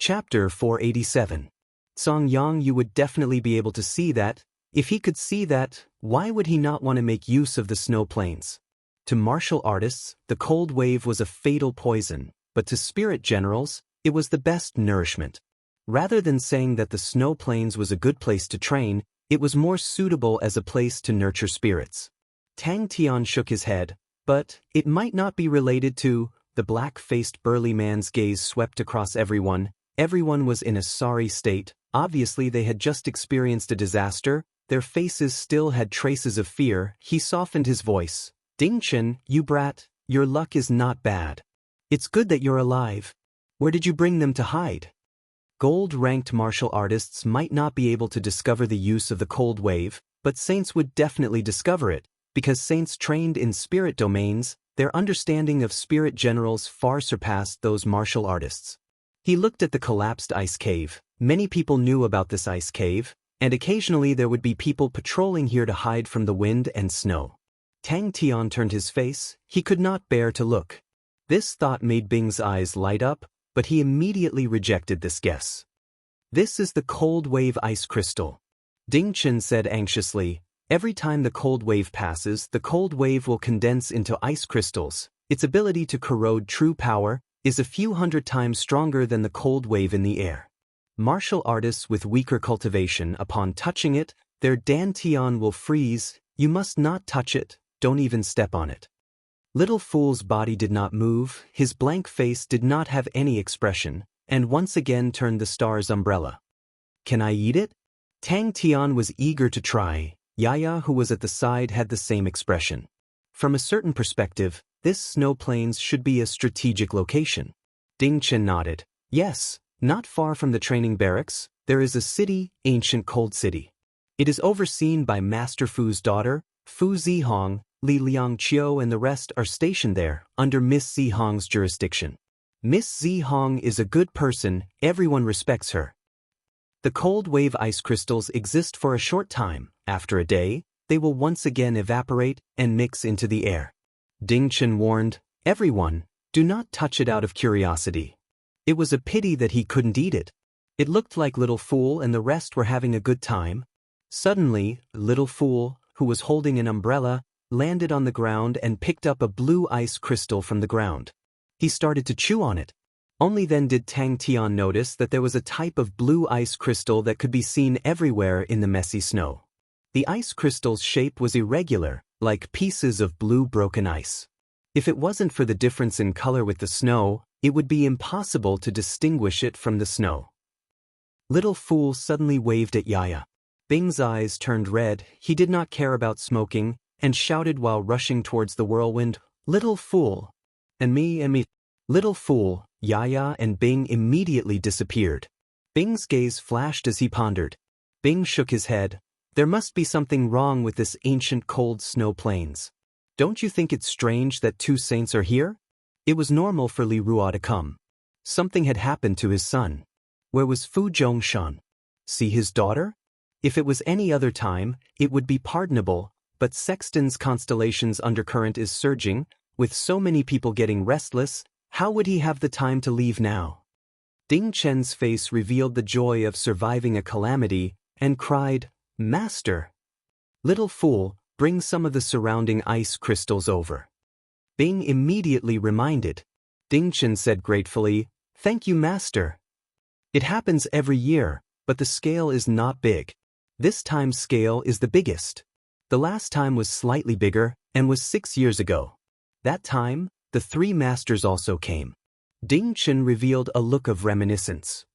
Chapter 487. Song Yang, you would definitely be able to see that. If he could see that, why would he not want to make use of the snow plains? To martial artists, the cold wave was a fatal poison, but to spirit generals, it was the best nourishment. Rather than saying that the snow plains was a good place to train, it was more suitable as a place to nurture spirits. Tang Tian shook his head, but it might not be related to. The black-faced burly man's gaze swept across everyone. Everyone was in a sorry state. Obviously they had just experienced a disaster. Their faces still had traces of fear. He softened his voice. Dingchen, you brat, your luck is not bad. It's good that you're alive. Where did you bring them to hide? Gold-ranked martial artists might not be able to discover the use of the cold wave, but saints would definitely discover it, because saints trained in spirit domains, their understanding of spirit generals far surpassed those martial artists. He looked at the collapsed ice cave. Many people knew about this ice cave, and occasionally there would be people patrolling here to hide from the wind and snow. Tang Tian turned his face. He could not bear to look. This thought made Bing's eyes light up, but he immediately rejected this guess. This is the cold wave ice crystal. Ding Chen said anxiously. Every time the cold wave passes, the cold wave will condense into ice crystals. Its ability to corrode true power is a few hundred times stronger than the cold wave in the air. Martial artists with weaker cultivation, upon touching it, their dantian will freeze. You must not touch it, don't even step on it. Little Fool's body did not move, his blank face did not have any expression, and once again turned the star's umbrella. Can I eat it? Tang Tian was eager to try. Yaya, who was at the side, had the same expression. From a certain perspective, this snow plains should be a strategic location. Ding Chen nodded. Yes, not far from the training barracks, there is a city, ancient cold city. It is overseen by Master Fu's daughter, Fu Zihong. Li Liangqiu and the rest are stationed there, under Miss Zihong's jurisdiction. Miss Zihong is a good person, everyone respects her. The cold wave ice crystals exist for a short time. After a day, they will once again evaporate and mix into the air. Ding Chen warned, everyone, do not touch it out of curiosity. It was a pity that he couldn't eat it. It looked like Little Fool and the rest were having a good time. Suddenly, Little Fool, who was holding an umbrella, landed on the ground and picked up a blue ice crystal from the ground. He started to chew on it. Only then did Tang Tian notice that there was a type of blue ice crystal that could be seen everywhere in the messy snow. The ice crystal's shape was irregular, like pieces of blue broken ice. If it wasn't for the difference in color with the snow, it would be impossible to distinguish it from the snow. Little Fool suddenly waved at Yaya. Bing's eyes turned red. He did not care about smoking, and shouted while rushing towards the whirlwind, Little Fool! And me. Little Fool, Yaya and Bing immediately disappeared. Bing's gaze flashed as he pondered. Bing shook his head. There must be something wrong with this ancient cold snow plains. Don't you think it's strange that two saints are here? It was normal for Li Ruo to come. Something had happened to his son. Where was Fu Zhongshan? See his daughter? If it was any other time, it would be pardonable. But Sexton's constellation's undercurrent is surging, with so many people getting restless, how would he have the time to leave now? Ding Chen's face revealed the joy of surviving a calamity, and cried, Master! Little Fool, bring some of the surrounding ice crystals over. Bing immediately reminded. Ding Chen said gratefully, Thank you, Master. It happens every year, but the scale is not big. This time's scale is the biggest. The last time was slightly bigger, and was 6 years ago. That time, the three masters also came. Ding Chen revealed a look of reminiscence.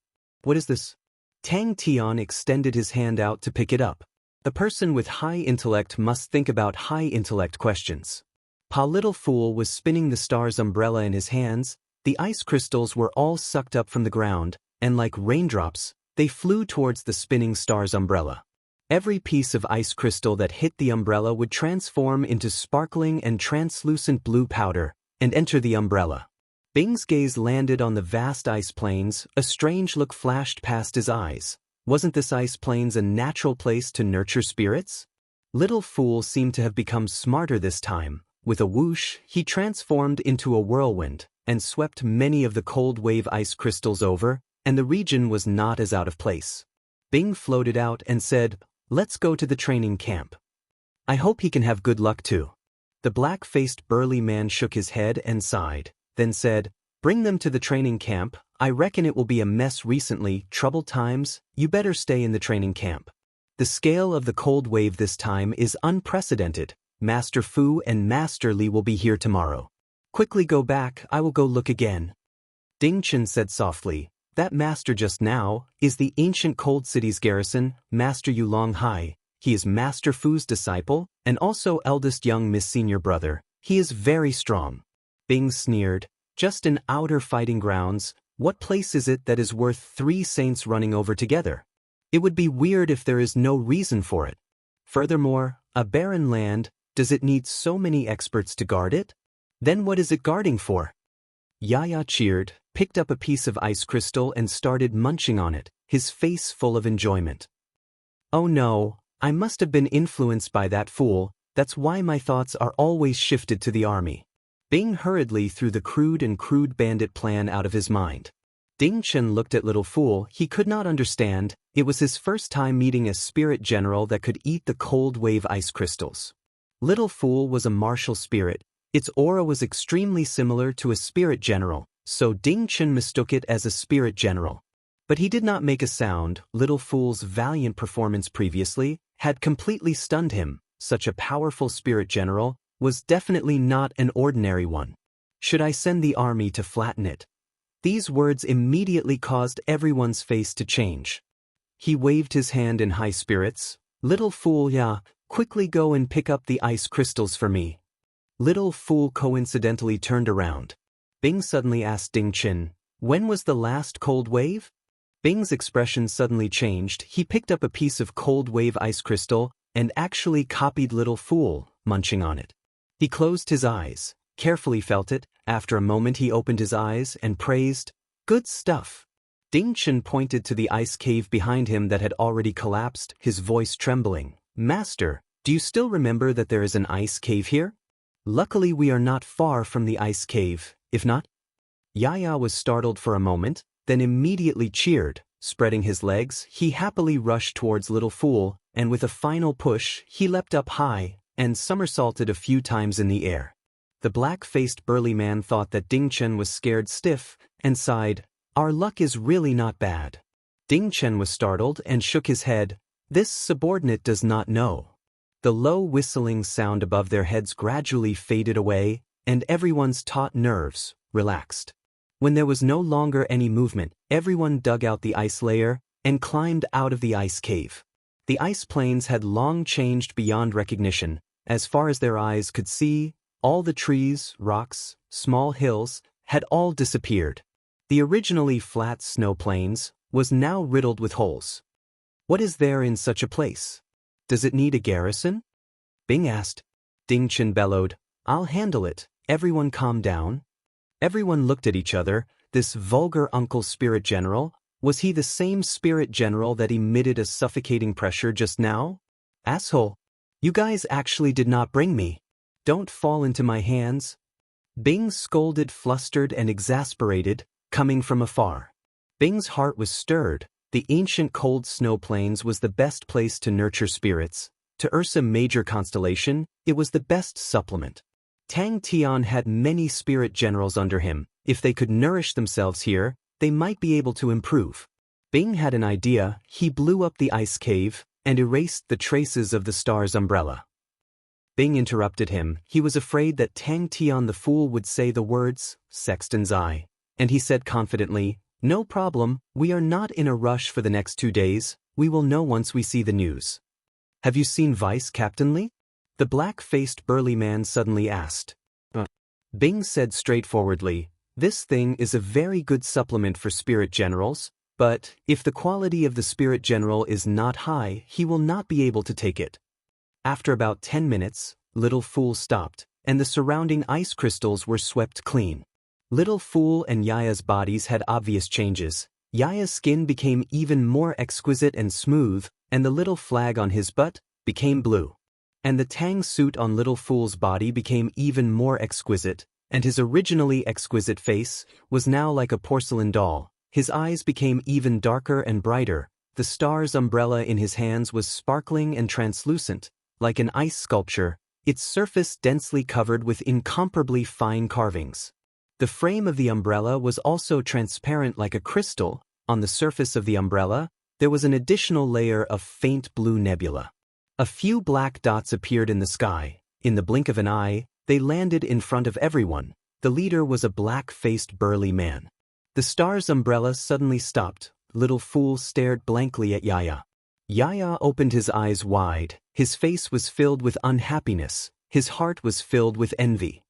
What is this? Tang Tian extended his hand out to pick it up. A person with high intellect must think about high intellect questions. Pa Little Fool was spinning the star's umbrella in his hands. The ice crystals were all sucked up from the ground, and like raindrops, they flew towards the spinning star's umbrella. Every piece of ice crystal that hit the umbrella would transform into sparkling and translucent blue powder and enter the umbrella. Bing's gaze landed on the vast ice plains. A strange look flashed past his eyes. Wasn't this ice plains a natural place to nurture spirits? Little Fool seemed to have become smarter this time. With a whoosh, he transformed into a whirlwind and swept many of the cold wave ice crystals over, and the region was not as out of place. Bing floated out and said, "Let's go to the training camp. I hope he can have good luck too." The black-faced burly man shook his head and sighed, then said, "Bring them to the training camp. I reckon it will be a mess recently, troubled times. You better stay in the training camp. The scale of the cold wave this time is unprecedented. Master Fu and Master Li will be here tomorrow. Quickly go back, I will go look again." Ding Chen said softly, "That master just now is the ancient cold city's garrison, Master Yu Longhai. He is Master Fu's disciple, and also eldest young Miss Senior brother. He is very strong." Bing sneered, "Just an outer fighting grounds. What place is it that is worth 3 saints running over together? It would be weird if there is no reason for it. Furthermore, a barren land, does it need so many experts to guard it? Then what is it guarding for?" Yaya cheered, picked up a piece of ice crystal and started munching on it, his face full of enjoyment. "Oh no, I must have been influenced by that fool. That's why my thoughts are always shifted to the army." Bing hurriedly threw the crude bandit plan out of his mind. Ding Chen looked at Little Fool. He could not understand. It was his first time meeting a spirit general that could eat the cold wave ice crystals. Little Fool was a martial spirit. Its aura was extremely similar to a spirit general, so Ding Chen mistook it as a spirit general. But he did not make a sound. Little Fool's valiant performance previously had completely stunned him. Such a powerful spirit general was definitely not an ordinary one. Should I send the army to flatten it? These words immediately caused everyone's face to change. He waved his hand in high spirits. "Little Fool, yeah, quickly go and pick up the ice crystals for me." Little Fool coincidentally turned around. Bing suddenly asked Ding Chen, "When was the last cold wave?" Bing's expression suddenly changed. He picked up a piece of cold wave ice crystal and actually copied Little Fool, munching on it. He closed his eyes, carefully felt it. After a moment he opened his eyes and praised, "Good stuff." Ding Chen pointed to the ice cave behind him that had already collapsed, his voice trembling. "Master, do you still remember that there is an ice cave here? Luckily we are not far from the ice cave, if not?" Yaya was startled for a moment, then immediately cheered. Spreading his legs, he happily rushed towards Little Fool, and with a final push, he leapt up high and somersaulted a few times in the air. The black-faced burly man thought that Ding Chen was scared stiff and sighed, "Our luck is really not bad." Ding Chen was startled and shook his head. "This subordinate does not know." The low whistling sound above their heads gradually faded away, and everyone's taut nerves relaxed. When there was no longer any movement, everyone dug out the ice layer and climbed out of the ice cave. The ice plains had long changed beyond recognition. As far as their eyes could see, all the trees, rocks, small hills had all disappeared. The originally flat snow plains was now riddled with holes. "What is there in such a place? Does it need a garrison?" Bing asked. Ding Chen bellowed, "I'll handle it. Everyone calm down." Everyone looked at each other. This vulgar uncle spirit general, was he the same spirit general that emitted a suffocating pressure just now? "Asshole. You guys actually did not bring me. Don't fall into my hands." Bing scolded, flustered and exasperated, coming from afar. Bing's heart was stirred. The ancient cold snow plains was the best place to nurture spirits. To Ursa Major constellation, it was the best supplement. Tang Tian had many spirit generals under him. If they could nourish themselves here, they might be able to improve. Bing had an idea. He blew up the ice cave and erased the traces of the star's umbrella. Bing interrupted him. He was afraid that Tang Tian the fool would say the words, "Sexton's eye." And he said confidently, "No problem, we are not in a rush for the next 2 days, we will know once we see the news." "Have you seen Vice Captain Li?" the black-faced burly man suddenly asked. Bing said straightforwardly, "This thing is a very good supplement for spirit generals, but if the quality of the spirit general is not high, he will not be able to take it." After about 10 minutes, Little Fool stopped, and the surrounding ice crystals were swept clean. Little Fool and Yaya's bodies had obvious changes. Yaya's skin became even more exquisite and smooth, and the little flag on his butt became blue. And the Tang suit on Little Fool's body became even more exquisite, and his originally exquisite face was now like a porcelain doll. His eyes became even darker and brighter. The star's umbrella in his hands was sparkling and translucent, like an ice sculpture, its surface densely covered with incomparably fine carvings. The frame of the umbrella was also transparent like a crystal. On the surface of the umbrella, there was an additional layer of faint blue nebula. A few black dots appeared in the sky. In the blink of an eye, they landed in front of everyone. The leader was a black-faced burly man. The star's umbrella suddenly stopped. Little Fool stared blankly at Yaya. Yaya opened his eyes wide. His face was filled with unhappiness. His heart was filled with envy.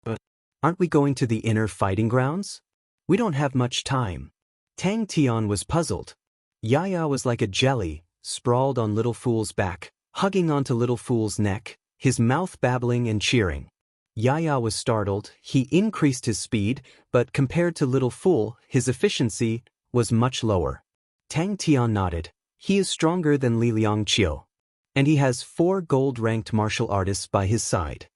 But aren't we going to the inner fighting grounds? We don't have much time. Tang Tian was puzzled. Yaya was like a jelly, sprawled on Little Fool's back, hugging onto Little Fool's neck, his mouth babbling and cheering. Yaya was startled. He increased his speed, but compared to Little Fool, his efficiency was much lower. Tang Tian nodded. He is stronger than Li Liangqiu, and he has 4 gold-ranked martial artists by his side.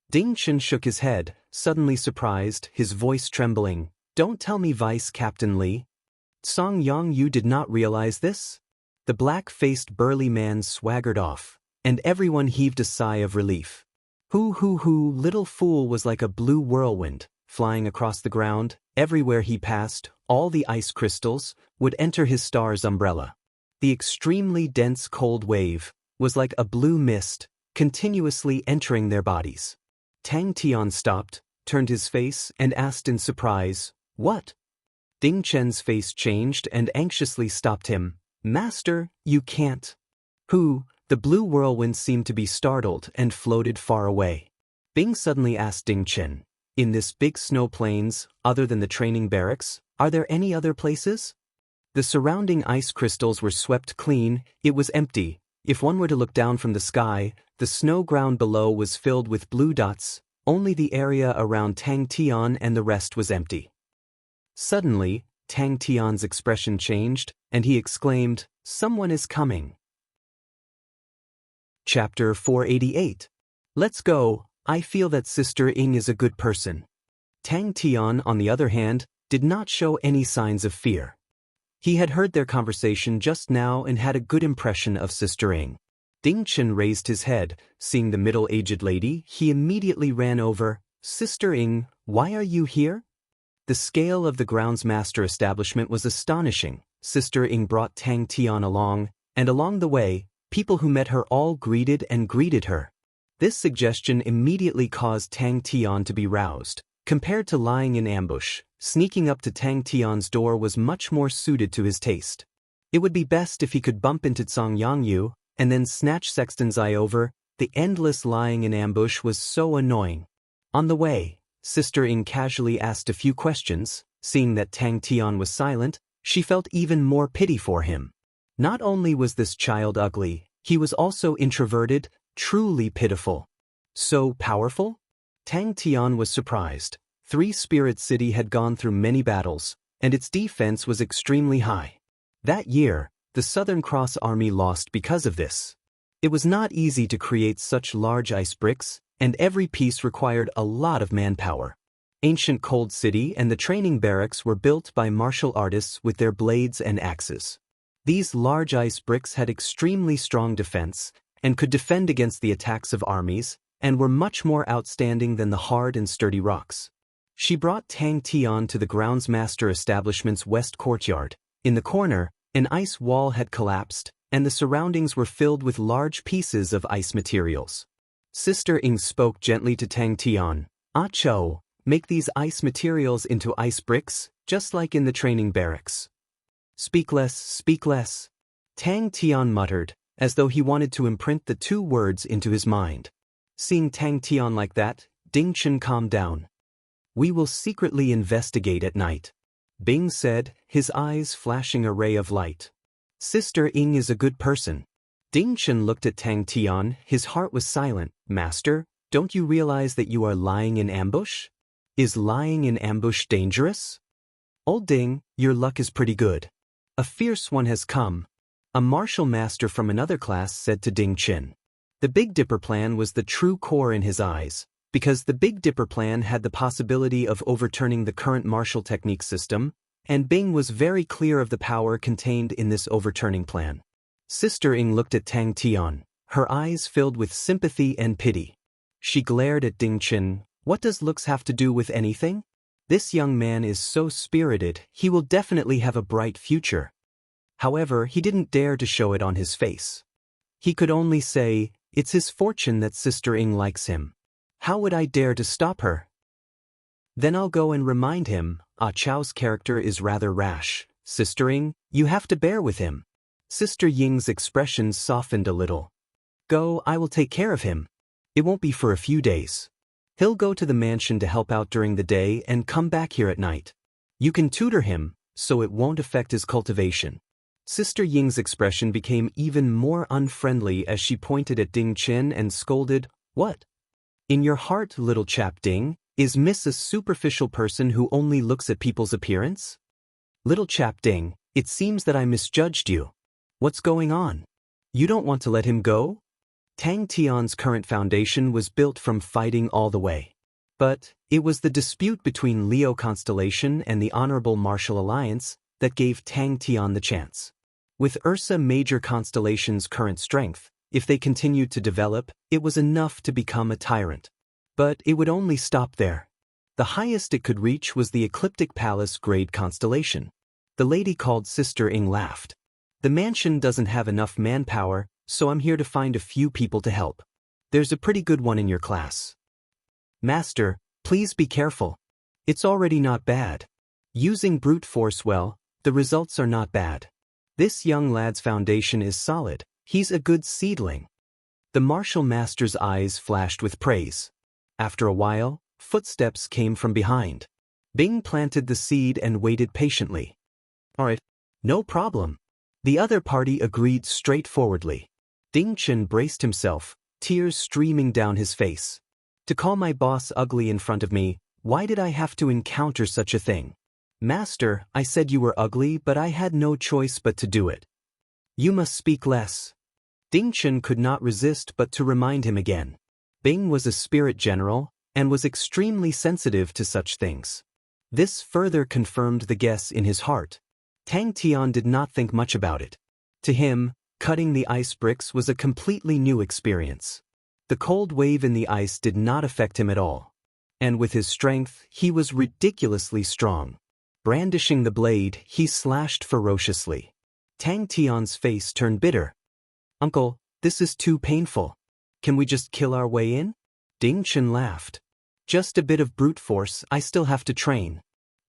Ding Chen shook his head, suddenly surprised, his voice trembling. Don't tell me Vice Captain Li. Song Yongyu did not realize this. The black-faced burly man swaggered off, and everyone heaved a sigh of relief. Hoo, Little Fool was like a blue whirlwind, flying across the ground. Everywhere he passed, all the ice crystals would enter his star's umbrella. The extremely dense cold wave was like a blue mist, continuously entering their bodies. Tang Tian stopped, turned his face, and asked in surprise, "What?" Ding Chen's face changed and anxiously stopped him. "Master, you can't." Who? The blue whirlwind seemed to be startled and floated far away. Bing suddenly asked Ding Chen, "In this big snow plains, other than the training barracks, are there any other places?" The surrounding ice crystals were swept clean. It was empty. If one were to look down from the sky, the snow ground below was filled with blue dots. Only the area around Tang Tian and the rest was empty. Suddenly, Tang Tian's expression changed, and he exclaimed, "Someone is coming." Chapter 488. Let's go. I feel that Sister Ying is a good person. Tang Tian, on the other hand, did not show any signs of fear. He had heard their conversation just now and had a good impression of Sister Ying. Ding Chen raised his head. Seeing the middle-aged lady, he immediately ran over. "Sister Ying, why are you here?" The scale of the groundsmaster establishment was astonishing. Sister Ying brought Tang Tian along, and along the way, people who met her all greeted her. This suggestion immediately caused Tang Tian to be roused. Compared to lying in ambush, sneaking up to Tang Tian's door was much more suited to his taste. It would be best if he could bump into Song Yongyu, and then snatch Sexton's eye over. The endless lying in ambush was so annoying. On the way, Sister Ying casually asked a few questions. Seeing that Tang Tian was silent, she felt even more pity for him. Not only was this child ugly, he was also introverted, truly pitiful. So powerful? Tang Tian was surprised. 3 Spirit City had gone through many battles, and its defense was extremely high. That year, the Southern Cross Army lost because of this. It was not easy to create such large ice bricks, and every piece required a lot of manpower. Ancient Cold City and the training barracks were built by martial artists with their blades and axes. These large ice bricks had extremely strong defense, and could defend against the attacks of armies, and were much more outstanding than the hard and sturdy rocks. She brought Tang Tian to the groundsmaster establishment's west courtyard. In the corner, an ice wall had collapsed, and the surroundings were filled with large pieces of ice materials. Sister Ying spoke gently to Tang Tian. "Ah Cho, make these ice materials into ice bricks, just like in the training barracks." Speak less. Tang Tian muttered, as though he wanted to imprint the 2 words into his mind. Seeing Tang Tian like that, Ding Chen calmed down. "We will secretly investigate at night," Bing said, his eyes flashing a ray of light. "Sister Ying is a good person." Ding Chen looked at Tang Tian, his heart was silent. "Master, don't you realize that you are lying in ambush? Is lying in ambush dangerous?" "Old Ding, your luck is pretty good. A fierce one has come," a martial master from another class said to Ding Chen. The Big Dipper plan was the true core in his eyes, because the Big Dipper plan had the possibility of overturning the current martial technique system. And Bing was very clear of the power contained in this overturning plan. Sister Ing looked at Tang Tian, her eyes filled with sympathy and pity. She glared at Ding Chen. What does looks have to do with anything? This young man is so spirited, he will definitely have a bright future. However, he didn't dare to show it on his face. He could only say, it's his fortune that Sister Ing likes him. How would I dare to stop her? Then I'll go and remind him, Ah Chao's character is rather rash. Sister Ing, you have to bear with him. Sister Ying's expression softened a little. Go, I will take care of him. It won't be for a few days. He'll go to the mansion to help out during the day and come back here at night. You can tutor him, so it won't affect his cultivation. Sister Ying's expression became even more unfriendly as she pointed at Ding Chen and scolded, What? In your heart, little chap Ding, is Miss a superficial person who only looks at people's appearance? Little chap Ding, it seems that I misjudged you. What's going on? You don't want to let him go? Tang Tian's current foundation was built from fighting all the way. But it was the dispute between Leo Constellation and the Honorable Martial Alliance that gave Tang Tian the chance. With Ursa Major Constellation's current strength, if they continued to develop, it was enough to become a tyrant. But it would only stop there. The highest it could reach was the Ecliptic Palace grade constellation. The lady called Sister Ing laughed. The mansion doesn't have enough manpower, so I'm here to find a few people to help. There's a pretty good one in your class. Master, please be careful. It's already not bad. Using brute force well, the results are not bad. This young lad's foundation is solid. He's a good seedling. The martial master's eyes flashed with praise. After a while, footsteps came from behind. Bing planted the seed and waited patiently. All right, no problem. The other party agreed straightforwardly. Ding Chen braced himself, tears streaming down his face. To call my boss ugly in front of me, why did I have to encounter such a thing? Master, I said you were ugly, but I had no choice but to do it. You must speak less. Ding Chen could not resist but to remind him again. Bing was a spirit general, and was extremely sensitive to such things. This further confirmed the guess in his heart. Tang Tian did not think much about it. To him, cutting the ice bricks was a completely new experience. The cold wave in the ice did not affect him at all. And with his strength, he was ridiculously strong. Brandishing the blade, he slashed ferociously. Tang Tian's face turned bitter. Uncle, this is too painful. Can we just kill our way in? Ding Chen laughed. Just a bit of brute force, I still have to train.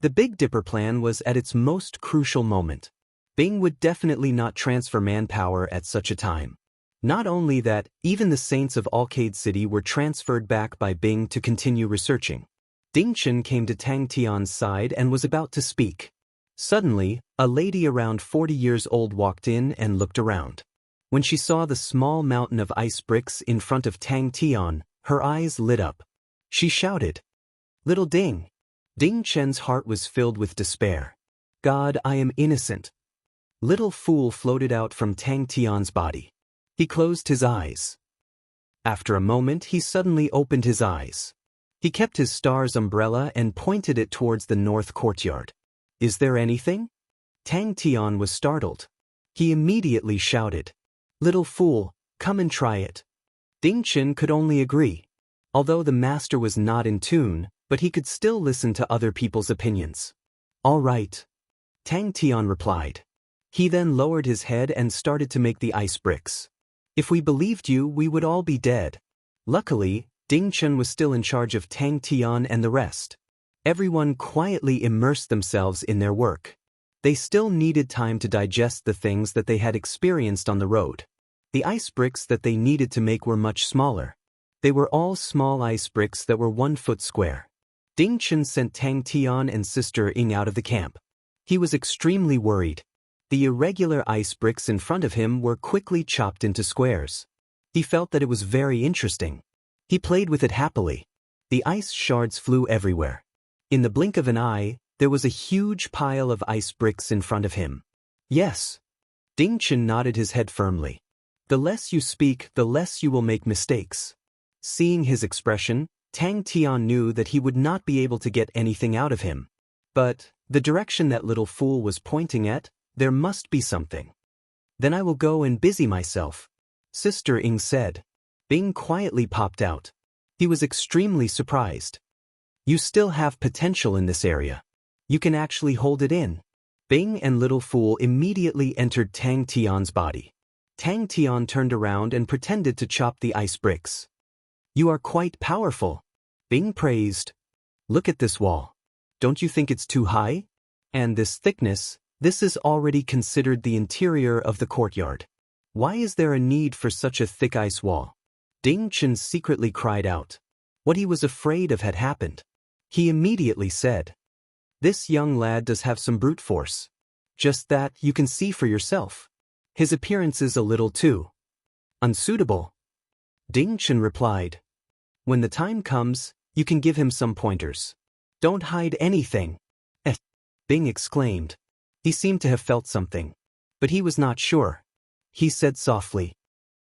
The Big Dipper plan was at its most crucial moment. Bing would definitely not transfer manpower at such a time. Not only that, even the saints of Alcade City were transferred back by Bing to continue researching. Ding Chen came to Tang Tian's side and was about to speak. Suddenly, a lady around 40 years old walked in and looked around. When she saw the small mountain of ice bricks in front of Tang Tian, her eyes lit up. She shouted, Little Ding! Ding Chen's heart was filled with despair. God, I am innocent. Little fool floated out from Tang Tian's body. He closed his eyes. After a moment, he suddenly opened his eyes. He kept his star's umbrella and pointed it towards the north courtyard. Is there anything? Tang Tian was startled. He immediately shouted, Little fool, come and try it. Ding Chen could only agree. Although the master was not in tune, but he could still listen to other people's opinions. All right. Tang Tian replied. He then lowered his head and started to make the ice bricks. If we believed you, we would all be dead. Luckily, Ding Chen was still in charge of Tang Tian and the rest. Everyone quietly immersed themselves in their work. They still needed time to digest the things that they had experienced on the road. The ice bricks that they needed to make were much smaller. They were all small ice bricks that were 1 foot square. Ding Chen sent Tang Tian and Sister Ing out of the camp. He was extremely worried. The irregular ice bricks in front of him were quickly chopped into squares. He felt that it was very interesting. He played with it happily. The ice shards flew everywhere. In the blink of an eye, there was a huge pile of ice bricks in front of him. Yes. Ding Chen nodded his head firmly. The less you speak, the less you will make mistakes. Seeing his expression, Tang Tian knew that he would not be able to get anything out of him. But The direction that little fool was pointing at, there must be something. Then I will go and busy myself, Sister Ing said. Bing quietly popped out. He was extremely surprised. You still have potential in this area. You can actually hold it in. Bing and little fool immediately entered Tang Tian's body. Tang Tian turned around and pretended to chop the ice bricks. You are quite powerful, Bing praised. Look at this wall. Don't you think it's too high? And this thickness, this is already considered the interior of the courtyard. Why is there a need for such a thick ice wall? Ding Chen secretly cried out. What he was afraid of had happened. He immediately said, "This young lad does have some brute force. Just that you can see for yourself. His appearance is a little too unsuitable." Ding Chen replied, "When the time comes, you can give him some pointers. Don't hide anything." Bing exclaimed. He seemed to have felt something, but he was not sure. He said softly,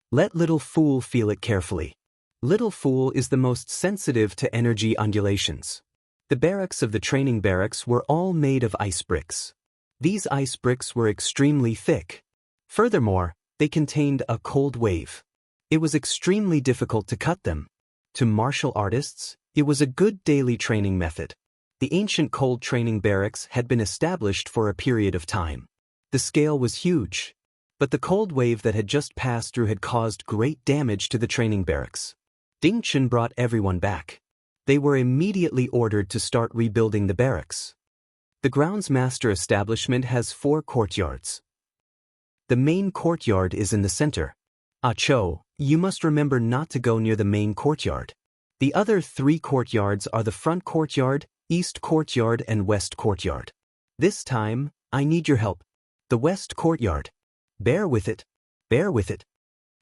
"Let little fool feel it carefully." Little fool is the most sensitive to energy undulations. The barracks of the training barracks were all made of ice bricks. These ice bricks were extremely thick. Furthermore, they contained a cold wave. It was extremely difficult to cut them. To martial artists, it was a good daily training method. The ancient cold training barracks had been established for a period of time. The scale was huge, but the cold wave that had just passed through had caused great damage to the training barracks. Ding Chen brought everyone back. They were immediately ordered to start rebuilding the barracks. The grounds master establishment has 4 courtyards. The main courtyard is in the center. Ah Cho, you must remember not to go near the main courtyard. The other 3 courtyards are the front courtyard, east courtyard and west courtyard. This time, I need your help. The west courtyard. Bear with it. Bear with it.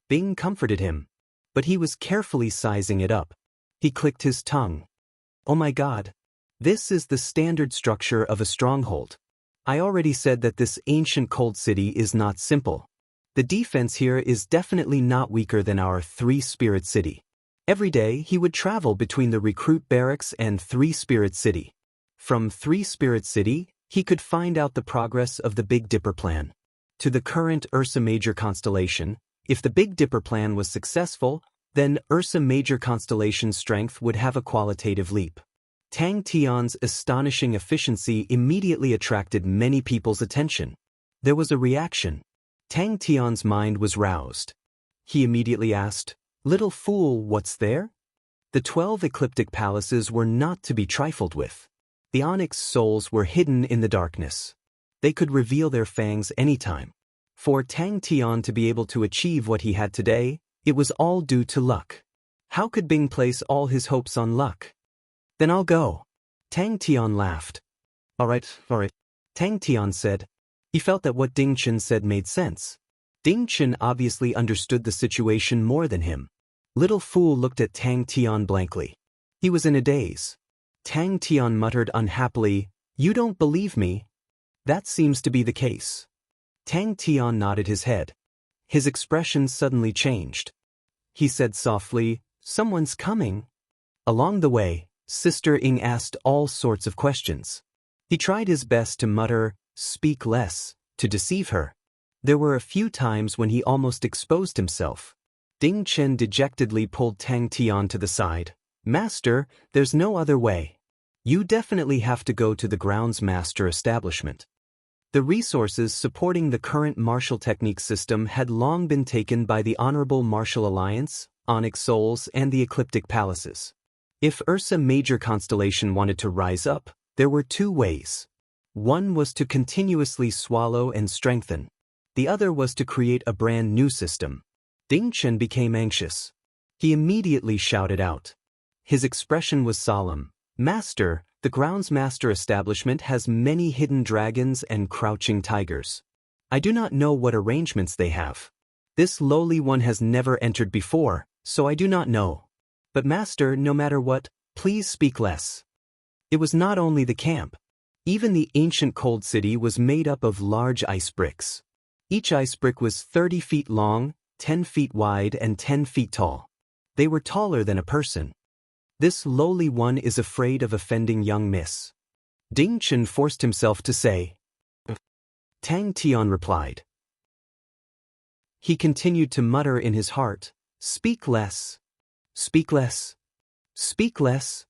Bing comforted him, but he was carefully sizing it up. He clicked his tongue. Oh my God. This is the standard structure of a stronghold. I already said that this ancient cold city is not simple. The defense here is definitely not weaker than our 3-spirit city. Every day he would travel between the recruit barracks and 3-spirit city. From 3-spirit city, he could find out the progress of the Big Dipper plan. To the current Ursa Major constellation, if the Big Dipper plan was successful, then Ursa Major constellation's strength would have a qualitative leap. Tang Tian's astonishing efficiency immediately attracted many people's attention. There was a reaction. Tang Tian's mind was roused. He immediately asked, "Little fool, what's there?" The 12 ecliptic palaces were not to be trifled with. The onyx souls were hidden in the darkness. They could reveal their fangs anytime. For Tang Tian to be able to achieve what he had today, it was all due to luck. How could Bing place all his hopes on luck? Then I'll go. Tang Tian laughed. All right. Tang Tian said. He felt that what Ding Chen said made sense. Ding Chen obviously understood the situation more than him. Little fool looked at Tang Tian blankly. He was in a daze. Tang Tian muttered unhappily, "You don't believe me?" That seems to be the case. Tang Tian nodded his head. His expression suddenly changed. He said softly, "Someone's coming." Along the way, Sister Ing asked all sorts of questions. He tried his best to mutter, "Speak less," to deceive her. There were a few times when he almost exposed himself. Ding Chen dejectedly pulled Tang Tian to the side. "Master, there's no other way. You definitely have to go to the grounds master establishment." The resources supporting the current martial technique system had long been taken by the Honorable Martial Alliance, Onyx Souls, and the Ecliptic Palaces. If Ursa Major constellation wanted to rise up, there were 2 ways. One was to continuously swallow and strengthen. The other was to create a brand new system. Ding Chen became anxious. He immediately shouted out. His expression was solemn. "Master, the grounds master establishment has many hidden dragons and crouching tigers. I do not know what arrangements they have. This lowly one has never entered before, so I do not know. But master, no matter what, please speak less." It was not only the camp. Even the ancient cold city was made up of large ice bricks. Each ice brick was 30 feet long, 10 feet wide, and 10 feet tall. They were taller than a person. This lowly one is afraid of offending young miss. Ding Chen forced himself to say. Tang Tian replied. He continued to mutter in his heart, "Speak less. Speak less. Speak less."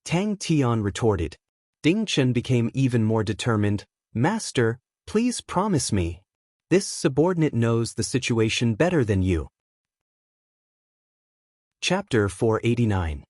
Tang Tian retorted. Ding Chen became even more determined. "Master, please promise me. This subordinate knows the situation better than you." Chapter 489.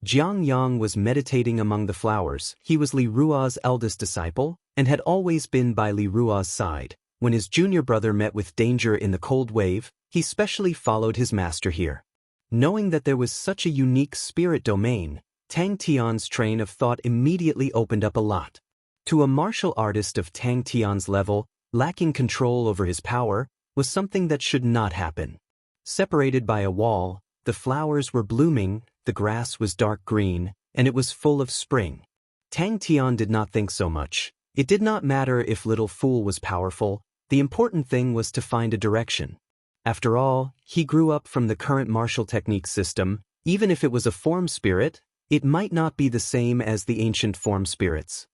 Jiang Yang was meditating among the flowers. He was Li Ruo's eldest disciple, and had always been by Li Ruo's side. When his junior brother met with danger in the cold wave, he specially followed his master here. Knowing that there was such a unique spirit domain, Tang Tian's train of thought immediately opened up a lot. To a martial artist of Tang Tian's level, lacking control over his power was something that should not happen. Separated by a wall, the flowers were blooming, the grass was dark green, and it was full of spring. Tang Tian did not think so much. It did not matter if Little Fool was powerful, the important thing was to find a direction. After all, he grew up from the current martial technique system. Even if it was a form spirit, it might not be the same as the ancient form spirits.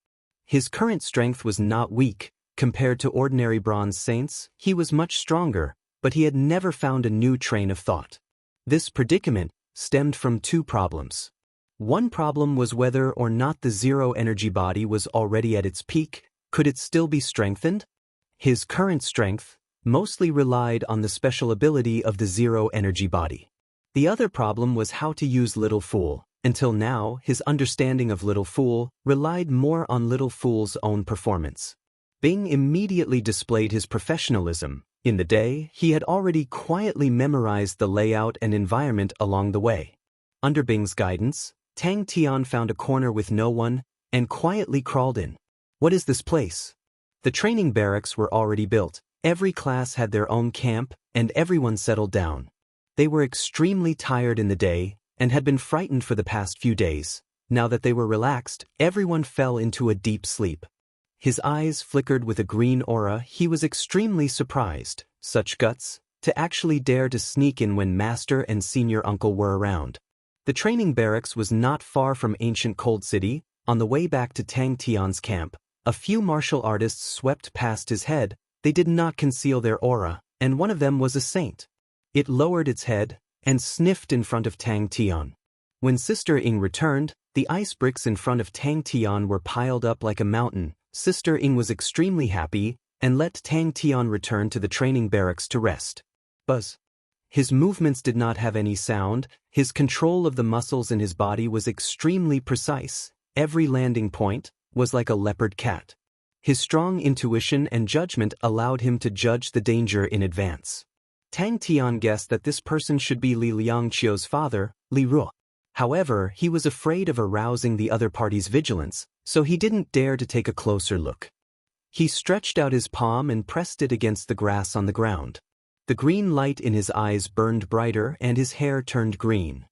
His current strength was not weak. Compared to ordinary bronze saints, he was much stronger, but he had never found a new train of thought. This predicament stemmed from two problems. One problem was whether or not the zero-energy body was already at its peak. Could it still be strengthened? His current strength mostly relied on the special ability of the zero-energy body. The other problem was how to use Little Fool. Until now, his understanding of Little Fool relied more on Little Fool's own performance. Bing immediately displayed his professionalism. In the day, he had already quietly memorized the layout and environment along the way. Under Bing's guidance, Tang Tian found a corner with no one and quietly crawled in. What is this place? The training barracks were already built. Every class had their own camp, and everyone settled down. They were extremely tired in the day and had been frightened for the past few days. Now that they were relaxed, everyone fell into a deep sleep. His eyes flickered with a green aura. He was extremely surprised. Such guts, to actually dare to sneak in when master and senior uncle were around. The training barracks was not far from ancient Cold City. On the way back to Tang Tian's camp, a few martial artists swept past his head. They did not conceal their aura, and one of them was a saint. It lowered its head and sniffed in front of Tang Tian. When Sister Ying returned, the ice bricks in front of Tang Tian were piled up like a mountain. Sister Ying was extremely happy and let Tang Tian return to the training barracks to rest. Buzz. His movements did not have any sound. His control of the muscles in his body was extremely precise. Every landing point was like a leopard cat. His strong intuition and judgment allowed him to judge the danger in advance. Tang Tian guessed that this person should be Li Liangqiu's father, Li Ruo. However, he was afraid of arousing the other party's vigilance, so he didn't dare to take a closer look. He stretched out his palm and pressed it against the grass on the ground. The green light in his eyes burned brighter and his hair turned green.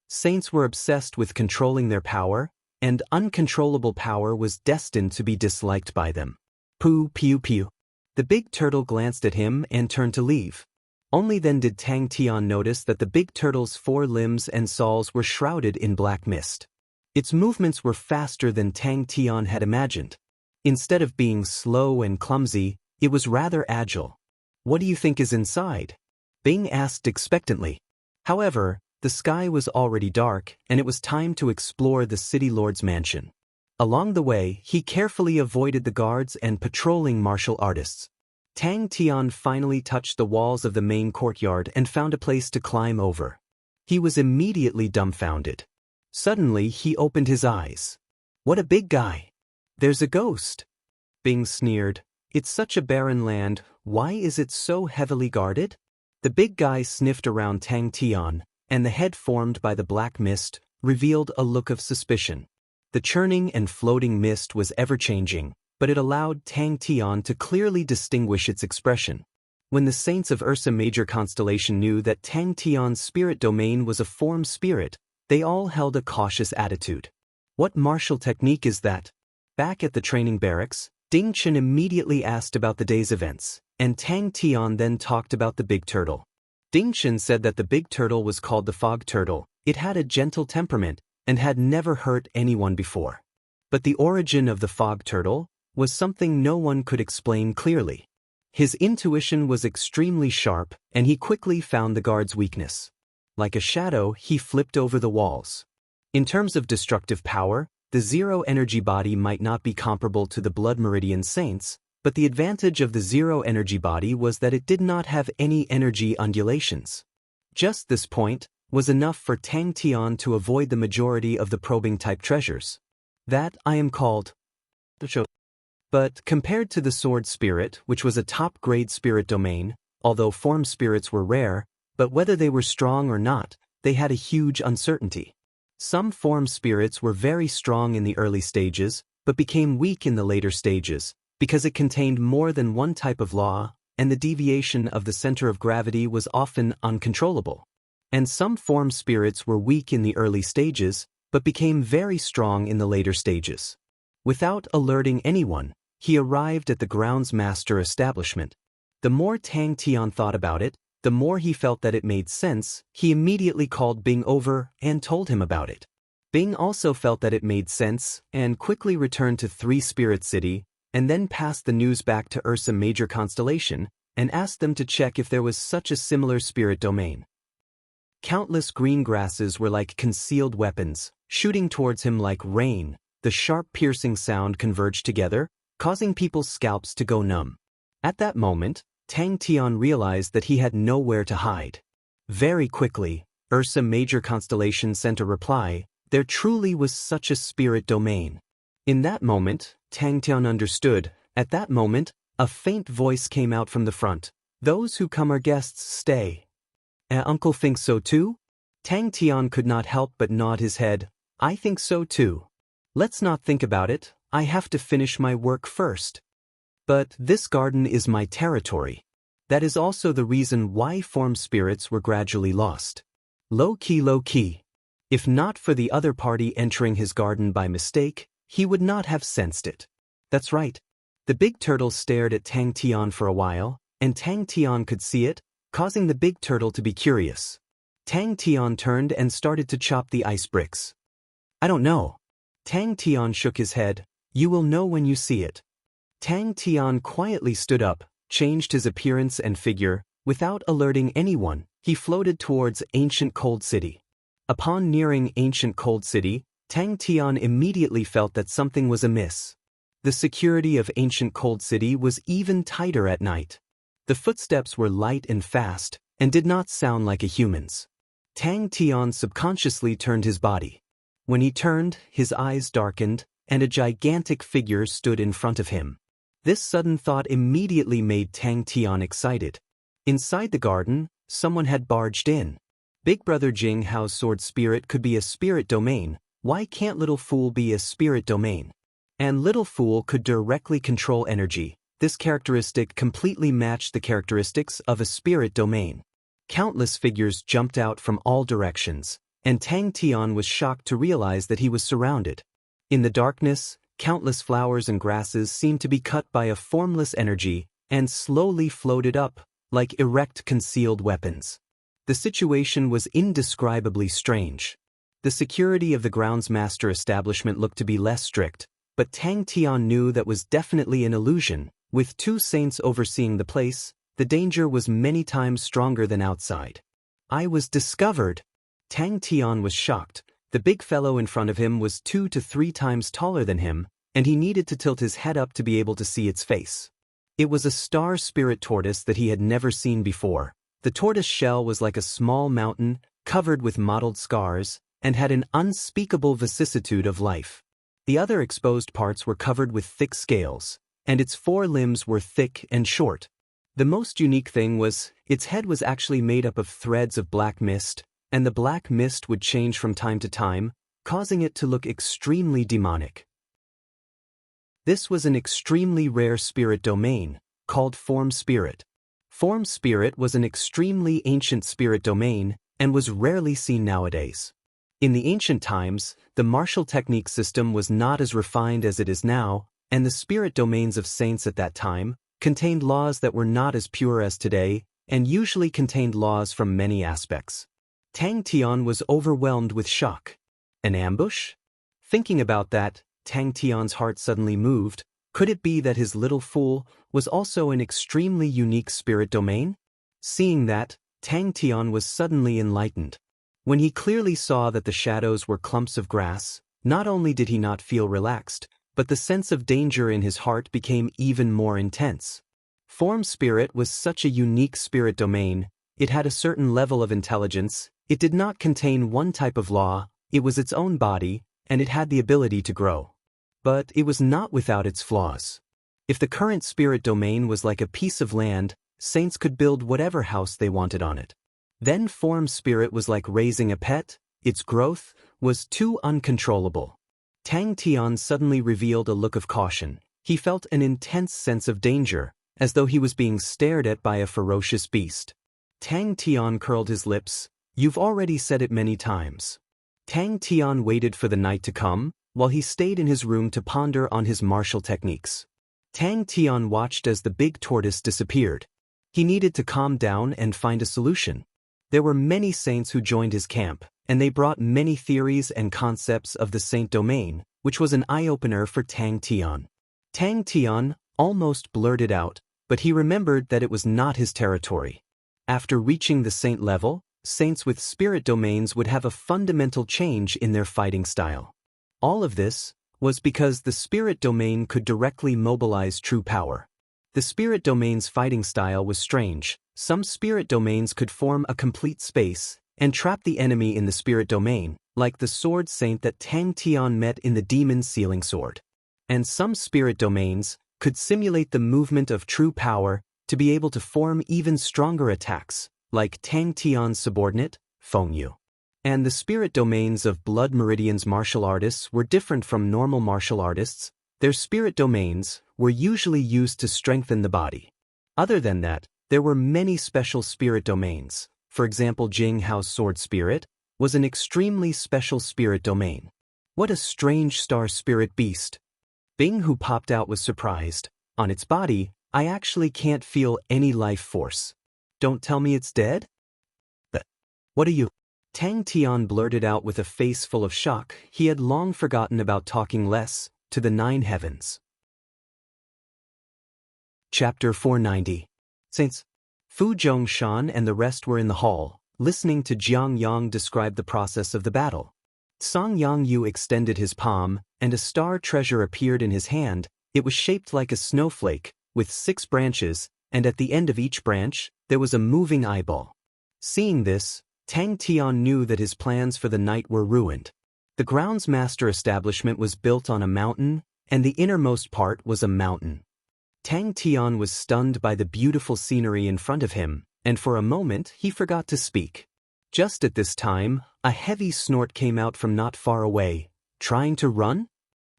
Saints were obsessed with controlling their power, and uncontrollable power was destined to be disliked by them. Poo pew pew. The big turtle glanced at him and turned to leave. Only then did Tang Tian notice that the big turtle's four limbs and saws were shrouded in black mist. Its movements were faster than Tang Tian had imagined. Instead of being slow and clumsy, it was rather agile. What do you think is inside? Bing asked expectantly. However, the sky was already dark, and it was time to explore the city lord's mansion. Along the way, he carefully avoided the guards and patrolling martial artists. Tang Tian finally touched the walls of the main courtyard and found a place to climb over. He was immediately dumbfounded. Suddenly, he opened his eyes. What a big guy! There's a ghost! Bing sneered. It's such a barren land, why is it so heavily guarded? The big guy sniffed around Tang Tian, and the head formed by the black mist revealed a look of suspicion. The churning and floating mist was ever-changing, but it allowed Tang Tian to clearly distinguish its expression. When the saints of Ursa Major constellation knew that Tang Tian's spirit domain was a form spirit, they all held a cautious attitude. What martial technique is that? Back at the training barracks, Ding Chen immediately asked about the day's events, and Tang Tian then talked about the big turtle. Ding Chen said that the big turtle was called the fog turtle. It had a gentle temperament and had never hurt anyone before. But the origin of the fog turtle was something no one could explain clearly. His intuition was extremely sharp, and he quickly found the guard's weakness. Like a shadow, he flipped over the walls. In terms of destructive power, the zero-energy body might not be comparable to the Blood Meridian Saints, but the advantage of the zero-energy body was that it did not have any energy undulations. Just this point was enough for Tang Tian to avoid the majority of the probing-type treasures. That I am called the show. But compared to the sword spirit, which was a top-grade spirit domain, although form spirits were rare, but whether they were strong or not, they had a huge uncertainty. Some form spirits were very strong in the early stages, but became weak in the later stages, because it contained more than one type of law, and the deviation of the center of gravity was often uncontrollable. And some form spirits were weak in the early stages, but became very strong in the later stages. Without alerting anyone, he arrived at the grounds master establishment. The more Tang Tian thought about it, the more he felt that it made sense. He immediately called Bing over and told him about it. Bing also felt that it made sense and quickly returned to 3 Spirit City and then passed the news back to Ursa Major Constellation and asked them to check if there was such a similar spirit domain. Countless green grasses were like concealed weapons, shooting towards him like rain. The sharp piercing sound converged together, causing people's scalps to go numb. At that moment, Tang Tian realized that he had nowhere to hide. Very quickly, Ursa Major Constellation sent a reply. There truly was such a spirit domain. In that moment, Tang Tian understood. At that moment, a faint voice came out from the front. Those who come are guests, stay. Uncle thinks so too? Tang Tian could not help but nod his head. I think so too. Let's not think about it. I have to finish my work first. But this garden is my territory. That is also the reason why form spirits were gradually lost. Low key. If not for the other party entering his garden by mistake, he would not have sensed it. That's right. The big turtle stared at Tang Tian for a while, and Tang Tian could see it, causing the big turtle to be curious. Tang Tian turned and started to chop the ice bricks. I don't know. Tang Tian shook his head. You will know when you see it. Tang Tian quietly stood up, changed his appearance and figure. Without alerting anyone, he floated towards Ancient Cold City. Upon nearing Ancient Cold City, Tang Tian immediately felt that something was amiss. The security of Ancient Cold City was even tighter at night. The footsteps were light and fast, and did not sound like a human's. Tang Tian subconsciously turned his body. When he turned, his eyes darkened, and a gigantic figure stood in front of him. This sudden thought immediately made Tang Tian excited. Inside the garden, someone had barged in. Big Brother Jing Hao's sword spirit could be a spirit domain. Why can't Little Fool be a spirit domain? And Little Fool could directly control energy. This characteristic completely matched the characteristics of a spirit domain. Countless figures jumped out from all directions, and Tang Tian was shocked to realize that he was surrounded. In the darkness, countless flowers and grasses seemed to be cut by a formless energy and slowly floated up, like erect concealed weapons. The situation was indescribably strange. The security of the grounds master establishment looked to be less strict, but Tang Tian knew that was definitely an illusion. With 2 saints overseeing the place, the danger was many times stronger than outside. I was discovered. Tang Tian was shocked. The big fellow in front of him was 2 to 3 times taller than him, and he needed to tilt his head up to be able to see its face. It was a star spirit tortoise that he had never seen before. The tortoise shell was like a small mountain, covered with mottled scars, and had an unspeakable vicissitude of life. The other exposed parts were covered with thick scales, and its 4 limbs were thick and short. The most unique thing was, its head was actually made up of threads of black mist, and the black mist would change from time to time, causing it to look extremely demonic. This was an extremely rare spirit domain, called Form Spirit. Form Spirit was an extremely ancient spirit domain, and was rarely seen nowadays. In the ancient times, the martial technique system was not as refined as it is now, and the spirit domains of saints at that time contained laws that were not as pure as today, and usually contained laws from many aspects. Tang Tian was overwhelmed with shock. An ambush? Thinking about that, Tang Tian's heart suddenly moved. Could it be that his little fool was also an extremely unique spirit domain? Seeing that, Tang Tian was suddenly enlightened. When he clearly saw that the shadows were clumps of grass, not only did he not feel relaxed, but the sense of danger in his heart became even more intense. Form spirit was such a unique spirit domain. It had a certain level of intelligence. It did not contain one type of law. It was its own body, and it had the ability to grow. But it was not without its flaws. If the current spirit domain was like a piece of land, saints could build whatever house they wanted on it. Then form spirit was like raising a pet. Its growth was too uncontrollable. Tang Tian suddenly revealed a look of caution. He felt an intense sense of danger, as though he was being stared at by a ferocious beast. Tang Tian curled his lips. You've already said it many times. Tang Tian waited for the night to come, while he stayed in his room to ponder on his martial techniques. Tang Tian watched as the big tortoise disappeared. He needed to calm down and find a solution. There were many saints who joined his camp, and they brought many theories and concepts of the saint domain, which was an eye-opener for Tang Tian. Tang Tian almost blurted out, but he remembered that it was not his territory. After reaching the saint level, saints with spirit domains would have a fundamental change in their fighting style. All of this was because the spirit domain could directly mobilize true power. The spirit domain's fighting style was strange. Some spirit domains could form a complete space and trap the enemy in the spirit domain, like the sword saint that Tang Tian met in the demon sealing sword. And some spirit domains could simulate the movement of true power to be able to form even stronger attacks, like Tang Tian's subordinate, Fengyu. And the spirit domains of Blood Meridian's martial artists were different from normal martial artists. Their spirit domains were usually used to strengthen the body. Other than that, there were many special spirit domains. For example, Jing Hao's sword spirit was an extremely special spirit domain. What a strange star spirit beast. Bing, who popped out, was surprised. On its body, I actually can't feel any life force. Don't tell me it's dead? What are you? Tang Tian blurted out with a face full of shock. He had long forgotten about talking less to the 9 heavens. Chapter 490. Saints. Fu Zhongshan and the rest were in the hall, listening to Jiang Yang describe the process of the battle. Song Yangyu extended his palm, and a star treasure appeared in his hand. It was shaped like a snowflake, with 6 branches, and at the end of each branch, there was a moving eyeball. Seeing this, Tang Tian knew that his plans for the night were ruined. The grounds master establishment was built on a mountain, and the innermost part was a mountain. Tang Tian was stunned by the beautiful scenery in front of him, and for a moment he forgot to speak. Just at this time, a heavy snort came out from not far away. Trying to run?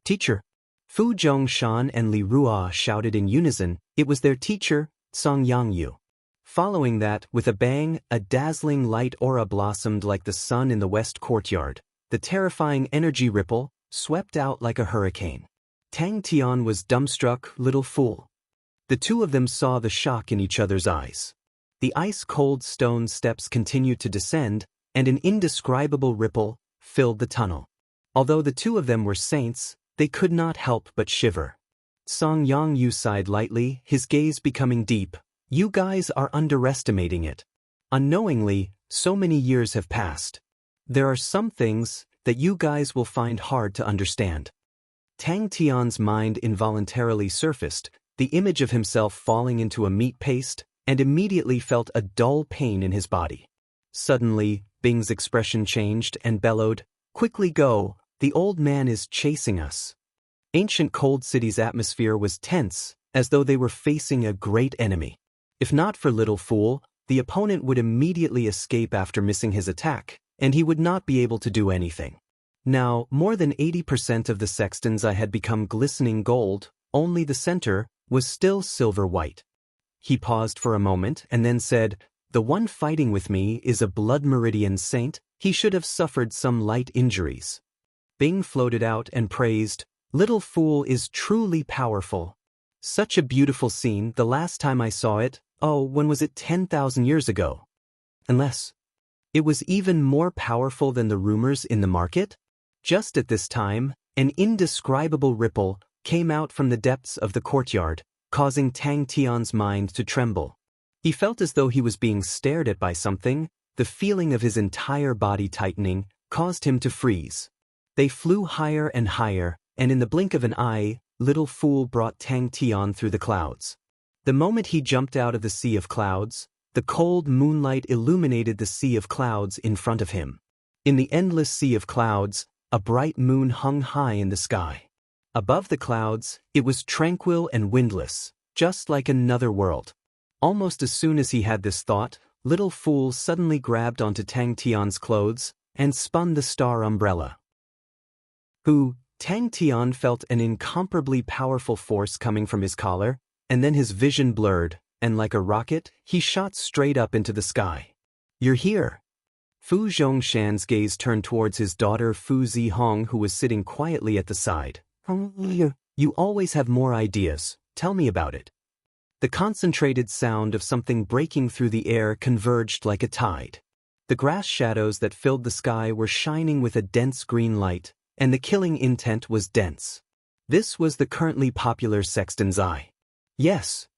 Teacher! Fu Zhongshan and Li Ruo shouted in unison. It was their teacher, Song Yangyu. Following that, with a bang, a dazzling light aura blossomed like the sun in the west courtyard. The terrifying energy ripple swept out like a hurricane. Tang Tian was dumbstruck. Little fool. The two of them saw the shock in each other's eyes. The ice-cold stone steps continued to descend, and an indescribable ripple filled the tunnel. Although the two of them were saints, they could not help but shiver. Song Yangyu sighed lightly, his gaze becoming deep. You guys are underestimating it. Unknowingly, so many years have passed. There are some things that you guys will find hard to understand. Tang Tian's mind involuntarily surfaced, the image of himself falling into a meat paste, and immediately felt a dull pain in his body. Suddenly, Bing's expression changed and bellowed, Quickly go, the old man is chasing us. Ancient Cold City's atmosphere was tense, as though they were facing a great enemy. If not for Little Fool, the opponent would immediately escape after missing his attack, and he would not be able to do anything. Now, more than 80% of the sextons I had become glistening gold, only the center was still silver white. He paused for a moment and then said, The one fighting with me is a Blood Meridian saint. He should have suffered some light injuries. Bing floated out and praised, Little Fool is truly powerful. Such a beautiful scene. The last time I saw it, when was it? 10,000 years ago. Unless it was even more powerful than the rumors in the market? Just at this time, An indescribable ripple came out from the depths of the courtyard, causing Tang Tian's mind to tremble. He felt as though he was being stared at by something. The feeling of his entire body tightening caused him to freeze. They flew higher and higher, and in the blink of an eye, Little Fool brought Tang Tian through the clouds. The moment he jumped out of the sea of clouds, the cold moonlight illuminated the sea of clouds in front of him. In the endless sea of clouds, a bright moon hung high in the sky. Above the clouds, it was tranquil and windless, just like another world. Almost as soon as he had this thought, Little Fool suddenly grabbed onto Tang Tian's clothes and spun the star umbrella. Tang Tian felt an incomparably powerful force coming from his collar, and then his vision blurred, and like a rocket, he shot straight up into the sky. "You're here." Fu Zhongshan's gaze turned towards his daughter Fu Zihong, who was sitting quietly at the side. "You always have more ideas, tell me about it." The concentrated sound of something breaking through the air converged like a tide. The grass shadows that filled the sky were shining with a dense green light, and the killing intent was dense. This was the currently popular Sexton's Eye. Yes.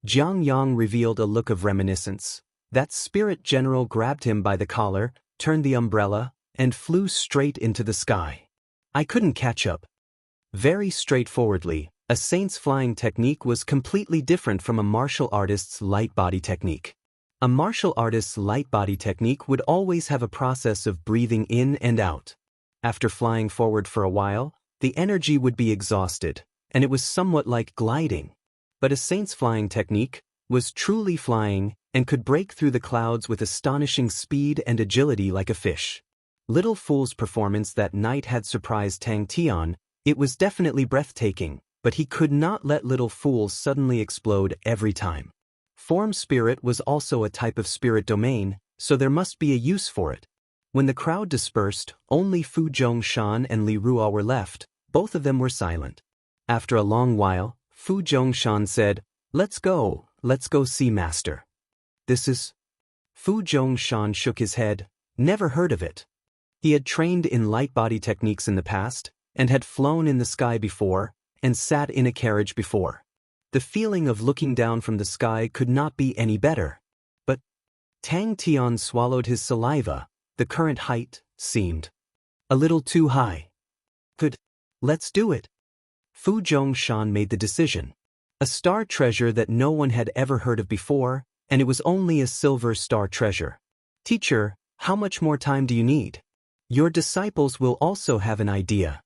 Jiang Yang revealed a look of reminiscence. That spirit general grabbed him by the collar, turned the umbrella, and flew straight into the sky. I couldn't catch up. Very straightforwardly, a saint's flying technique was completely different from a martial artist's light body technique. A martial artist's light body technique would always have a process of breathing in and out. After flying forward for a while, the energy would be exhausted, and it was somewhat like gliding. But a saint's flying technique was truly flying and could break through the clouds with astonishing speed and agility like a fish. Little Fool's performance that night had surprised Tang Tian. It was definitely breathtaking, but he could not let Little Fool suddenly explode every time. Form spirit was also a type of spirit domain, so there must be a use for it. When the crowd dispersed, only Fu Zhongshan and Li Ruo were left. Both of them were silent. After a long while, Fu Zhongshan said, let's go see Master." "This is..." Fu Zhongshan shook his head. Never heard of it. He had trained in light body techniques in the past, and had flown in the sky before, and sat in a carriage before. The feeling of looking down from the sky could not be any better. But Tang Tian swallowed his saliva. The current height seemed a little too high. Let's do it." Fu Zhongshan made the decision. A star treasure that no one had ever heard of before, and it was only a silver star treasure. "Teacher, how much more time do you need? Your disciples will also have an idea,"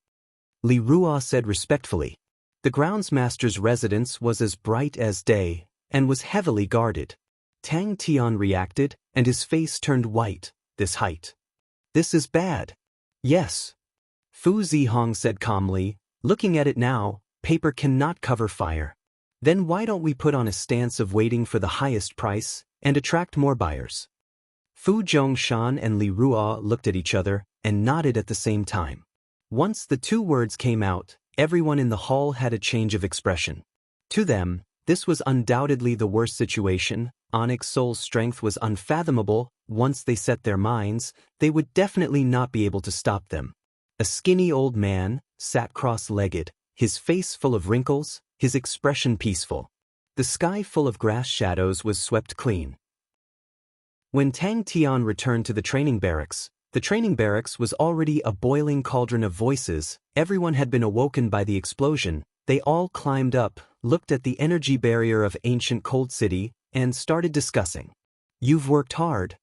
Li Ruo said respectfully. The groundsmaster's residence was as bright as day, and was heavily guarded. Tang Tian reacted, and his face turned white. "This height. This is bad." "Yes," Fu Zihong said calmly, "looking at it now, paper cannot cover fire. Then why don't we put on a stance of waiting for the highest price, and attract more buyers?" Fu Zhongshan and Li Ruo looked at each other, and nodded at the same time. Once the two words came out, everyone in the hall had a change of expression. To them, this was undoubtedly the worst situation. Onyx Soul's strength was unfathomable. Once they set their minds, they would definitely not be able to stop them. A skinny old man sat cross-legged, his face full of wrinkles, his expression peaceful. The sky full of grass shadows was swept clean. When Tang Tian returned to the training barracks was already a boiling cauldron of voices. Everyone had been awoken by the explosion. They all climbed up, looked at the energy barrier of ancient Cold City, and started discussing. "You've worked hard,"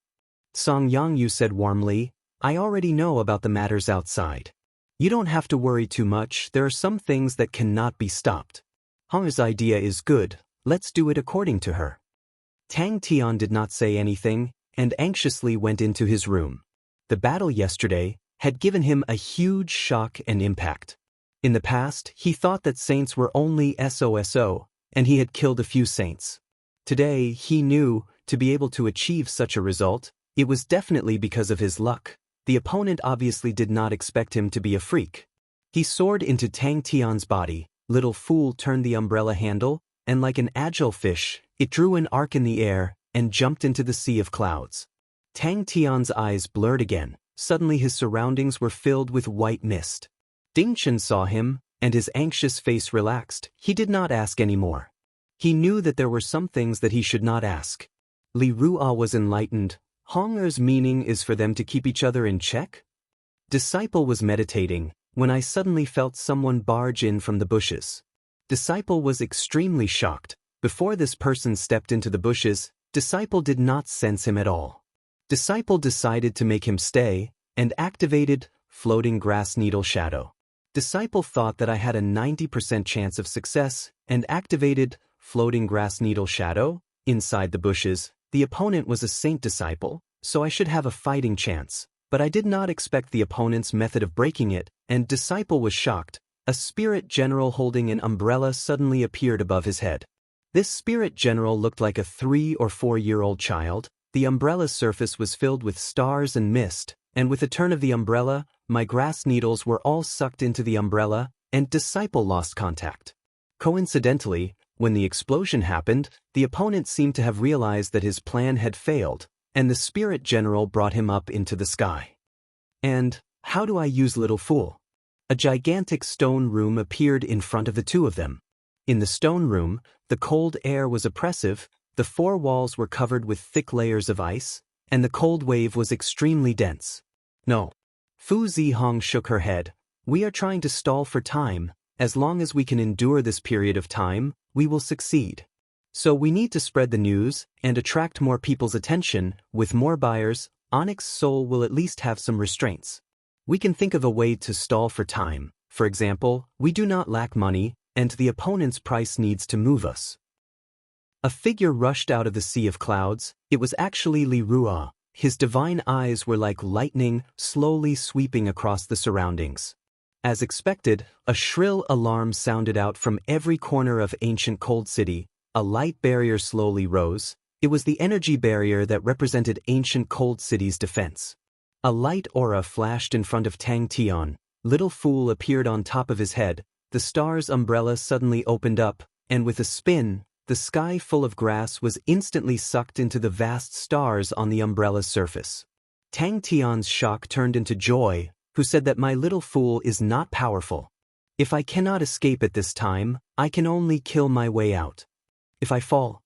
Song Yangyu said warmly. "I already know about the matters outside. You don't have to worry too much. There are some things that cannot be stopped. Hong's idea is good. Let's do it according to her." Tang Tian did not say anything, and anxiously went into his room. The battle yesterday had given him a huge shock and impact. In the past, he thought that saints were only SOSO, and he had killed a few saints. Today, he knew, to be able to achieve such a result, it was definitely because of his luck. The opponent obviously did not expect him to be a freak. He soared into Tang Tian's body. Little Fool turned the umbrella handle, and like an agile fish, it drew an arc in the air and jumped into the sea of clouds. Tang Tian's eyes blurred again. Suddenly his surroundings were filled with white mist. Ding Chen saw him, and his anxious face relaxed. He did not ask any more. He knew that there were some things that he should not ask. Li Ruo was enlightened. Honger's meaning is for them to keep each other in check? Disciple was meditating, when I suddenly felt someone barge in from the bushes. Disciple was extremely shocked. Before this person stepped into the bushes, Disciple did not sense him at all. Disciple decided to make him stay, and activated Floating Grass Needle Shadow. Disciple thought that I had a 90% chance of success, and activated Floating Grass Needle Shadow. Inside the bushes, the opponent was a Saint Disciple, so I should have a fighting chance, but I did not expect the opponent's method of breaking it, and Disciple was shocked. A spirit general holding an umbrella suddenly appeared above his head. This spirit general looked like a 3 or 4-year-old child. The umbrella's surface was filled with stars and mist, and with a turn of the umbrella, my grass needles were all sucked into the umbrella, and Disciple lost contact. Coincidentally, when the explosion happened, the opponent seemed to have realized that his plan had failed, and the spirit general brought him up into the sky. And, how do I use Little Fool? A gigantic stone room appeared in front of the two of them. In the stone room, the cold air was oppressive, the 4 walls were covered with thick layers of ice, and the cold wave was extremely dense. No. Fu Zihong shook her head. We are trying to stall for time. As long as we can endure this period of time, we will succeed. So we need to spread the news and attract more people's attention. With more buyers, Onyx Soul will at least have some restraints. We can think of a way to stall for time. For example, we do not lack money, and the opponent's price needs to move us. A figure rushed out of the sea of clouds. It was actually Li Ruo. His divine eyes were like lightning, slowly sweeping across the surroundings. As expected, a shrill alarm sounded out from every corner of ancient Cold City. A light barrier slowly rose. It was the energy barrier that represented ancient Cold City's defense. A light aura flashed in front of Tang Tian. Little Fool appeared on top of his head. The star's umbrella suddenly opened up, and with a spin, the sky full of grass was instantly sucked into the vast stars on the umbrella's surface. Tang Tian's shock turned into joy, who said that my Little Fool is not powerful. If I cannot escape at this time, I can only kill my way out. If I fall.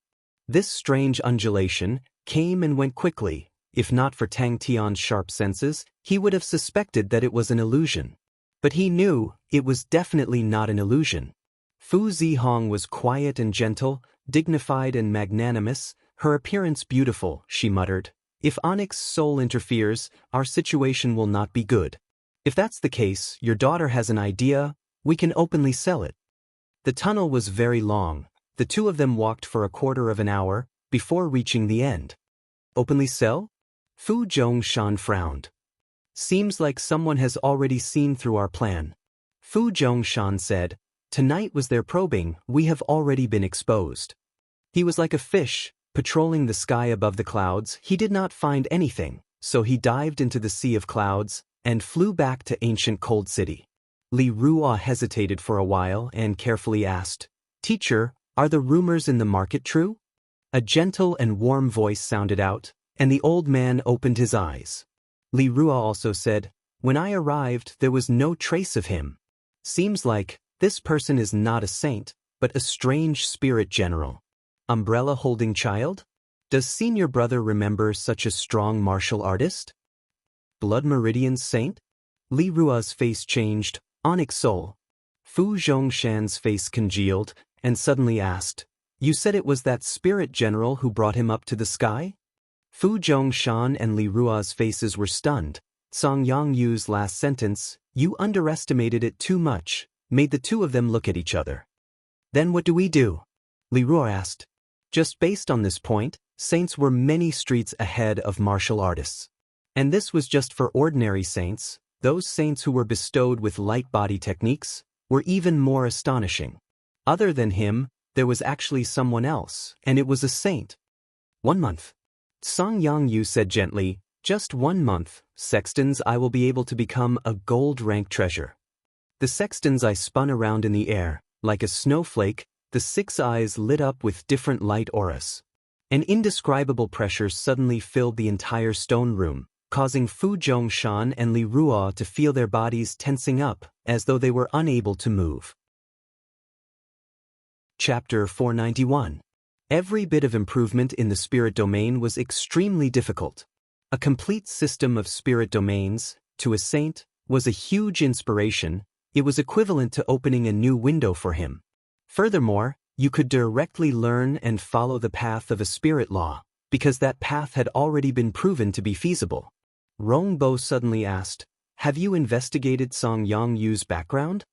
This strange undulation came and went quickly. If not for Tang Tian's sharp senses, he would have suspected that it was an illusion. But he knew it was definitely not an illusion. Fu Zihong was quiet and gentle, dignified and magnanimous, her appearance beautiful, she muttered. If Onyx Soul interferes, our situation will not be good. If that's the case, your daughter has an idea, we can openly sell it. The tunnel was very long. The two of them walked for a quarter of an hour, before reaching the end. Openly sell? Fu Zhongshan frowned. Seems like someone has already seen through our plan. Fu Zhongshan said, tonight was their probing, we have already been exposed. He was like a fish, patrolling the sky above the clouds. He did not find anything, so he dived into the sea of clouds, and flew back to ancient Cold City. Li Ruo hesitated for a while and carefully asked, Teacher, are the rumors in the market true? A gentle and warm voice sounded out, and the old man opened his eyes. Li Ruo also said, when I arrived there was no trace of him. Seems like this person is not a saint, but a strange spirit general. Umbrella-holding child? Does senior brother remember such a strong martial artist? Blood Meridian saint? Li Ruo's face changed. Onyx Soul. Fu Zhongshan's face congealed, and suddenly asked, you said it was that spirit general who brought him up to the sky? Fu Zhongshan and Li Ruo's faces were stunned. Song Yangyu's last sentence, you underestimated it too much, made the two of them look at each other. Then what do we do? Li Ruo asked. Just based on this point, saints were many streets ahead of martial artists. And this was just for ordinary saints. Those saints who were bestowed with light body techniques were even more astonishing. Other than him, there was actually someone else, and it was a saint. 1 month. Song Yangyu said gently, just 1 month, sextons, I will be able to become a gold-rank treasure. The sextons I spun around in the air, like a snowflake, the 6 eyes lit up with different light auras. An indescribable pressure suddenly filled the entire stone room. causing Fu Zhongshan and Li Ruo to feel their bodies tensing up, as though they were unable to move. Chapter 491. Every bit of improvement in the spirit domain was extremely difficult. A complete system of spirit domains, to a saint, was a huge inspiration. It was equivalent to opening a new window for him. Furthermore, you could directly learn and follow the path of a spirit law, because that path had already been proven to be feasible. Rongbo suddenly asked, "Have you investigated Song Yangyu's background?"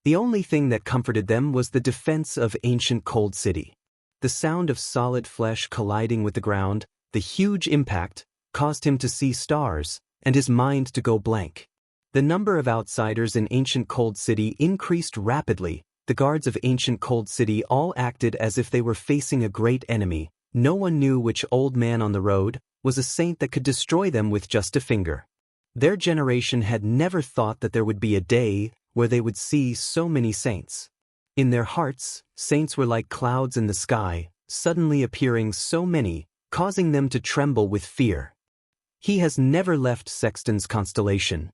The only thing that comforted them was the defense of ancient Cold City. The sound of solid flesh colliding with the ground, the huge impact, caused him to see stars, and his mind to go blank. The number of outsiders in ancient Cold City increased rapidly. The guards of ancient Cold City all acted as if they were facing a great enemy. No one knew which old man on the road was a saint that could destroy them with just a finger. Their generation had never thought that there would be a day where they would see so many saints. In their hearts, saints were like clouds in the sky, suddenly appearing so many, causing them to tremble with fear. He has never left Sexton's constellation.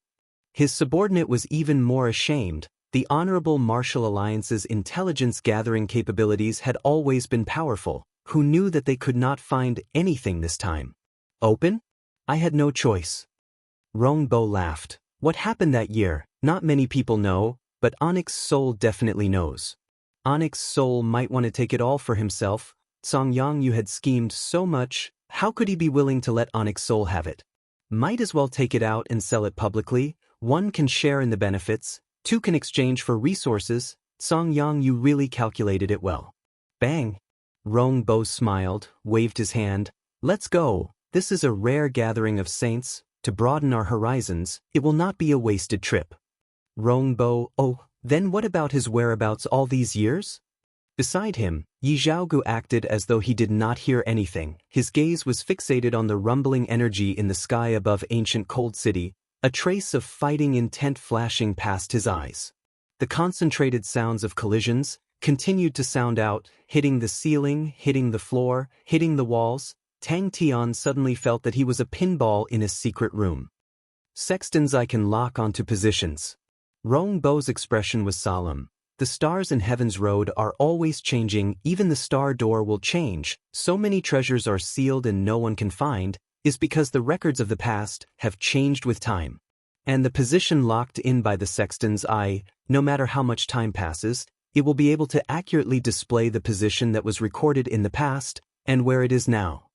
His subordinate was even more ashamed. The Honorable Martial Alliance's intelligence-gathering capabilities had always been powerful. Who knew that they could not find anything this time? Open? I had no choice. Rongbo laughed. What happened that year, not many people know, but Onyx Soul definitely knows. Onyx Soul might want to take it all for himself. Song Yangyu had schemed so much, how could he be willing to let Onyx Soul have it? Might as well take it out and sell it publicly. One can share in the benefits, two can exchange for resources. Song Yangyu really calculated it well. Bang! Rongbo smiled, waved his hand. Let's go. This is a rare gathering of saints. To broaden our horizons, it will not be a wasted trip. Rongbo, oh, then what about his whereabouts all these years? Beside him, Yi Zhaogu acted as though he did not hear anything. His gaze was fixated on the rumbling energy in the sky above ancient Cold City, a trace of fighting intent flashing past his eyes. The concentrated sounds of collisions continued to sound out, hitting the ceiling, hitting the floor, hitting the walls. Tang Tian suddenly felt that he was a pinball in a secret room. Sexton's eye can lock onto positions. Rongbo's expression was solemn. The stars in Heaven's Road are always changing, even the star door will change. So many treasures are sealed and no one can find, is because the records of the past have changed with time. And the position locked in by the sexton's eye, no matter how much time passes, it will be able to accurately display the position that was recorded in the past, and where it is now.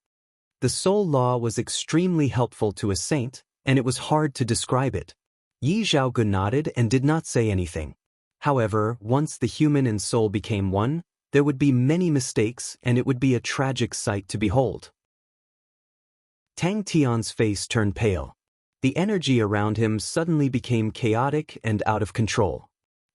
The soul law was extremely helpful to a saint, and it was hard to describe it. Yi Zhaogu nodded and did not say anything. However, once the human and soul became one, there would be many mistakes and it would be a tragic sight to behold. Tang Tian's face turned pale. The energy around him suddenly became chaotic and out of control.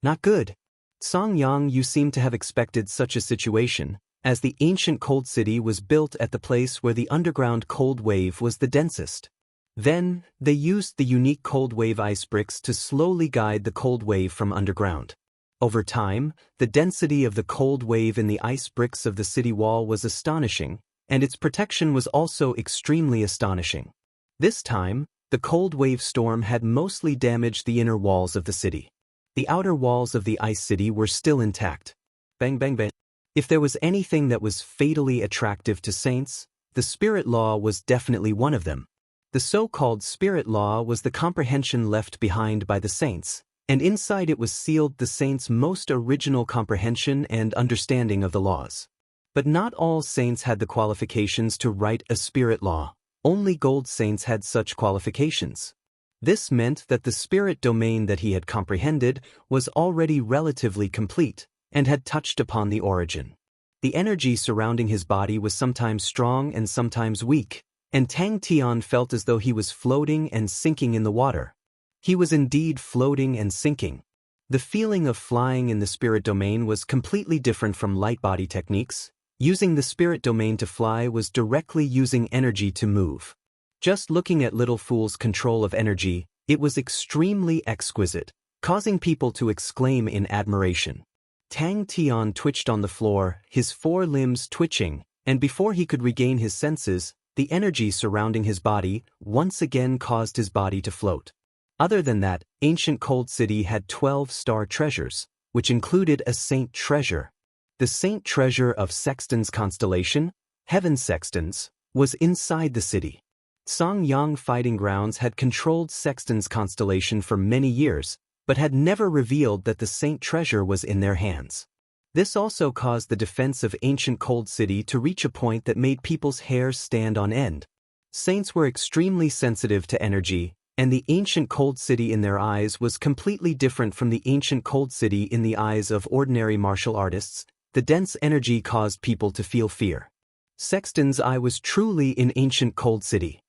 Not good. Song Yang, you seem to have expected such a situation, as the ancient Cold City was built at the place where the underground cold wave was the densest. Then, they used the unique cold wave ice bricks to slowly guide the cold wave from underground. Over time, the density of the cold wave in the ice bricks of the city wall was astonishing, and its protection was also extremely astonishing. This time, the cold wave storm had mostly damaged the inner walls of the city. The outer walls of the ice city were still intact. Bang bang bang. If there was anything that was fatally attractive to saints, the spirit law was definitely one of them. The so-called spirit law was the comprehension left behind by the saints, and inside it was sealed the saints' most original comprehension and understanding of the laws. But not all saints had the qualifications to write a spirit law. Only gold saints had such qualifications. This meant that the spirit domain that he had comprehended was already relatively complete, and had touched upon the origin. The energy surrounding his body was sometimes strong and sometimes weak, and Tang Tian felt as though he was floating and sinking in the water. He was indeed floating and sinking. The feeling of flying in the spirit domain was completely different from light body techniques. Using the spirit domain to fly was directly using energy to move. Just looking at Little Fool's control of energy, it was extremely exquisite, causing people to exclaim in admiration. Tang Tian twitched on the floor, his four limbs twitching, and before he could regain his senses, the energy surrounding his body once again caused his body to float. Other than that, ancient Cold City had 12 star treasures, which included a saint treasure. The saint treasure of Sexton's constellation, Heaven Sextons, was inside the city. Songyang Fighting Grounds had controlled Sexton's constellation for many years, but had never revealed that the saint treasure was in their hands. This also caused the defense of ancient Cold City to reach a point that made people's hair stand on end. Saints were extremely sensitive to energy, and the ancient Cold City in their eyes was completely different from the ancient Cold City in the eyes of ordinary martial artists. The dense energy caused people to feel fear. Sexton's eye was truly in ancient Cold City.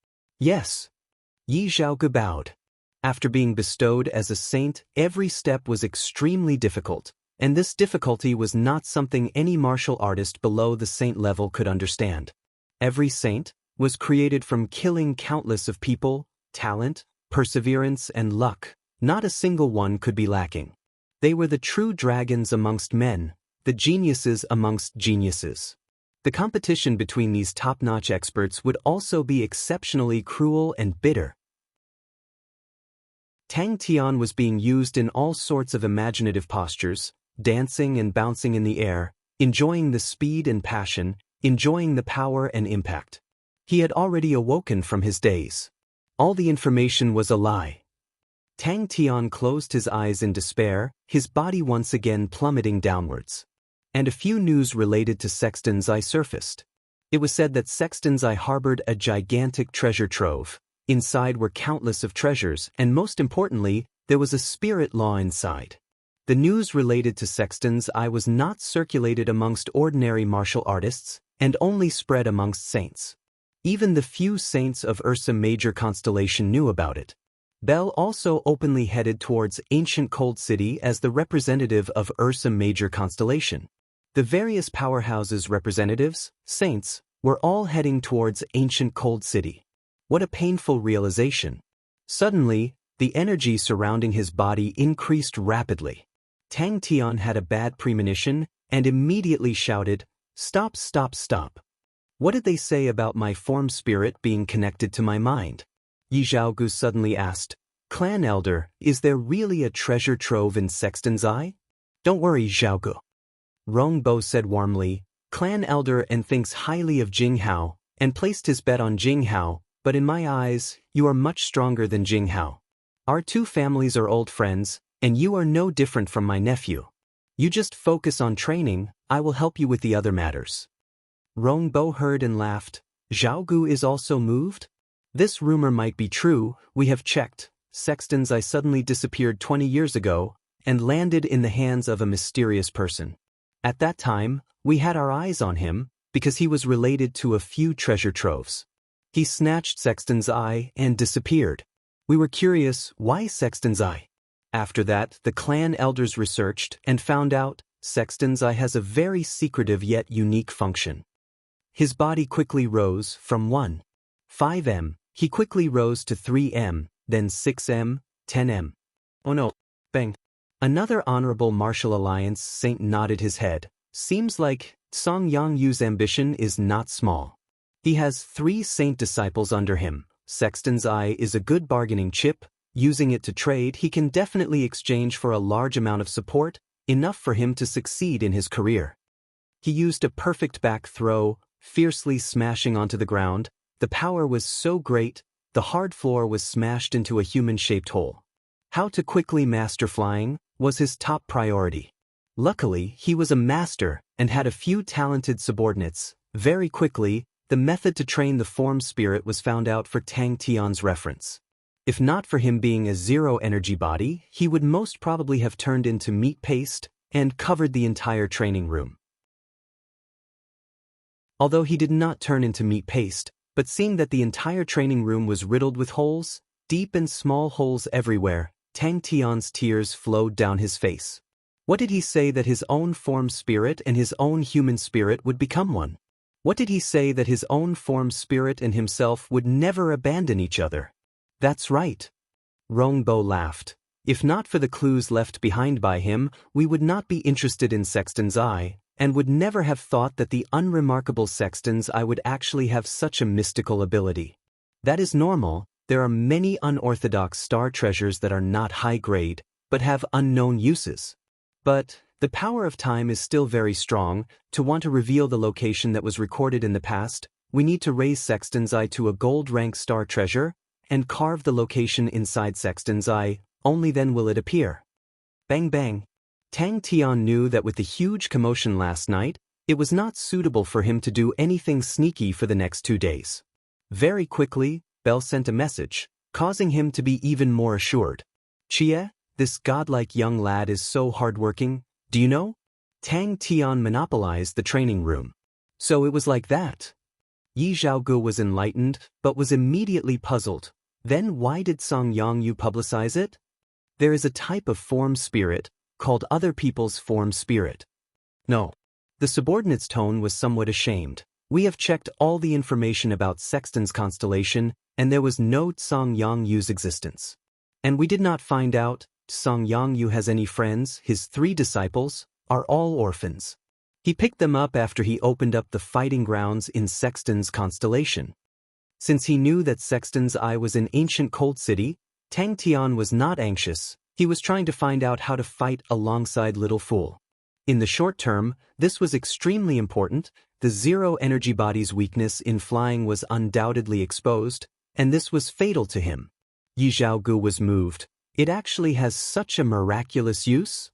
Yes. Yi Zhaogu bowed. After being bestowed as a saint, every step was extremely difficult, and this difficulty was not something any martial artist below the saint level could understand. Every saint was created from killing countless of people, talent, perseverance, and luck. Not a single one could be lacking. They were the true dragons amongst men, the geniuses amongst geniuses. The competition between these top-notch experts would also be exceptionally cruel and bitter. Tang Tian was being used in all sorts of imaginative postures, dancing and bouncing in the air, enjoying the speed and passion, enjoying the power and impact. He had already awoken from his daze. All the information was a lie. Tang Tian closed his eyes in despair, his body once again plummeting downwards. And a few news related to Sexton's Eye surfaced. It was said that Sexton's Eye harbored a gigantic treasure trove. Inside were countless of treasures, and most importantly, there was a spirit law inside. The news related to Sexton's Eye was not circulated amongst ordinary martial artists, and only spread amongst saints. Even the few saints of Ursa Major constellation knew about it. Bell also openly headed towards ancient Cold City as the representative of Ursa Major constellation. The various powerhouses' representatives, saints, were all heading towards ancient Cold City. What a painful realization. Suddenly, the energy surrounding his body increased rapidly. Tang Tian had a bad premonition and immediately shouted, "Stop, stop, stop. What did they say about my form spirit being connected to my mind?" Yi Zhaogu suddenly asked, "Clan Elder, is there really a treasure trove in Sexton's Eye?" "Don't worry, Zhaogu." Rongbo said warmly, "Clan Elder and thinks highly of Jinghao, and placed his bet on Jinghao, but in my eyes, you are much stronger than Jinghao. Our two families are old friends, and you are no different from my nephew. You just focus on training, I will help you with the other matters." Rongbo heard and laughed. Zhaogu is also moved? This rumor might be true, we have checked. Sexton's Eye suddenly disappeared 20 years ago, and landed in the hands of a mysterious person. At that time, we had our eyes on him, because he was related to a few treasure troves. He snatched Sexton's Eye and disappeared. We were curious, why Sexton's Eye? After that, the clan elders researched and found out Sexton's Eye has a very secretive yet unique function. His body quickly rose from 1.5 m, he quickly rose to 3 m, then 6 m, 10 m. Oh no, bang. Another honorable martial alliance saint nodded his head. Seems like Song Yangyu's ambition is not small. He has 3 saint disciples under him. Sexton's Eye is a good bargaining chip. Using it to trade, he can definitely exchange for a large amount of support, enough for him to succeed in his career. He used a perfect back throw, fiercely smashing onto the ground. The power was so great, the hard floor was smashed into a human-shaped hole. How to quickly master flying was his top priority. Luckily, he was a master and had a few talented subordinates. Very quickly, the method to train the form spirit was found out for Tang Tian's reference. If not for him being a zero-energy body, he would most probably have turned into meat paste and covered the entire training room. Although he did not turn into meat paste, but seeing that the entire training room was riddled with holes, deep and small holes everywhere, Tang Tian's tears flowed down his face. What did he say that his own form spirit and his own human spirit would become one? What did he say that his own form spirit and himself would never abandon each other? That's right. Rongbo laughed. If not for the clues left behind by him, we would not be interested in Sexton's Eye. and would never have thought that the unremarkable sexton's eye would actually have such a mystical ability. That is normal. There are many unorthodox star treasures that are not high grade, but have unknown uses. But the power of time is still very strong. To want to reveal the location that was recorded in the past, we need to raise Sexton's Eye to a gold rank star treasure, and carve the location inside Sexton's Eye, only then will it appear. Bang bang. Tang Tian knew that with the huge commotion last night, it was not suitable for him to do anything sneaky for the next 2 days. Very quickly, Bell sent a message, causing him to be even more assured. Chia, this godlike young lad is so hardworking, do you know? Tang Tian monopolized the training room. So it was like that. Yi Zhaogu was enlightened, but was immediately puzzled. Then why did Song Yongyu publicize it? There is a type of form spirit, called other people's form spirit. No. The subordinate's tone was somewhat ashamed. We have checked all the information about Sexton's constellation, and there was no Song Yongyu's existence. And we did not find out Song Yongyu has any friends. His 3 disciples are all orphans. He picked them up after he opened up the fighting grounds in Sexton's constellation. Since he knew that Sexton's Eye was an ancient cold city, Tang Tian was not anxious. He was trying to find out how to fight alongside Little Fool. In the short term, this was extremely important. The zero energy body's weakness in flying was undoubtedly exposed, and this was fatal to him. Yi Zhaogu was moved. It actually has such a miraculous use?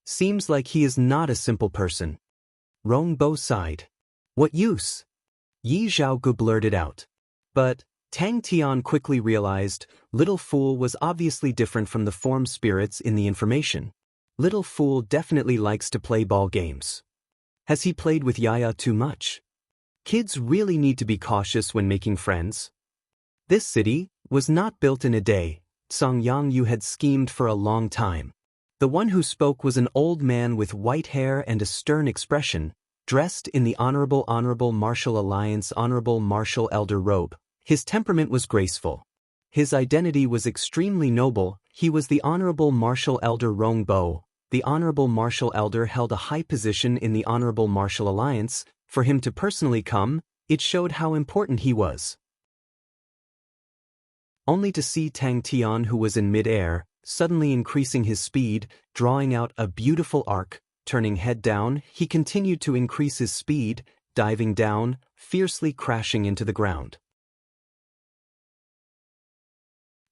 Seems like he is not a simple person. Rongbo sighed. What use? Yi Zhaogu blurted out. But Tang Tian quickly realized Little Fool was obviously different from the form spirits in the information. Little Fool definitely likes to play ball games. Has he played with Yaya too much? Kids really need to be cautious when making friends. This city was not built in a day. Song Yongyu had schemed for a long time. The one who spoke was an old man with white hair and a stern expression, dressed in the Honorable Martial Alliance Honorable Martial Elder robe. His temperament was graceful. His identity was extremely noble. He was the Honorable Martial Elder Rongbo. The Honorable Martial Elder held a high position in the Honorable Martial Alliance. For him to personally come, it showed how important he was. Only to see Tang Tian, who was in mid-air, suddenly increasing his speed, drawing out a beautiful arc, turning head down, he continued to increase his speed, diving down, fiercely crashing into the ground.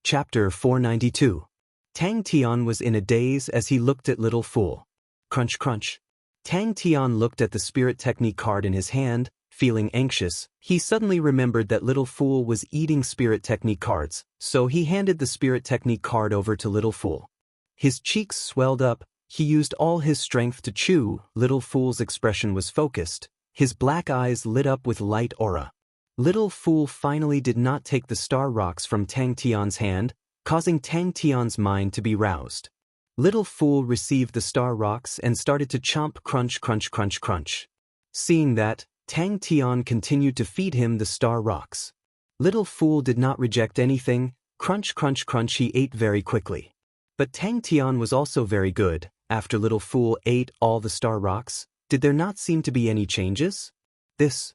Chapter 492. Tang Tian was in a daze as he looked at Little Fool. Crunch crunch. Tang Tian looked at the spirit technique card in his hand, feeling anxious. He suddenly remembered that Little Fool was eating spirit technique cards, so he handed the spirit technique card over to Little Fool. His cheeks swelled up. He used all his strength to chew. Little Fool's expression was focused. His black eyes lit up with light aura. Little Fool finally did not take the star rocks from Tang Tian's hand, causing Tang Tian's mind to be roused. Little Fool received the star rocks and started to chomp crunch crunch crunch crunch. Seeing that, Tang Tian continued to feed him the star rocks. Little Fool did not reject anything. Crunch crunch crunch, he ate very quickly. But Tang Tian was also very good. After Little Fool ate all the star rocks, did there not seem to be any changes? This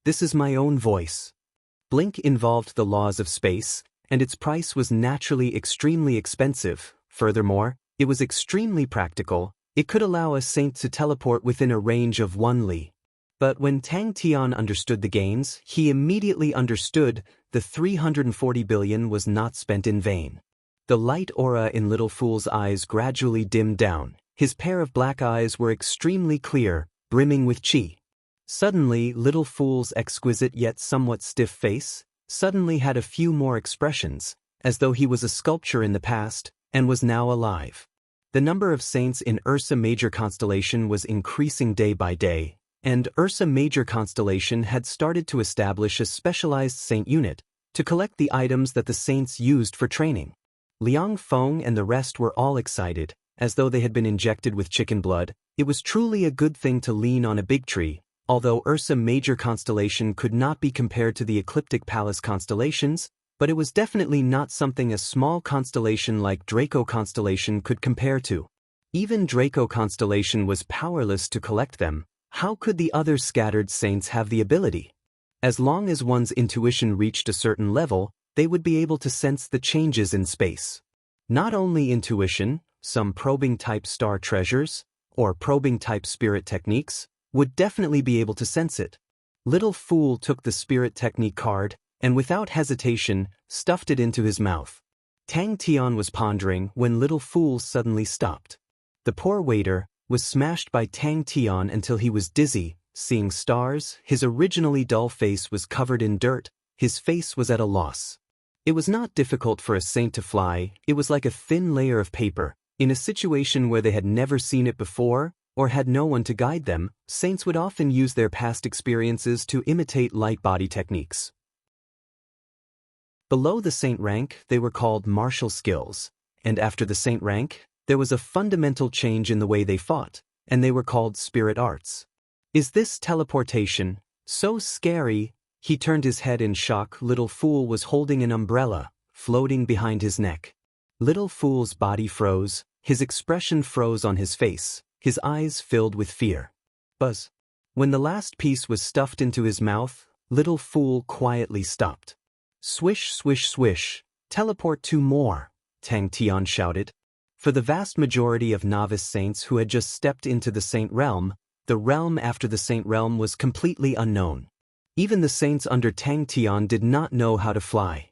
is my own voice. Blink involved the laws of space, and its price was naturally extremely expensive. Furthermore, it was extremely practical. It could allow a saint to teleport within a range of 1 li. But when Tang Tian understood the gains, he immediately understood the 340 billion was not spent in vain. The light aura in Little Fool's eyes gradually dimmed down. His pair of black eyes were extremely clear, brimming with chi. Suddenly, Little Fool's exquisite yet somewhat stiff face suddenly had a few more expressions, as though he was a sculpture in the past and was now alive. The number of saints in Ursa Major constellation was increasing day by day, and Ursa Major constellation had started to establish a specialized saint unit to collect the items that the saints used for training. Liang Feng and the rest were all excited, as though they had been injected with chicken blood. It was truly a good thing to lean on a big tree. Although Ursa Major constellation could not be compared to the ecliptic palace constellations, but it was definitely not something a small constellation like Draco constellation could compare to. Even Draco constellation was powerless to collect them, How could the other scattered saints have the ability? As long as one's intuition reached a certain level, they would be able to sense the changes in space. Not only intuition, some probing-type star treasures, or probing-type spirit techniques, would definitely be able to sense it. Little Fool took the spirit technique card, and without hesitation, stuffed it into his mouth. Tang Tian was pondering when Little Fool suddenly stopped. The poor waiter was smashed by Tang Tian until he was dizzy, seeing stars. His originally dull face was covered in dirt, his face was at a loss. It was not difficult for a saint to fly, it was like a thin layer of paper. In a situation where they had never seen it before, or had no one to guide them, saints would often use their past experiences to imitate light body techniques. Below the saint rank, they were called martial skills, and after the saint rank, there was a fundamental change in the way they fought, and they were called spirit arts. Is this teleportation so scary? He turned his head in shock. Little Fool was holding an umbrella, floating behind his neck. Little Fool's body froze, his expression froze on his face, his eyes filled with fear. Buzz. When the last piece was stuffed into his mouth, Little Fool quietly stopped. Swish, swish, swish, teleport 2 more, Tang Tian shouted. For the vast majority of novice saints who had just stepped into the saint realm, the realm after the saint realm was completely unknown. Even the saints under Tang Tian did not know how to fly.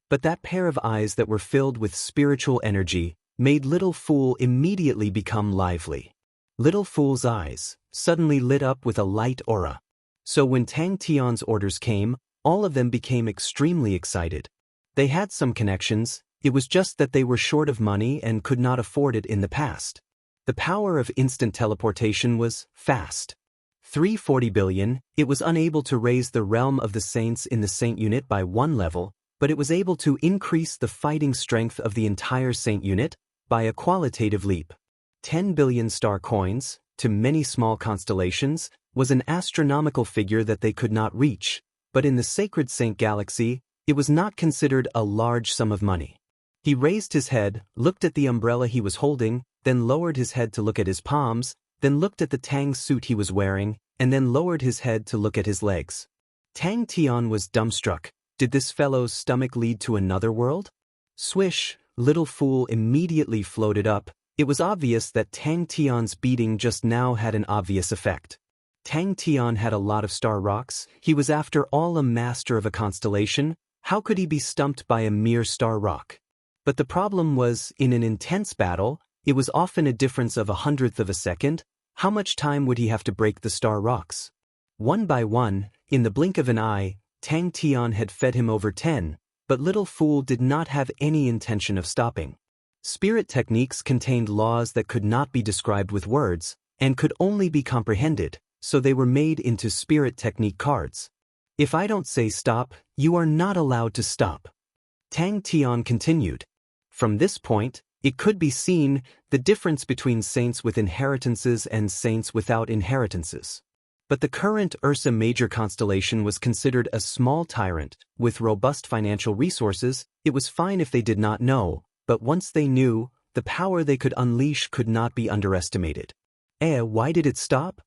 But that pair of eyes that were filled with spiritual energy made Little Fool immediately become lively. Little Fool's eyes suddenly lit up with a light aura. So when Tang Tian's orders came, all of them became extremely excited. They had some connections, it was just that they were short of money and could not afford it in the past. The power of instant teleportation was fast. 340 billion, it was unable to raise the realm of the saints in the saint unit by 1 level, but it was able to increase the fighting strength of the entire saint unit by a qualitative leap. 10 billion star coins, to many small constellations, was an astronomical figure that they could not reach, but in the sacred saint galaxy, it was not considered a large sum of money. He raised his head, looked at the umbrella he was holding, then lowered his head to look at his palms, then looked at the Tang suit he was wearing, and then lowered his head to look at his legs. Tang Tian was dumbstruck. Did this fellow's stomach lead to another world? Swish, Little Fool immediately floated up. It was obvious that Tang Tian's beating just now had an obvious effect. Tang Tian had a lot of star rocks, he was after all a master of a constellation, how could he be stumped by a mere star rock? But the problem was, in an intense battle, it was often a difference of 1/100th of a second. How much time would he have to break the star rocks? One by one, in the blink of an eye, Tang Tian had fed him over 10, but Little Fool did not have any intention of stopping. Spirit techniques contained laws that could not be described with words, and could only be comprehended, so they were made into spirit technique cards. If I don't say stop, you are not allowed to stop. Tang Tian continued. From this point, it could be seen the difference between saints with inheritances and saints without inheritances. But the current Ursa Major constellation was considered a small tyrant. With robust financial resources, it was fine if they did not know, but once they knew, the power they could unleash could not be underestimated. Why did it stop?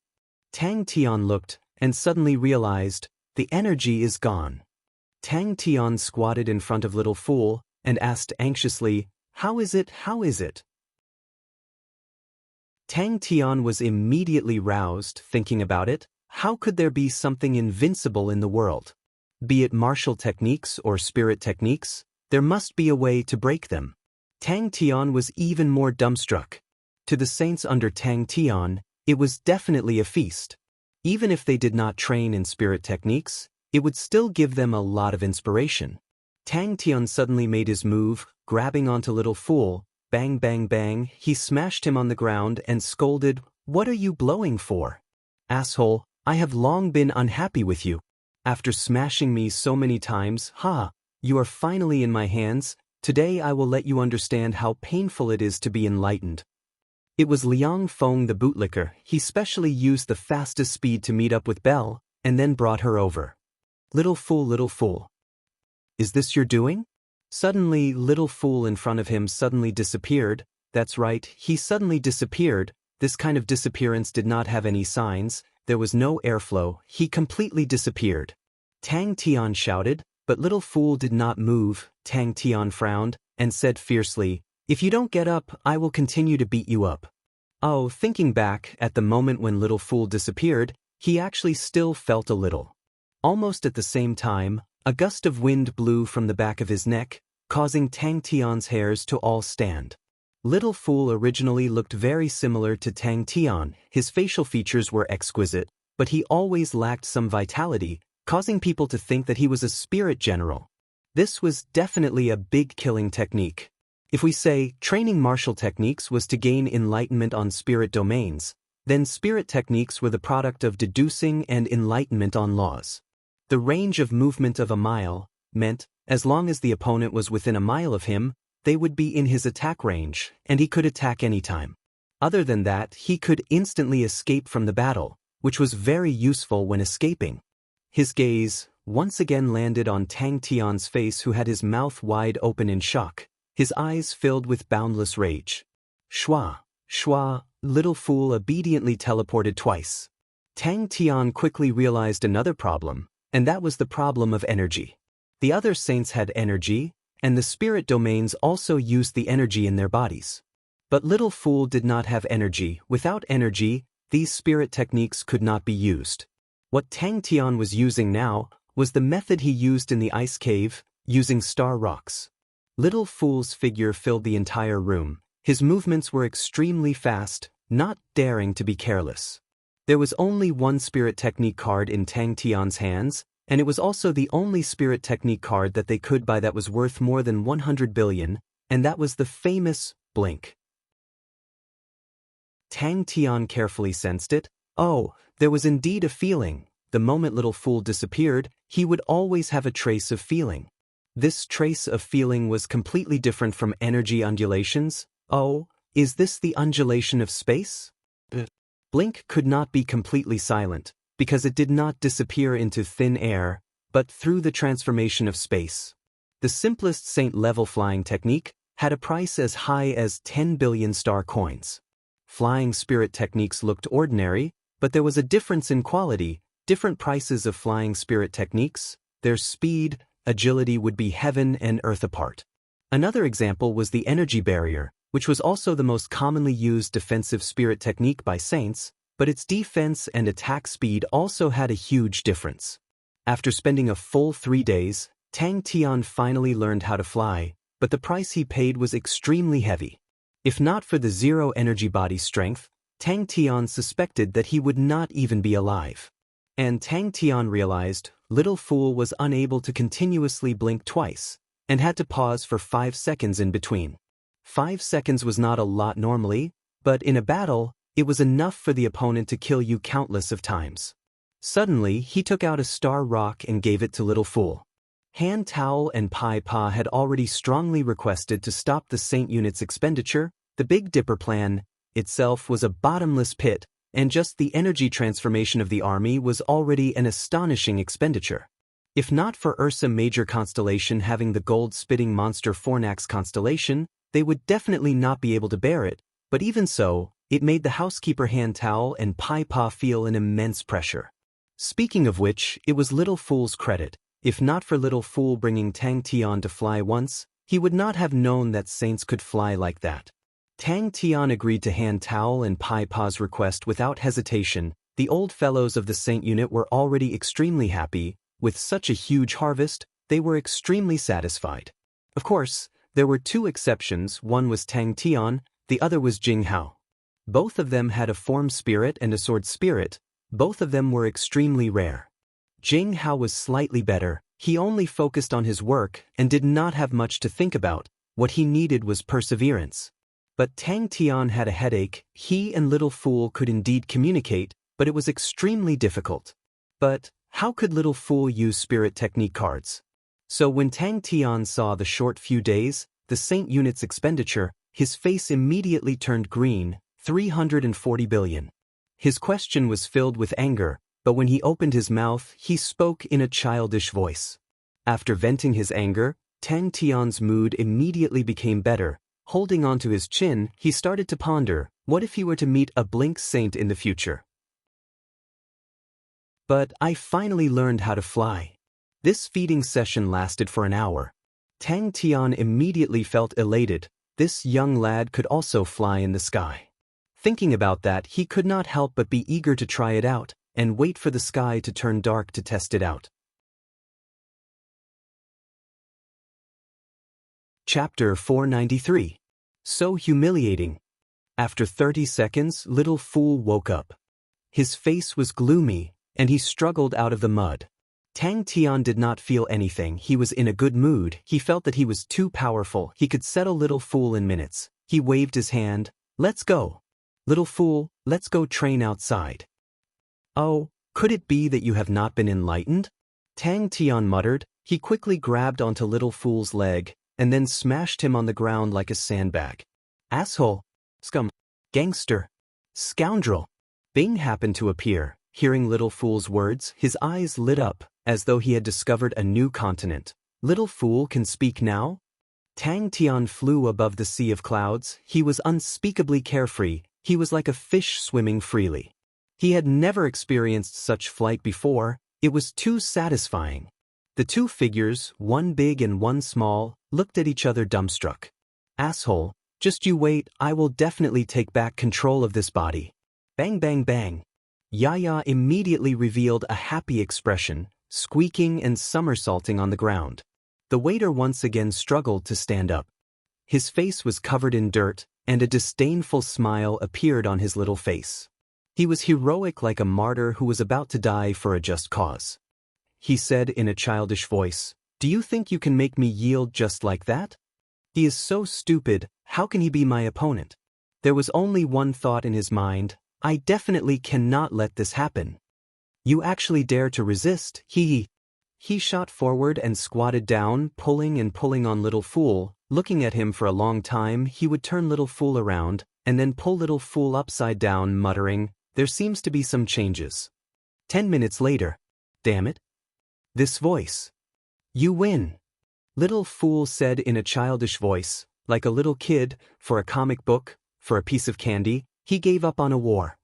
Tang Tian looked, and suddenly realized, the energy is gone. Tang Tian squatted in front of Little Fool, and asked anxiously, How is it? How is it? Tang Tian was immediately roused, thinking about it. How could there be something invincible in the world? Be it martial techniques or spirit techniques, there must be a way to break them. Tang Tian was even more dumbstruck. To the saints under Tang Tian, it was definitely a feast. Even if they did not train in spirit techniques, it would still give them a lot of inspiration. Tang Tian suddenly made his move, grabbing onto Little Fool. Bang, bang, bang, he smashed him on the ground and scolded, What are you blowing for? Asshole, I have long been unhappy with you. After smashing me so many times, you are finally in my hands. Today I will let you understand how painful it is to be enlightened. It was Liang Feng the bootlicker. He specially used the fastest speed to meet up with Belle, and then brought her over. Little Fool, Little Fool. Is this your doing? Suddenly, Little Fool in front of him suddenly disappeared. That's right, he suddenly disappeared. This kind of disappearance did not have any signs, there was no airflow, he completely disappeared. Tang Tian shouted, but little fool did not move. Tang Tian frowned, and said fiercely, "If you don't get up, I will continue to beat you up." Oh, thinking back, at the moment when little fool disappeared, he actually still felt a little. Almost at the same time, a gust of wind blew from the back of his neck, causing Tang Tian's hairs to all stand. Little fool originally looked very similar to Tang Tian, his facial features were exquisite, but he always lacked some vitality, causing people to think that he was a spirit general. This was definitely a big killing technique. If we say training martial techniques was to gain enlightenment on spirit domains, then spirit techniques were the product of deducing and enlightenment on laws. The range of movement of a mile meant, as long as the opponent was within a mile of him, they would be in his attack range, and he could attack anytime. Other than that, he could instantly escape from the battle, which was very useful when escaping. His gaze once again landed on Tang Tian's face, who had his mouth wide open in shock, his eyes filled with boundless rage. Shua, shua, little fool obediently teleported twice. Tang Tian quickly realized another problem, and that was the problem of energy. The other saints had energy, and the spirit domains also used the energy in their bodies. But little fool did not have energy. Without energy, these spirit techniques could not be used. What Tang Tian was using now was the method he used in the ice cave, using star rocks. Little fool's figure filled the entire room. His movements were extremely fast, not daring to be careless. There was only one spirit technique card in Tang Tian's hands, and it was also the only spirit technique card that they could buy that was worth more than 100 billion, and that was the famous Blink. Tang Tian carefully sensed it. Oh, there was indeed a feeling. The moment little fool disappeared, he would always have a trace of feeling. This trace of feeling was completely different from energy undulations. Oh, is this the undulation of space? Blink could not be completely silent, because it did not disappear into thin air, but through the transformation of space. The simplest saint-level flying technique had a price as high as 10 billion star coins. Flying spirit techniques looked ordinary, but there was a difference in quality. Different prices of flying spirit techniques, their speed, agility would be heaven and earth apart. Another example was the energy barrier, which was also the most commonly used defensive spirit technique by saints, but its defense and attack speed also had a huge difference. After spending a full 3 days, Tang Tian finally learned how to fly, but the price he paid was extremely heavy. If not for the zero energy body strength, Tang Tian suspected that he would not even be alive. And Tang Tian realized little fool was unable to continuously blink twice, and had to pause for 5 seconds in between. 5 seconds was not a lot normally, but in a battle, it was enough for the opponent to kill you countless of times. Suddenly, he took out a star rock and gave it to little fool. Han Tao and Pai Pa had already strongly requested to stop the Saint unit's expenditure. The Big Dipper plan itself was a bottomless pit, and just the energy transformation of the army was already an astonishing expenditure. If not for Ursa Major constellation having the gold-spitting monster Fornax constellation, they would definitely not be able to bear it, but even so, it made the housekeeper Han Tao and Pai Pa feel an immense pressure. Speaking of which, it was Little Fool's credit. If not for Little Fool bringing Tang Tian to fly once, he would not have known that saints could fly like that. Tang Tian agreed to Han Tao and Pai Pa's request without hesitation. The old fellows of the Saint unit were already extremely happy. With such a huge harvest, they were extremely satisfied. Of course, there were 2 exceptions. One was Tang Tian, the other was Jing Hao. Both of them had a form spirit and a sword spirit. Both of them were extremely rare. Jing Hao was slightly better. He only focused on his work and did not have much to think about. What he needed was perseverance. But Tang Tian had a headache. He and Little Fool could indeed communicate, but it was extremely difficult. But how could Little Fool use spirit technique cards? So when Tang Tian saw the short few days, the Saint unit's expenditure, his face immediately turned green. 340 billion. His question was filled with anger, but when he opened his mouth, he spoke in a childish voice. After venting his anger, Tang Tian's mood immediately became better. Holding onto his chin, he started to ponder, what if he were to meet a Blink Saint in the future? But I finally learned how to fly. This feeding session lasted for an hour. Tang Tian immediately felt elated. This young lad could also fly in the sky. Thinking about that, he could not help but be eager to try it out, and wait for the sky to turn dark to test it out. Chapter 493. So humiliating. After 30 seconds, little fool woke up. His face was gloomy, and he struggled out of the mud. Tang Tian did not feel anything. He was in a good mood. He felt that he was too powerful. He could settle little fool in minutes. He waved his hand. Let's go. Little fool, let's go train outside. Oh, could it be that you have not been enlightened? Tang Tian muttered. He quickly grabbed onto little fool's leg, and then smashed him on the ground like a sandbag. Asshole. Scum. Gangster. Scoundrel. Bing happened to appear. Hearing little fool's words, his eyes lit up, as though he had discovered a new continent. Little fool can speak now? Tang Tian flew above the sea of clouds. He was unspeakably carefree. He was like a fish swimming freely. He had never experienced such flight before. It was too satisfying. The two figures, one big and one small, looked at each other dumbstruck. Asshole, just you wait, I will definitely take back control of this body. Bang bang bang. Yaya immediately revealed a happy expression, squeaking and somersaulting on the ground. The waiter once again struggled to stand up. His face was covered in dirt, and a disdainful smile appeared on his little face. He was heroic like a martyr who was about to die for a just cause. He said in a childish voice, "Do you think you can make me yield just like that? He is so stupid, how can he be my opponent?" There was only one thought in his mind, I definitely cannot let this happen. You actually dare to resist, He shot forward and squatted down, pulling and pulling on little fool. Looking at him for a long time, he would turn little fool around, and then pull little fool upside down, muttering, there seems to be some changes. 10 minutes later. Damn it. This voice. You win. Little fool said in a childish voice, like a little kid, for a comic book, for a piece of candy, he gave up on a war.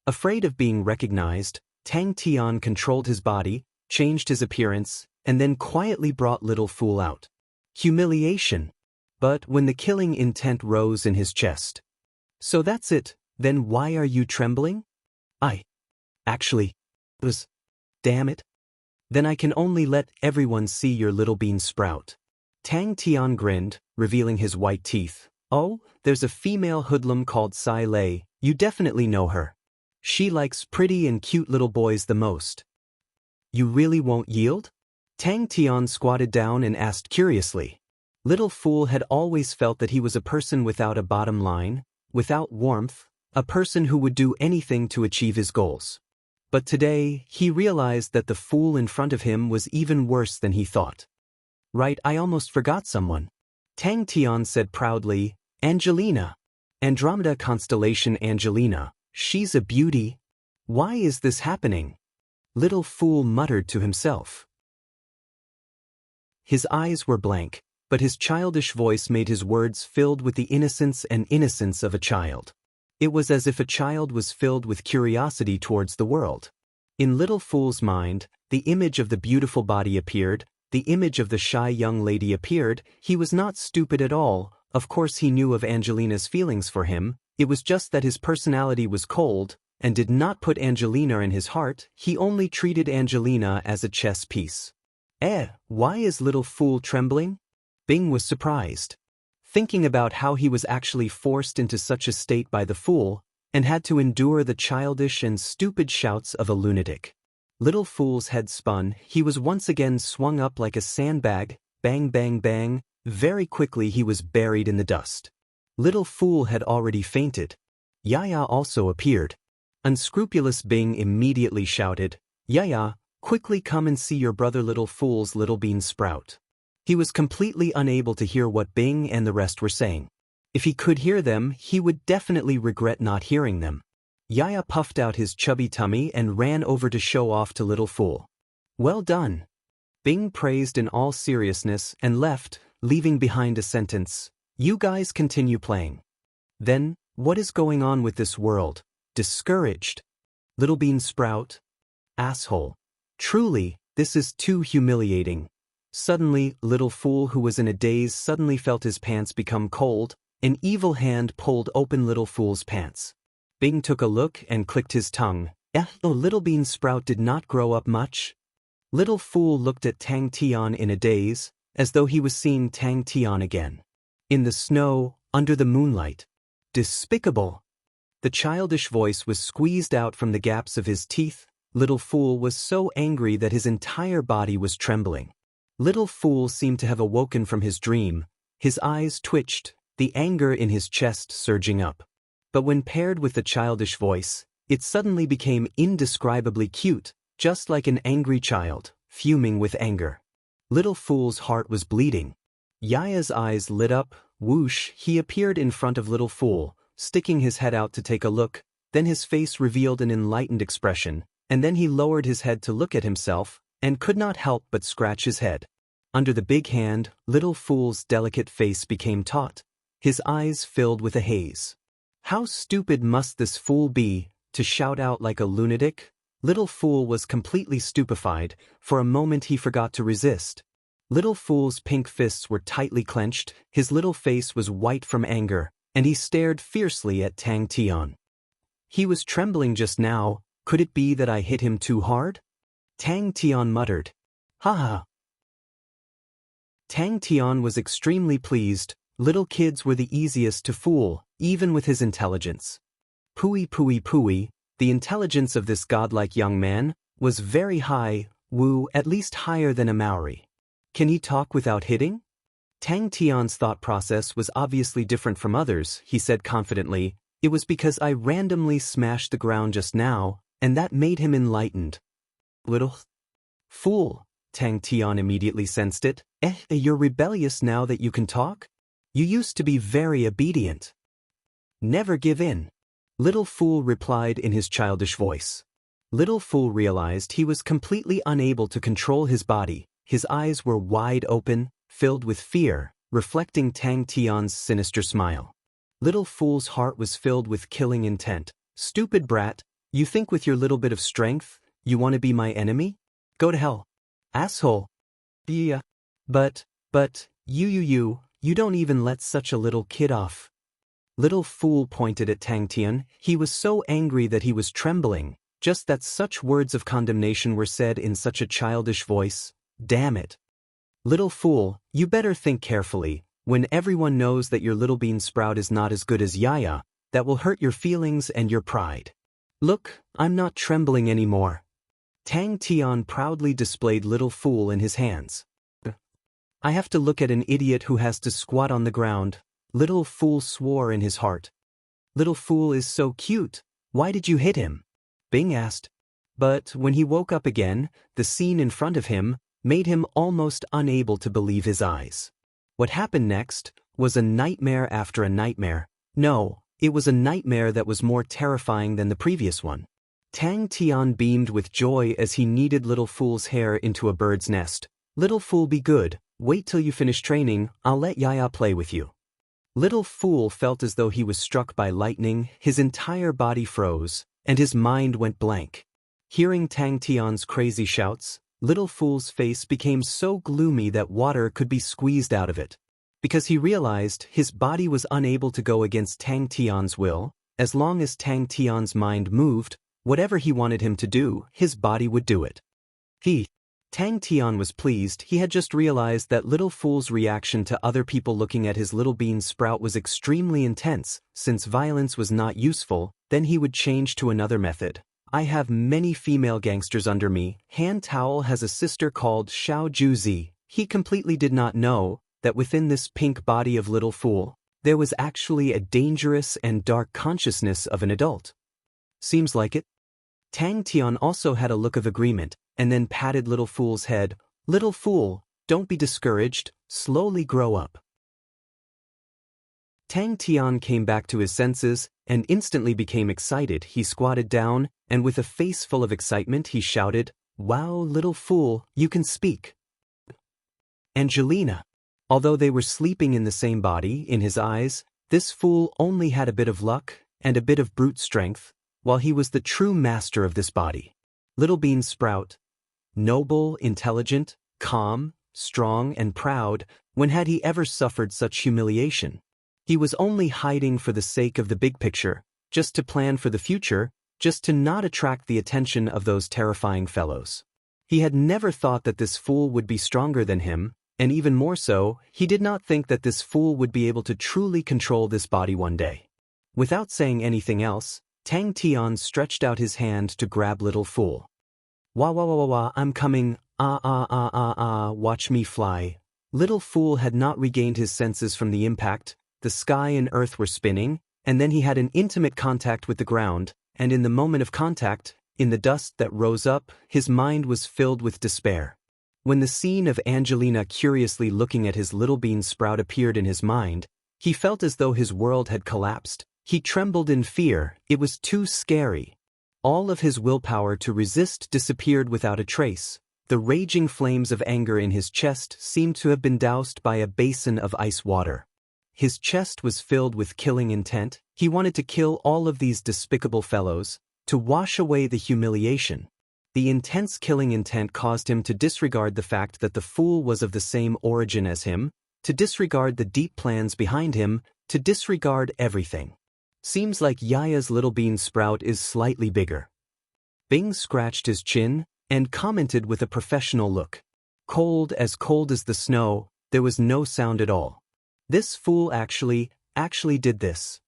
Afraid of being recognized, Tang Tian controlled his body, changed his appearance, and then quietly brought little fool out. Humiliation. But when the killing intent rose in his chest. So that's it, then why are you trembling? Actually, was. Damn it. Then I can only let everyone see your little bean sprout. Tang Tian grinned, revealing his white teeth. Oh, there's a female hoodlum called Sai Lei, you definitely know her. She likes pretty and cute little boys the most. You really won't yield? Tang Tian squatted down and asked curiously. Little fool had always felt that he was a person without a bottom line, without warmth, a person who would do anything to achieve his goals. But today, he realized that the fool in front of him was even worse than he thought. Right, I almost forgot someone. Tang Tian said proudly, Angelina. Andromeda constellation Angelina, she's a beauty. Why is this happening? Little fool muttered to himself. His eyes were blank, but his childish voice made his words filled with the innocence of a child. It was as if a child was filled with curiosity towards the world. In little fool's mind, the image of the beautiful body appeared, the image of the shy young lady appeared. He was not stupid at all. Of course he knew of Angelina's feelings for him. It was just that his personality was cold, and did not put Angelina in his heart. He only treated Angelina as a chess piece. Why is little fool trembling? Bing was surprised. Thinking about how he was actually forced into such a state by the fool, and had to endure the childish and stupid shouts of a lunatic. Little fool's head spun. He was once again swung up like a sandbag. Bang bang bang. Very quickly he was buried in the dust. Little fool had already fainted. Yaya also appeared. Unscrupulous Bing immediately shouted, Yaya, quickly come and see your brother little fool's little bean sprout. He was completely unable to hear what Bing and the rest were saying. If he could hear them, he would definitely regret not hearing them. Yaya puffed out his chubby tummy and ran over to show off to little fool. Well done. Bing praised in all seriousness and left, leaving behind a sentence. You guys continue playing. Then, what is going on with this world? Discouraged. Little bean sprout. asshole. Truly, this is too humiliating. Suddenly, little fool who was in a daze suddenly felt his pants become cold. An evil hand pulled open little fool's pants. Bing took a look and clicked his tongue. The little bean sprout did not grow up much. Little fool looked at Tang Tian in a daze, as though he was seeing Tang Tian again. In the snow, under the moonlight. Despicable. The childish voice was squeezed out from the gaps of his teeth. Little fool was so angry that his entire body was trembling. Little fool seemed to have awoken from his dream. His eyes twitched, the anger in his chest surging up. But when paired with the childish voice, it suddenly became indescribably cute, just like an angry child, fuming with anger. Little fool's heart was bleeding. Yaya's eyes lit up. Whoosh, he appeared in front of little fool, sticking his head out to take a look. Then his face revealed an enlightened expression, and then he lowered his head to look at himself, and could not help but scratch his head. Under the big hand, little fool's delicate face became taut. His eyes filled with a haze. How stupid must this fool be, to shout out like a lunatic? Little fool was completely stupefied. For a moment he forgot to resist. Little fool's pink fists were tightly clenched, his little face was white from anger, and he stared fiercely at Tang Tian. He was trembling just now. Could it be that I hit him too hard? Tang Tian muttered. Ha ha. Tang Tian was extremely pleased. Little kids were the easiest to fool, even with his intelligence. Pooey pooey pooey, the intelligence of this godlike young man was very high, at least higher than a Maori. Can he talk without hitting? Tang Tian's thought process was obviously different from others. He said confidently, "It was because I randomly smashed the ground just now, and that made him enlightened." Little fool, Tang Tian immediately sensed it. You're rebellious now that you can talk? You used to be very obedient. Never give in. Little fool replied in his childish voice. Little fool realized he was completely unable to control his body. His eyes were wide open, filled with fear, reflecting Tang Tian's sinister smile. Little fool's heart was filled with killing intent. Stupid brat, you think with your little bit of strength, you want to be my enemy? Go to hell. Asshole. Yeah. But, you don't even let such a little kid off. Little fool pointed at Tang Tian. He was so angry that he was trembling, just that such words of condemnation were said in such a childish voice. Damn it. Little fool, you better think carefully. When everyone knows that your little bean sprout is not as good as Yaya, that will hurt your feelings and your pride. Look, I'm not trembling anymore. Tang Tian proudly displayed little fool in his hands. I have to look at an idiot who has to squat on the ground. Little fool swore in his heart. Little fool is so cute. Why did you hit him? Bing asked. But when he woke up again, the scene in front of him made him almost unable to believe his eyes. What happened next was a nightmare after a nightmare. No, it was a nightmare that was more terrifying than the previous one. Tang Tian beamed with joy as he kneaded little fool's hair into a bird's nest. Little fool, be good. Wait till you finish training, I'll let Yaya play with you. Little fool felt as though he was struck by lightning, his entire body froze, and his mind went blank. Hearing Tang Tian's crazy shouts, little fool's face became so gloomy that water could be squeezed out of it. Because he realized his body was unable to go against Tang Tian's will. As long as Tang Tian's mind moved, whatever he wanted him to do, his body would do it. Tang Tian was pleased. He had just realized that little fool's reaction to other people looking at his little bean sprout was extremely intense. Since violence was not useful, then he would change to another method. I have many female gangsters under me. Han Towel has a sister called Xiao Juzi. He completely did not know that within this pink body of little fool, there was actually a dangerous and dark consciousness of an adult. Seems like it. Tang Tian also had a look of agreement, and then patted little fool's head. Little fool, don't be discouraged, slowly grow up. Tang Tian came back to his senses, and instantly became excited. He squatted down, and with a face full of excitement he shouted, "Wow, little fool, you can speak." Angelina. Although they were sleeping in the same body, in his eyes, this fool only had a bit of luck, and a bit of brute strength, while he was the true master of this body. Little bean sprout. Noble, intelligent, calm, strong, and proud, when had he ever suffered such humiliation? He was only hiding for the sake of the big picture, just to plan for the future, just to not attract the attention of those terrifying fellows. He had never thought that this fool would be stronger than him, and even more so, he did not think that this fool would be able to truly control this body one day. Without saying anything else, Tang Tian stretched out his hand to grab little fool. Wah wah wah wah wah, I'm coming, watch me fly. Little fool had not regained his senses from the impact, the sky and earth were spinning, and then he had an intimate contact with the ground, and in the moment of contact, in the dust that rose up, his mind was filled with despair. When the scene of Angelina curiously looking at his little bean sprout appeared in his mind, he felt as though his world had collapsed. He trembled in fear, it was too scary. All of his willpower to resist disappeared without a trace. The raging flames of anger in his chest seemed to have been doused by a basin of ice water. His chest was filled with killing intent. He wanted to kill all of these despicable fellows, to wash away the humiliation. The intense killing intent caused him to disregard the fact that the fool was of the same origin as him, to disregard the deep plans behind him, to disregard everything. Seems like Yaya's little bean sprout is slightly bigger. Bing scratched his chin and commented with a professional look. Cold as the snow, there was no sound at all. This fool actually did this.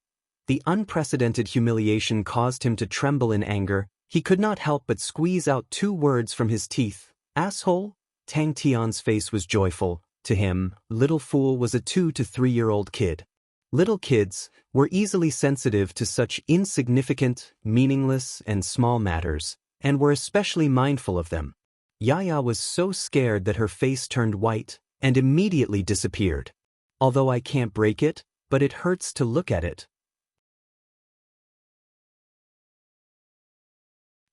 The unprecedented humiliation caused him to tremble in anger. He could not help but squeeze out 2 words from his teeth. Asshole? Tang Tian's face was joyful. To him, little fool was a 2 to 3-year-old kid. Little kids were easily sensitive to such insignificant, meaningless, and small matters, and were especially mindful of them. Yaya was so scared that her face turned white and immediately disappeared. Although I can't break it, but it hurts to look at it.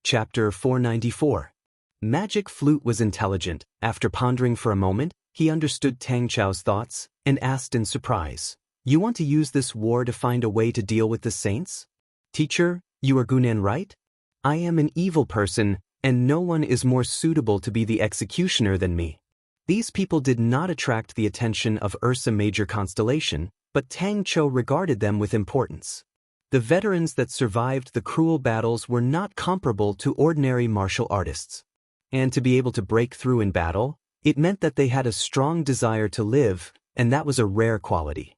Chapter 494. Magic Flute was intelligent. After pondering for a moment, he understood Tang Chao's thoughts and asked in surprise, "You want to use this war to find a way to deal with the saints? Teacher, you are Gunan, right? I am an evil person, and no one is more suitable to be the executioner than me." These people did not attract the attention of Ursa Major Constellation, but Tang Chou regarded them with importance. The veterans that survived the cruel battles were not comparable to ordinary martial artists. And to be able to break through in battle, it meant that they had a strong desire to live, and that was a rare quality.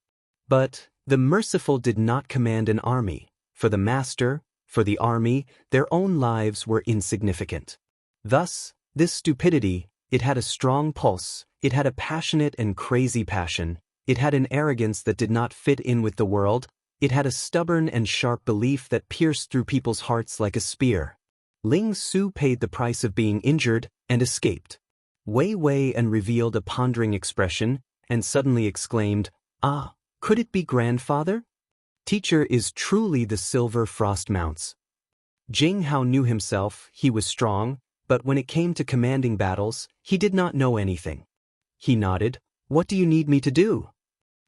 But the merciful did not command an army. For the master, for the army, their own lives were insignificant. Thus, this stupidity, it had a strong pulse, it had a passionate and crazy passion, it had an arrogance that did not fit in with the world, it had a stubborn and sharp belief that pierced through people's hearts like a spear. Ling Su paid the price of being injured and escaped. Wei Wei and revealed a pondering expression and suddenly exclaimed, "Ah, could it be grandfather? Teacher is truly the silver frost mounts." Jing Hao knew himself, he was strong, but when it came to commanding battles, he did not know anything. He nodded, "What do you need me to do?"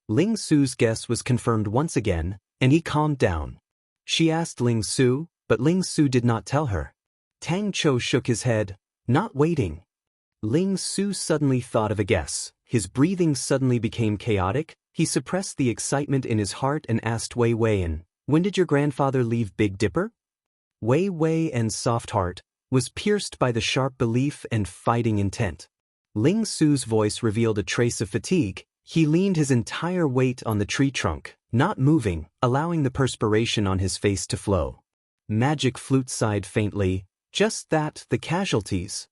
Ling Su's guess was confirmed once again, and he calmed down. She asked Ling Su, but Ling Su did not tell her. Tang Chou shook his head, not waiting. Ling Su suddenly thought of a guess. His breathing suddenly became chaotic. He suppressed the excitement in his heart and asked Wei Weian, "When did your grandfather leave Big Dipper?" Wei Weian's soft heart was pierced by the sharp belief and fighting intent. Ling Su's voice revealed a trace of fatigue. He leaned his entire weight on the tree trunk, not moving, allowing the perspiration on his face to flow. Magic Flute sighed faintly, "Just that, the casualties."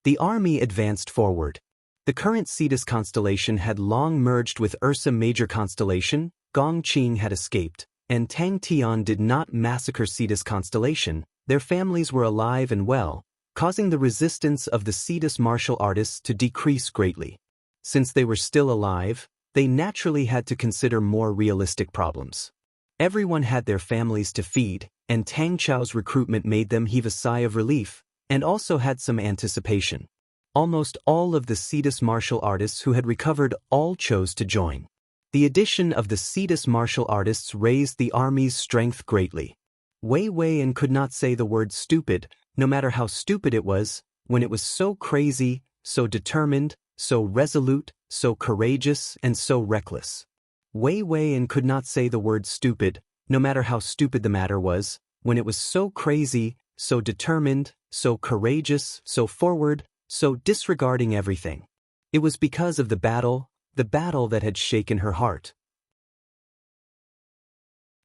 The army advanced forward. The current Cetus constellation had long merged with Ursa Major Constellation, Gong Qing had escaped, and Tang Tian did not massacre Cetus constellation. Their families were alive and well, causing the resistance of the Cetus martial artists to decrease greatly. Since they were still alive, they naturally had to consider more realistic problems. Everyone had their families to feed, and Tang Chao's recruitment made them heave a sigh of relief, and also had some anticipation. Almost all of the Cetus martial artists who had recovered all chose to join. The addition of the Cetus martial artists raised the army's strength greatly. Wei Weian could not say the word stupid, no matter how stupid it was, when it was so crazy, so determined, so resolute, so courageous, and so reckless. Wei Wei could not say the word stupid, no matter how stupid the matter was, when it was so crazy, so determined, so courageous, so forward, so disregarding everything. It was because of the battle that had shaken her heart.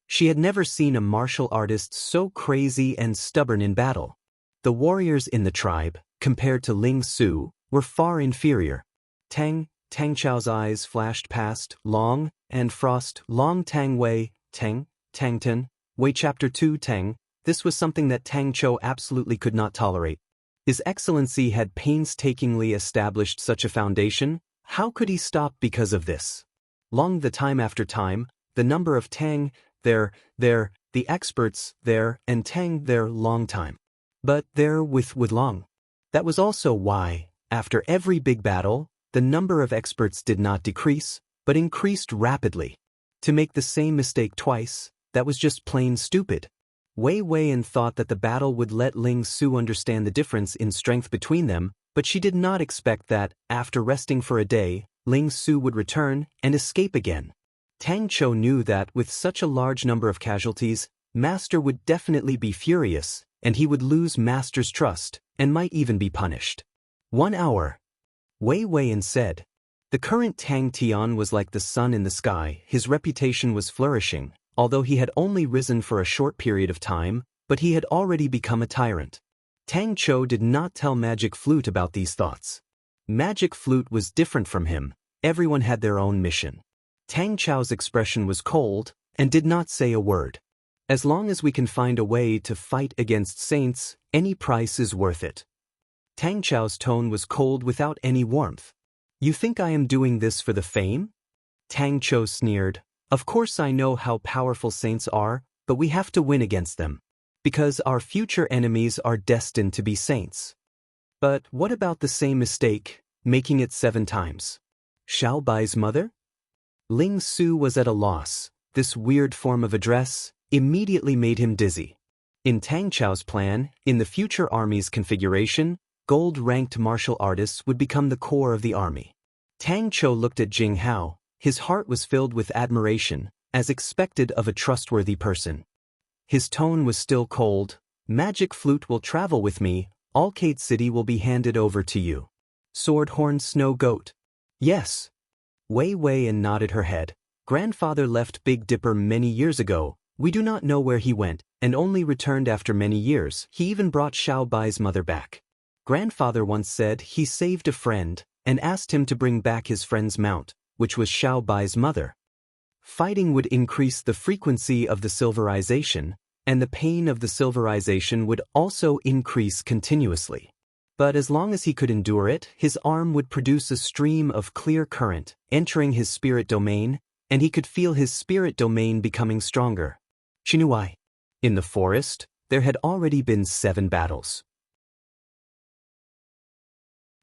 She had never seen a martial artist so crazy and stubborn in battle. The warriors in the tribe, compared to Ling Su, were far inferior. Tang Chao's eyes flashed past Long and Frost. Long Tang Wei, Tangton, Wei Chapter 2 Tang. This was something that Tang Chou absolutely could not tolerate. His Excellency had painstakingly established such a foundation. How could he stop because of this? Long the time after time, the number of Tang, the experts there, and Tang there long time. But there with Long. That was also why, after every big battle, the number of experts did not decrease, but increased rapidly. To make the same mistake twice, that was just plain stupid. Wei Wei thought that the battle would let Ling Su understand the difference in strength between them, but she did not expect that, after resting for a day, Ling Su would return and escape again. Tang Chou knew that with such a large number of casualties, Master would definitely be furious, and he would lose Master's trust, and might even be punished. 1 hour. Wei Wei said. The current Tang Tian was like the sun in the sky. His reputation was flourishing, although he had only risen for a short period of time, but he had already become a tyrant. Tang Chou did not tell Magic Flute about these thoughts. Magic Flute was different from him. Everyone had their own mission. Tang Chou's expression was cold, and did not say a word. As long as we can find a way to fight against saints, any price is worth it. Tang Chou's tone was cold without any warmth. You think I am doing this for the fame? Tang Chou sneered. Of course I know how powerful saints are, but we have to win against them. Because our future enemies are destined to be saints. But what about the same mistake, making it 7 times? Xiao Bai's mother? Ling Su was at a loss. This weird form of address immediately made him dizzy. In Tang Chou's plan, in the future army's configuration, gold-ranked martial artists would become the core of the army. Tang Chou looked at Jing Hao. His heart was filled with admiration, as expected of a trustworthy person. His tone was still cold. Magic Flute will travel with me. Alcade City will be handed over to you. Swordhorn Snow Goat. Yes. Wei Wei nodded her head. Grandfather left Big Dipper many years ago. We do not know where he went, and only returned after many years. He even brought Xiao Bai's mother back. Grandfather once said he saved a friend, and asked him to bring back his friend's mount, which was Xiao Bai's mother. Fighting would increase the frequency of the silverization, and the pain of the silverization would also increase continuously. But as long as he could endure it, his arm would produce a stream of clear current, entering his spirit domain, and he could feel his spirit domain becoming stronger. She knew why. In the forest, there had already been 7 battles.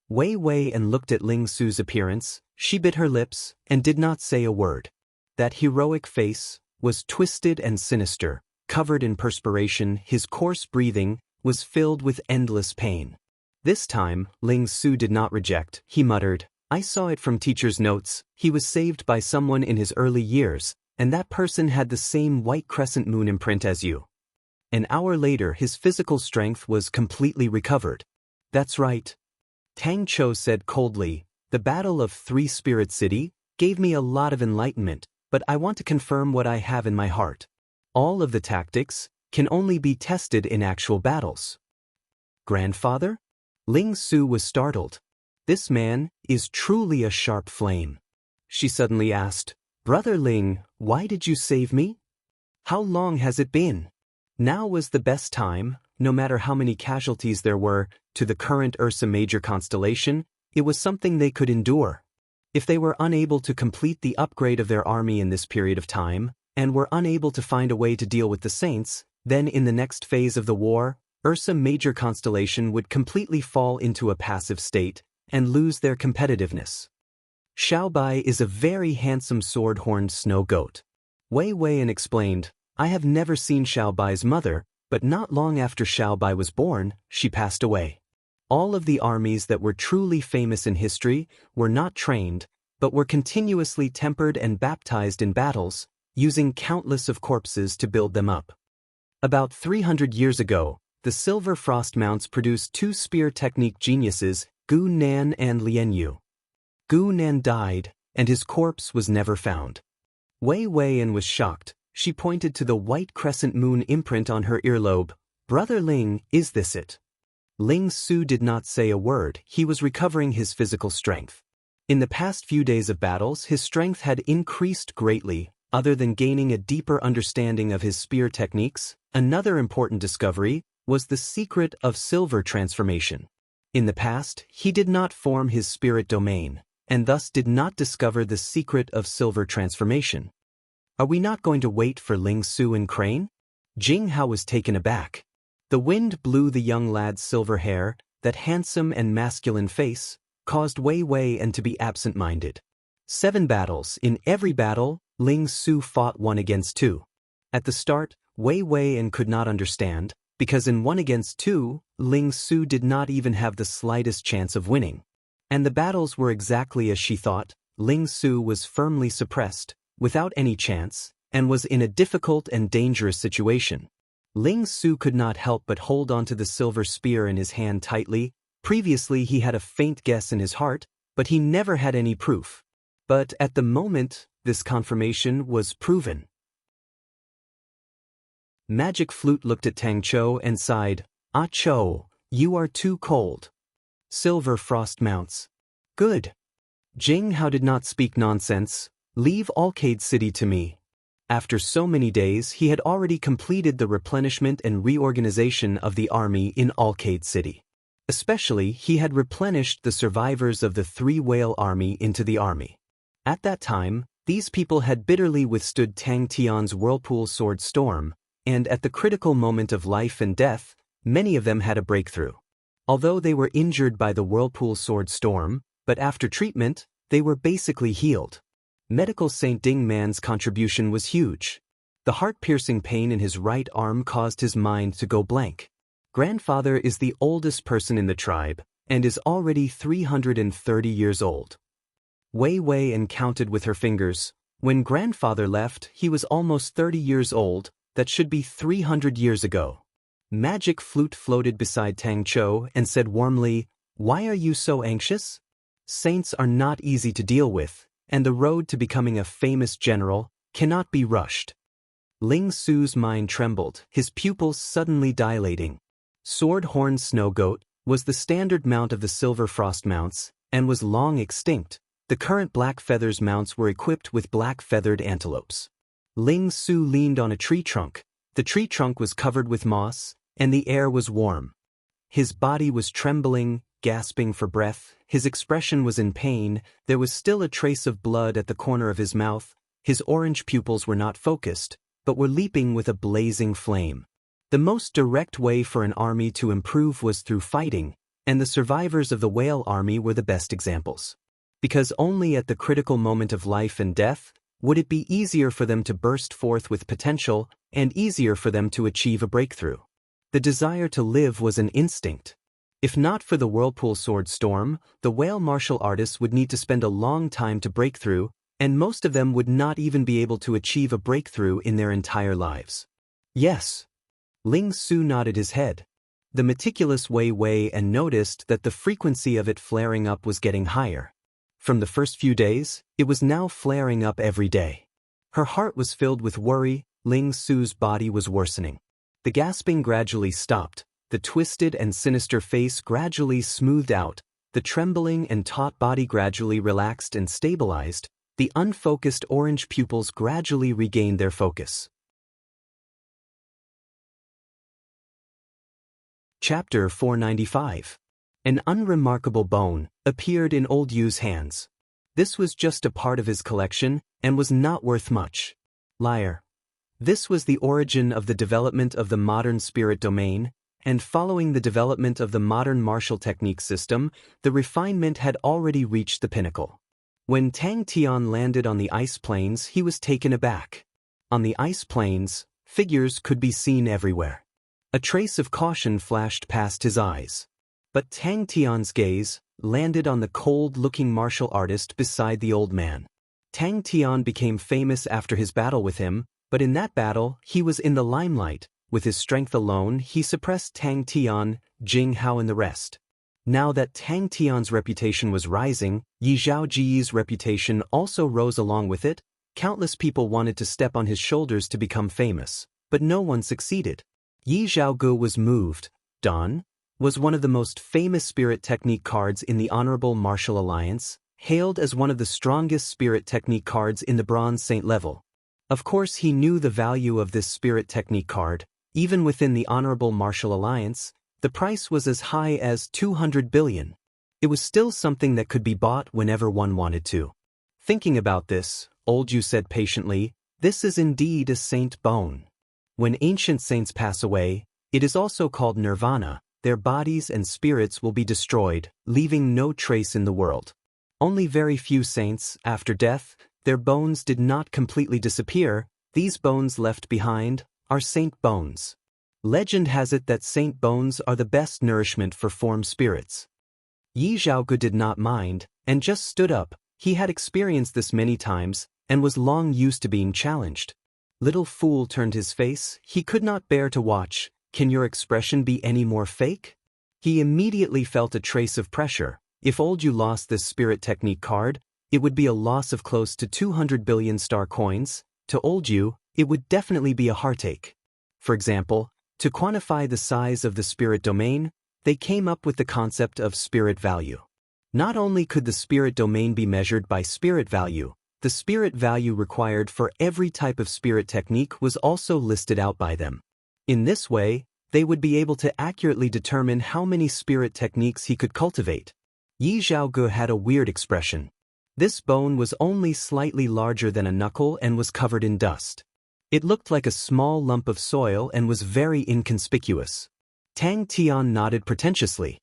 Wei Wei looked at Ling Su's appearance. She bit her lips, and did not say a word. That heroic face was twisted and sinister, covered in perspiration. His coarse breathing was filled with endless pain. This time, Ling Su did not reject. He muttered, I saw it from teacher's notes. He was saved by someone in his early years, and that person had the same white crescent moon imprint as you. An hour later, his physical strength was completely recovered. That's right. Tang Chou said coldly, the Battle of 3 Spirit City gave me a lot of enlightenment, but I want to confirm what I have in my heart. All of the tactics can only be tested in actual battles. Grandfather? Ling Su was startled. This man is truly a sharp flame. She suddenly asked, Brother Ling, why did you save me? How long has it been? Now was the best time, no matter how many casualties there were, to the current Ursa Major constellation, it was something they could endure. If they were unable to complete the upgrade of their army in this period of time, and were unable to find a way to deal with the Saints, then in the next phase of the war, Ursa Major constellation would completely fall into a passive state, and lose their competitiveness. Xiao Bai is a very handsome sword-horned snow goat. Wei Wei explained, I have never seen Xiao Bai's mother, but not long after Xiaobai was born, she passed away. All of the armies that were truly famous in history were not trained, but were continuously tempered and baptized in battles, using countless of corpses to build them up. About 300 years ago, the silver frost mounts produced two spear technique geniuses, Gu Nan and Lian Yu. Gu Nan died, and his corpse was never found. Wei Weian was shocked. She pointed to the white crescent moon imprint on her earlobe. "Brother Ling, is this it?" Ling Su did not say a word. He was recovering his physical strength. In the past few days of battles, his strength had increased greatly. Other than gaining a deeper understanding of his spear techniques, another important discovery was the secret of silver transformation. In the past, he did not form his spirit domain, and thus did not discover the secret of silver transformation. Are we not going to wait for Ling Su and Crane? Jing Hao was taken aback. The wind blew the young lad's silver hair, that handsome and masculine face, caused Wei Weian to be absent-minded. 7 battles. In every battle, Ling Su fought 1 against 2. At the start, Wei Weian could not understand, because in 1 against 2, Ling Su did not even have the slightest chance of winning. And the battles were exactly as she thought. Ling Su was firmly suppressed, without any chance, and was in a difficult and dangerous situation. Ling Su could not help but hold onto the silver spear in his hand tightly. Previously he had a faint guess in his heart, but he never had any proof. But at the moment, this confirmation was proven. Magic Flute looked at Tang Chou and sighed, "Ah Chou, you are too cold." Silver frost mounts. Good. Jing Hao did not speak nonsense. Leave Alcade City to me. After so many days, he had already completed the replenishment and reorganization of the army in Alcade City. Especially, he had replenished the survivors of the 3 whale army into the army. At that time, these people had bitterly withstood Tang Tian's whirlpool sword storm, and at the critical moment of life and death, many of them had a breakthrough. Although they were injured by the whirlpool sword storm, but after treatment, they were basically healed. Medical Saint Ding Man's contribution was huge. The heart-piercing pain in his right arm caused his mind to go blank. Grandfather is the oldest person in the tribe, and is already 330 years old. Wei Weian counted with her fingers. When grandfather left, he was almost 30 years old. That should be 300 years ago. Magic Flute floated beside Tang Chou and said warmly, "Why are you so anxious? Saints are not easy to deal with, and the road to becoming a famous general cannot be rushed." Ling Su's mind trembled, his pupils suddenly dilating. Sword-horned snow goat was the standard mount of the silver frost mounts, and was long extinct. The current black feathers mounts were equipped with black-feathered antelopes. Ling Su leaned on a tree trunk. The tree trunk was covered with moss, and the air was warm. His body was trembling, gasping for breath. His expression was in pain. There was still a trace of blood at the corner of his mouth. His orange pupils were not focused, but were leaping with a blazing flame. The most direct way for an army to improve was through fighting, and the survivors of the whale army were the best examples. Because only at the critical moment of life and death would it be easier for them to burst forth with potential and easier for them to achieve a breakthrough. The desire to live was an instinct. If not for the whirlpool sword storm, the whale martial artists would need to spend a long time to break through, and most of them would not even be able to achieve a breakthrough in their entire lives. Yes. Ling Su nodded his head. The meticulous Wei Weian noticed that the frequency of it flaring up was getting higher. From the first few days, it was now flaring up every day. Her heart was filled with worry. Ling Su's body was worsening. The gasping gradually stopped. The twisted and sinister face gradually smoothed out. The trembling and taut body gradually relaxed and stabilized. The unfocused orange pupils gradually regained their focus. Chapter 495. An unremarkable bone appeared in old Yu's hands. This was just a part of his collection and was not worth much. Liar. This was the origin of the development of the modern spirit domain, and following the development of the modern martial technique system, the refinement had already reached the pinnacle. When Tang Tian landed on the ice plains, he was taken aback. On the ice plains, figures could be seen everywhere. A trace of caution flashed past his eyes. But Tang Tian's gaze landed on the cold-looking martial artist beside the old man. Tang Tian became famous after his battle with him, but in that battle, he was in the limelight. With his strength alone, he suppressed Tang Tian, Jing Hao and the rest. Now that Tang Tian's reputation was rising, Yi Zhaoji's reputation also rose along with it. Countless people wanted to step on his shoulders to become famous, but no one succeeded. Yi Zhaogu was moved. Dan was one of the most famous spirit technique cards in the Honorable Martial Alliance, hailed as one of the strongest spirit technique cards in the Bronze Saint level. Of course, he knew the value of this spirit technique card. Even within the Honorable Martial Alliance, the price was as high as 200 billion. It was still something that could be bought whenever one wanted to. Thinking about this, Old Yu said patiently, "This is indeed a saint bone. When ancient saints pass away, it is also called nirvana. Their bodies and spirits will be destroyed, leaving no trace in the world. Only very few saints, after death, their bones did not completely disappear. These bones left behind are saint bones. Legend has it that saint bones are the best nourishment for form spirits." Yi Zhaogu did not mind, and just stood up. He had experienced this many times, and was long used to being challenged. Little Fool turned his face. He could not bear to watch. "Can your expression be any more fake?" He immediately felt a trace of pressure. If Old Yu lost this spirit technique card, it would be a loss of close to 200 billion star coins. To Old Yu, it would definitely be a heartache. For example, to quantify the size of the spirit domain, they came up with the concept of spirit value. Not only could the spirit domain be measured by spirit value, the spirit value required for every type of spirit technique was also listed out by them. In this way, they would be able to accurately determine how many spirit techniques he could cultivate. Yi Zhaogu had a weird expression. This bone was only slightly larger than a knuckle and was covered in dust. It looked like a small lump of soil and was very inconspicuous. Tang Tian nodded pretentiously.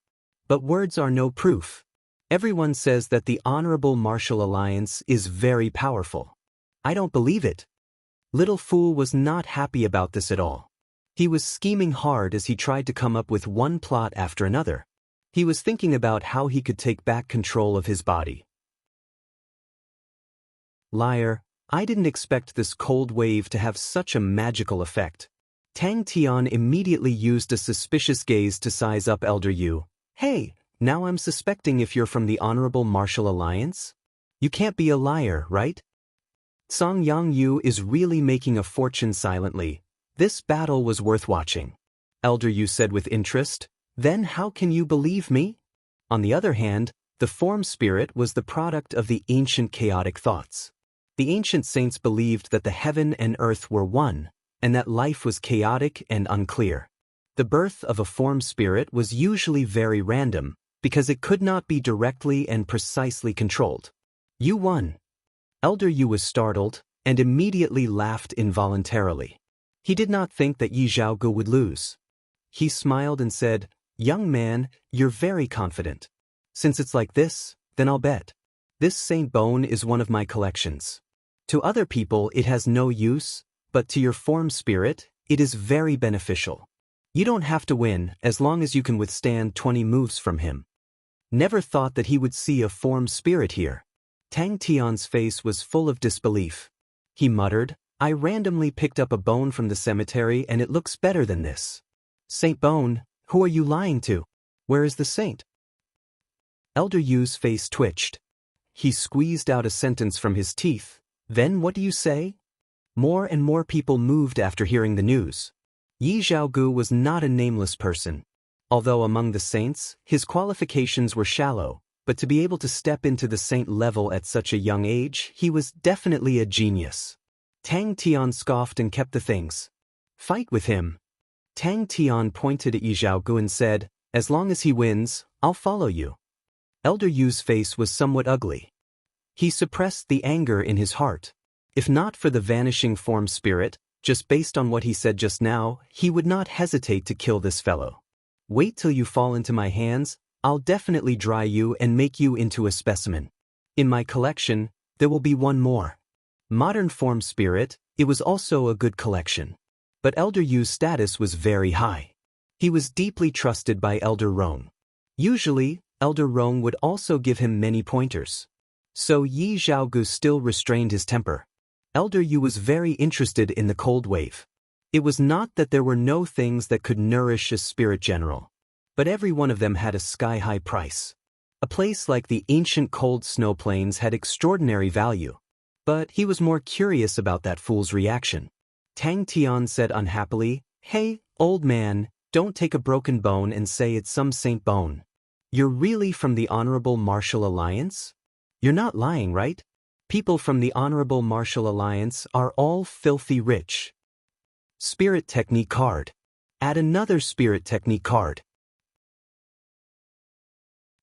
"But words are no proof. Everyone says that the Honorable Martial Alliance is very powerful. I don't believe it." Little Fool was not happy about this at all. He was scheming hard as he tried to come up with one plot after another. He was thinking about how he could take back control of his body. "Liar, I didn't expect this cold wave to have such a magical effect." Tang Tian immediately used a suspicious gaze to size up Elder Yu. "Hey, now I'm suspecting if you're from the Honorable Martial Alliance? You can't be a liar, right?" Song Yang Yu is really making a fortune silently. This battle was worth watching. Elder Yu said with interest. "Then how can you believe me?" On the other hand, the form spirit was the product of the ancient chaotic thoughts. The ancient saints believed that the heaven and earth were one, and that life was chaotic and unclear. The birth of a form spirit was usually very random, because it could not be directly and precisely controlled. "You won." Elder Yu was startled, and immediately laughed involuntarily. He did not think that Yi Zhaogu would lose. He smiled and said, "Young man, you're very confident. Since it's like this, then I'll bet. This saint bone is one of my collections. To other people it has no use, but to your form spirit, it is very beneficial. You don't have to win as long as you can withstand 20 moves from him." Never thought that he would see a form spirit here. Tang Tian's face was full of disbelief. He muttered, "I randomly picked up a bone from the cemetery and it looks better than this. Saint Bone, who are you lying to? Where is the saint?" Elder Yu's face twitched. He squeezed out a sentence from his teeth. "Then what do you say?" More and more people moved after hearing the news. Yi Zhaogu was not a nameless person. Although among the saints, his qualifications were shallow, but to be able to step into the saint level at such a young age, he was definitely a genius. Tang Tian scoffed and kept the things. "Fight with him." Tang Tian pointed at Yi Zhaogu and said, "As long as he wins, I'll follow you." Elder Yu's face was somewhat ugly. He suppressed the anger in his heart. If not for the vanishing form spirit, just based on what he said just now, he would not hesitate to kill this fellow. "Wait till you fall into my hands, I'll definitely dry you and make you into a specimen. In my collection, there will be one more." Modern form spirit, it was also a good collection. But Elder Yu's status was very high. He was deeply trusted by Elder Rong. Usually, Elder Rong would also give him many pointers. So Yi Zhaogu still restrained his temper. Elder Yu was very interested in the cold wave. It was not that there were no things that could nourish a spirit general, but every one of them had a sky-high price. A place like the ancient cold snow plains had extraordinary value. But he was more curious about that fool's reaction. Tang Tian said unhappily, "Hey, old man, don't take a broken bone and say it's some saint bone. You're really from the Honorable Martial Alliance? You're not lying, right? People from the Honorable Martial Alliance are all filthy rich." Spirit Technique card. Add another Spirit Technique card.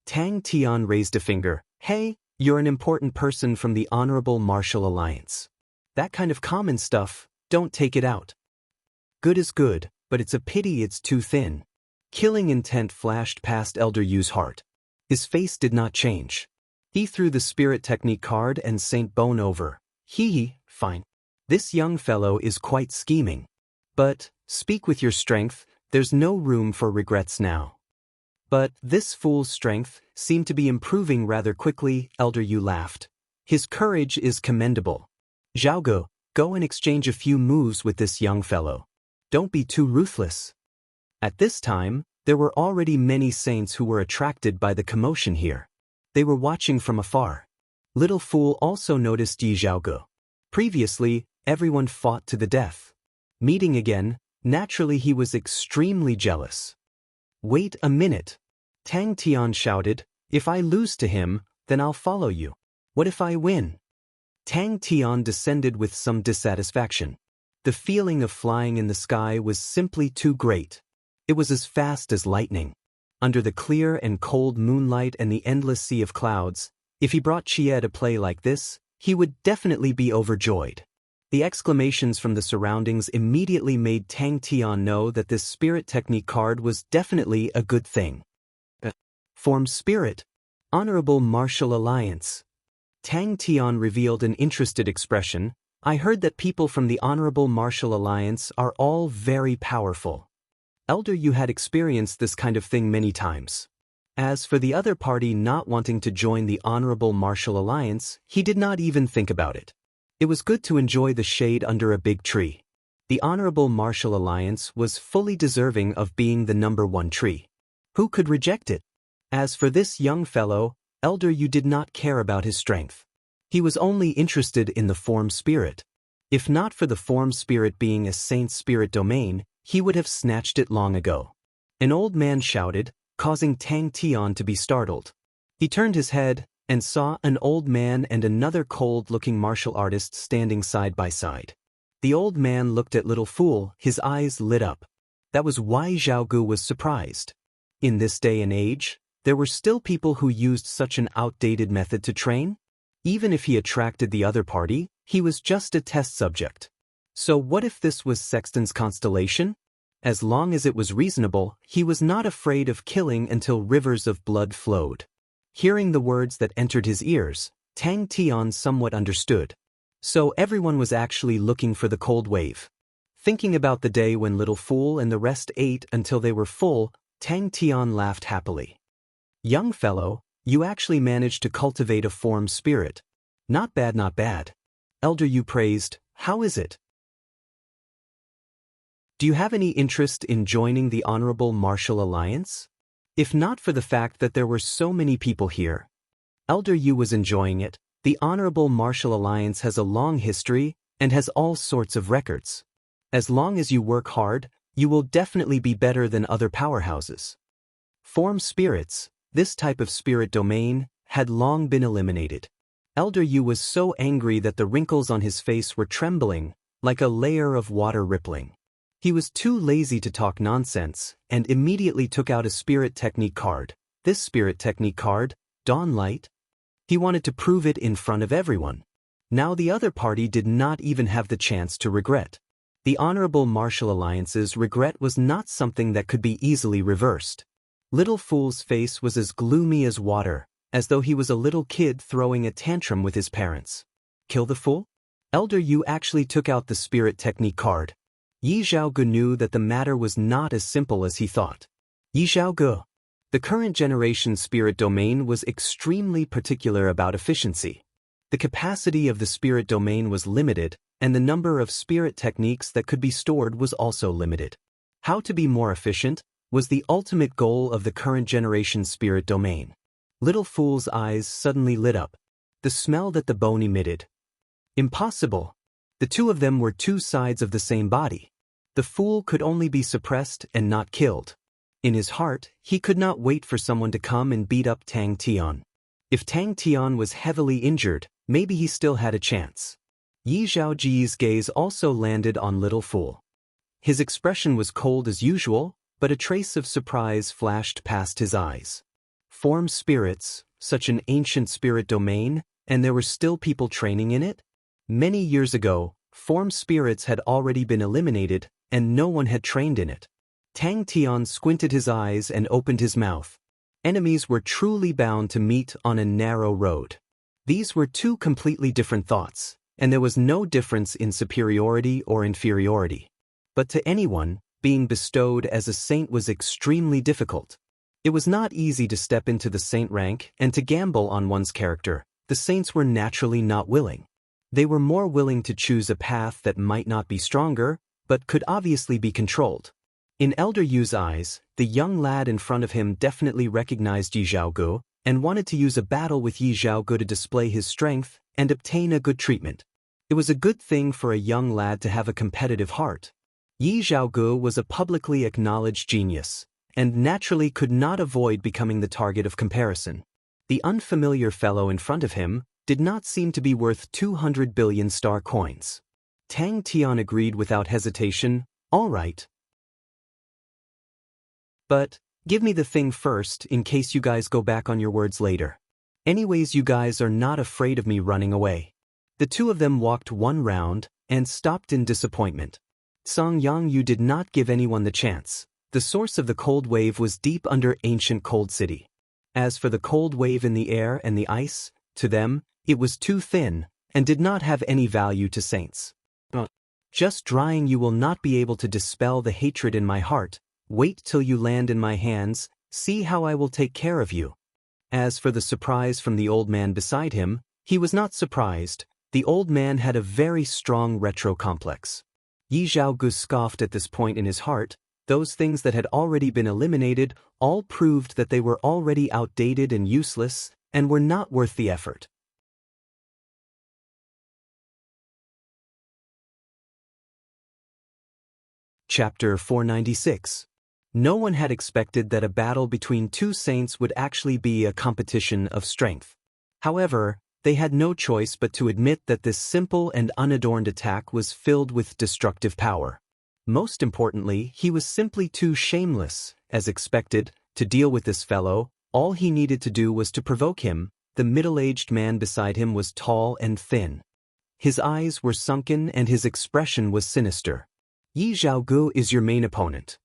Tang Tian raised a finger. "Hey, you're an important person from the Honorable Martial Alliance. That kind of common stuff, don't take it out. Good is good, but it's a pity it's too thin." Killing intent flashed past Elder Yu's heart. His face did not change. He threw the Spirit Technique card and Saint Bone over. Fine. This young fellow is quite scheming. But, speak with your strength, there's no room for regrets now. But this fool's strength seemed to be improving rather quickly. Elder Yu laughed. His courage is commendable. Zhaogu, go and exchange a few moves with this young fellow. Don't be too ruthless. At this time, there were already many saints who were attracted by the commotion here. They were watching from afar. Little Fool also noticed Yi Zhaogu. Previously, everyone fought to the death. Meeting again, naturally he was extremely jealous. "Wait a minute." Tang Tian shouted, "If I lose to him, then I'll follow you. What if I win?" Tang Tian descended with some dissatisfaction. The feeling of flying in the sky was simply too great. It was as fast as lightning. Under the clear and cold moonlight and the endless sea of clouds, if he brought Xie to play like this, he would definitely be overjoyed. The exclamations from the surroundings immediately made Tang Tian know that this Spirit Technique card was definitely a good thing. Form Spirit. Honorable Martial Alliance. Tang Tian revealed an interested expression. "I heard that people from the Honorable Martial Alliance are all very powerful." Elder Yu had experienced this kind of thing many times. As for the other party not wanting to join the Honorable Martial Alliance, he did not even think about it. It was good to enjoy the shade under a big tree. The Honorable Martial Alliance was fully deserving of being the #1 tree. Who could reject it? As for this young fellow, Elder Yu did not care about his strength. He was only interested in the form spirit. If not for the form spirit being a saint's spirit domain, he would have snatched it long ago. An old man shouted, causing Tang Tian to be startled. He turned his head and saw an old man and another cold-looking martial artist standing side by side. The old man looked at Little Fool, his eyes lit up. That was why Zhaogu was surprised. In this day and age, there were still people who used such an outdated method to train? Even if he attracted the other party, he was just a test subject. So what if this was Sexton's constellation? As long as it was reasonable, he was not afraid of killing until rivers of blood flowed. Hearing the words that entered his ears, Tang Tian somewhat understood. So everyone was actually looking for the cold wave. Thinking about the day when Little Fool and the rest ate until they were full, Tang Tian laughed happily. "Young fellow, you actually managed to cultivate a form spirit. Not bad, not bad." Elder Yu praised. "How is it? Do you have any interest in joining the Honorable Martial Alliance?" If not for the fact that there were so many people here, Elder Yu was enjoying it. The Honorable Martial Alliance has a long history and has all sorts of records. As long as you work hard, you will definitely be better than other powerhouses. Form spirits, this type of spirit domain, had long been eliminated. Elder Yu was so angry that the wrinkles on his face were trembling, like a layer of water rippling. He was too lazy to talk nonsense, and immediately took out a Spirit Technique card. This Spirit Technique card, Dawnlight? He wanted to prove it in front of everyone. Now the other party did not even have the chance to regret. The Honorable Martial Alliance's regret was not something that could be easily reversed. Little Fool's face was as gloomy as water, as though he was a little kid throwing a tantrum with his parents. Kill the fool? Elder Yu actually took out the Spirit Technique card. Yi Zhaoge knew that the matter was not as simple as he thought. Yi Zhaoge. The current generation spirit domain was extremely particular about efficiency. The capacity of the spirit domain was limited, and the number of spirit techniques that could be stored was also limited. How to be more efficient was the ultimate goal of the current generation spirit domain. Little Fool's eyes suddenly lit up. The smell that the bone emitted. Impossible. The two of them were two sides of the same body. The fool could only be suppressed and not killed. In his heart, he could not wait for someone to come and beat up Tang Tian. If Tang Tian was heavily injured, maybe he still had a chance. Yi Zhaoji's gaze also landed on Little Fool. His expression was cold as usual, but a trace of surprise flashed past his eyes. Form spirits, such an ancient spirit domain, and there were still people training in it? Many years ago, form spirits had already been eliminated, and no one had trained in it. Tang Tian squinted his eyes and opened his mouth. Enemies were truly bound to meet on a narrow road. These were two completely different thoughts, and there was no difference in superiority or inferiority. But to anyone, being bestowed as a saint was extremely difficult. It was not easy to step into the saint rank and to gamble on one's character. The saints were naturally not willing. They were more willing to choose a path that might not be stronger, but could obviously be controlled. In Elder Yu's eyes, the young lad in front of him definitely recognized Yi Zhaoge and wanted to use a battle with Yi Zhaoge to display his strength and obtain a good treatment. It was a good thing for a young lad to have a competitive heart. Yi Zhaoge was a publicly acknowledged genius, and naturally could not avoid becoming the target of comparison. The unfamiliar fellow in front of him did not seem to be worth 200 billion star coins. Tang Tian agreed without hesitation, "All right. But, give me the thing first in case you guys go back on your words later. Anyways, you guys are not afraid of me running away." The two of them walked one round and stopped in disappointment. Yang Yu did not give anyone the chance. The source of the cold wave was deep under ancient Cold City. As for the cold wave in the air and the ice, to them, it was too thin and did not have any value to saints. Just drying you will not be able to dispel the hatred in my heart. Wait till you land in my hands, see how I will take care of you. As for the surprise from the old man beside him, he was not surprised. The old man had a very strong retro complex. Yi Zhaoge scoffed at this point in his heart. Those things that had already been eliminated all proved that they were already outdated and useless, and were not worth the effort. Chapter 496. No one had expected that a battle between two saints would actually be a competition of strength. However, they had no choice but to admit that this simple and unadorned attack was filled with destructive power. Most importantly, he was simply too shameless, as expected, to deal with this fellow. All he needed to do was to provoke him. The middle-aged man beside him was tall and thin. His eyes were sunken and his expression was sinister. Yi Zhaoge is your main opponent.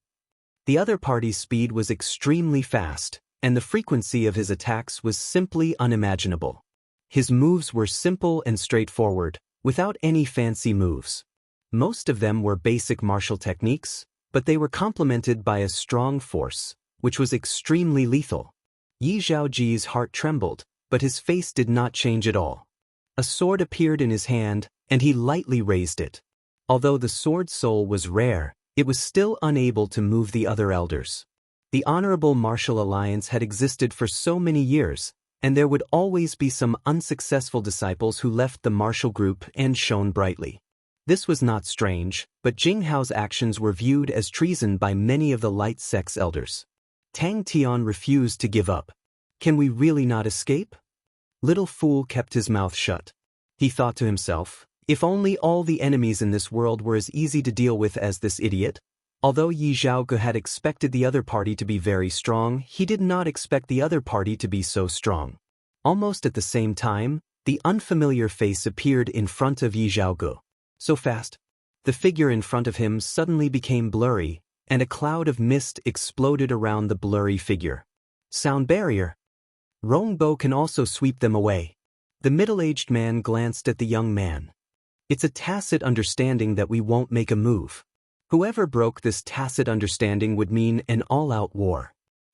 The other party's speed was extremely fast, and the frequency of his attacks was simply unimaginable. His moves were simple and straightforward, without any fancy moves. Most of them were basic martial techniques, but they were complemented by a strong force, which was extremely lethal. Yi Zhaoji's heart trembled, but his face did not change at all. A sword appeared in his hand, and he lightly raised it. Although the sword soul was rare, it was still unable to move the other elders. The honorable martial alliance had existed for so many years, and there would always be some unsuccessful disciples who left the martial group and shone brightly. This was not strange, but Jinghao's actions were viewed as treason by many of the light sect's elders. Tang Tian refused to give up. Can we really not escape? Little Fool kept his mouth shut. He thought to himself, if only all the enemies in this world were as easy to deal with as this idiot. Although Yi Zhaoge had expected the other party to be very strong, he did not expect the other party to be so strong. Almost at the same time, the unfamiliar face appeared in front of Yi Zhaoge. So fast. The figure in front of him suddenly became blurry, and a cloud of mist exploded around the blurry figure. Sound barrier. Rongbo can also sweep them away. The middle-aged man glanced at the young man. It's a tacit understanding that we won't make a move. Whoever broke this tacit understanding would mean an all-out war.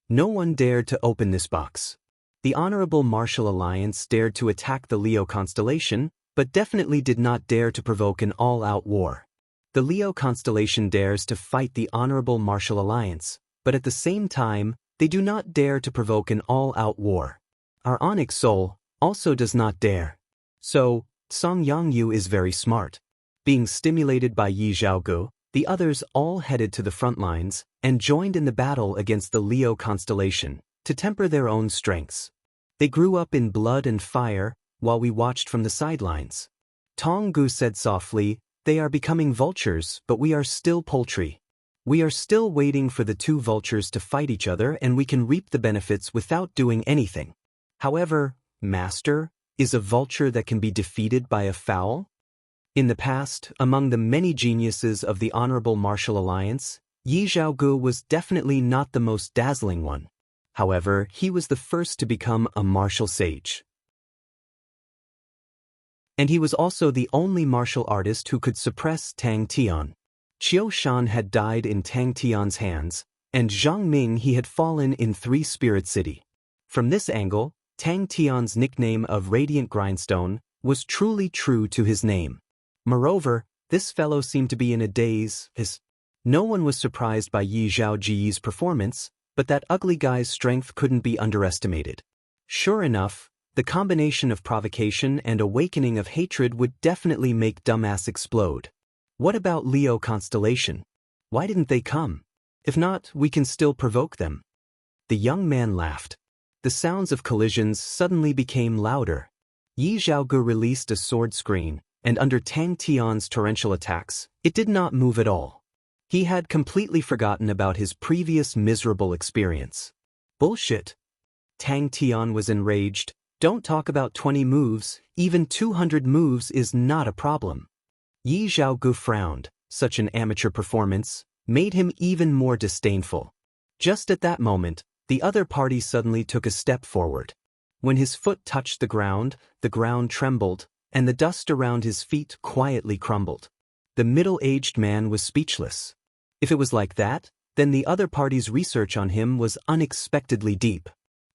No one dared to open this box. The Honorable Martial Alliance dared to attack the Leo constellation, but definitely did not dare to provoke an all-out war. The Leo constellation dares to fight the Honorable Martial Alliance, but at the same time, they do not dare to provoke an all-out war. Our Onyx Soul also does not dare. So, Song Yangyu is very smart. Being stimulated by Yi Zhaogu, the others all headed to the front lines and joined in the battle against the Leo constellation to temper their own strengths. They grew up in blood and fire while we watched from the sidelines. Tong Gu said softly, "They are becoming vultures, but we are still poultry. We are still waiting for the two vultures to fight each other and we can reap the benefits without doing anything." However, Master, is a vulture that can be defeated by a fowl? In the past, among the many geniuses of the Honorable Martial Alliance, Yi Zhaogu was definitely not the most dazzling one. However, he was the first to become a martial sage. And he was also the only martial artist who could suppress Tang Tian. Qiu Shan had died in Tang Tian's hands, and Zhang Ming he had fallen in Three Spirit City. From this angle, Tang Tian's nickname of Radiant Grindstone was truly true to his name. Moreover, this fellow seemed to be in a daze. No one was surprised by Yi Zhaoji's performance, but that ugly guy's strength couldn't be underestimated. Sure enough, the combination of provocation and awakening of hatred would definitely make dumbass explode. What about Leo constellation? Why didn't they come? If not, we can still provoke them. The young man laughed. The sounds of collisions suddenly became louder. Yi Zhaogu released a sword screen, and under Tang Tian's torrential attacks, it did not move at all. He had completely forgotten about his previous miserable experience. Bullshit. Tang Tian was enraged. Don't talk about 20 moves, even 200 moves is not a problem. Yi Zhaogu frowned. Such an amateur performance made him even more disdainful. Just at that moment, the other party suddenly took a step forward. When his foot touched the ground trembled, and the dust around his feet quietly crumbled. The middle-aged man was speechless. If it was like that, then the other party's research on him was unexpectedly deep.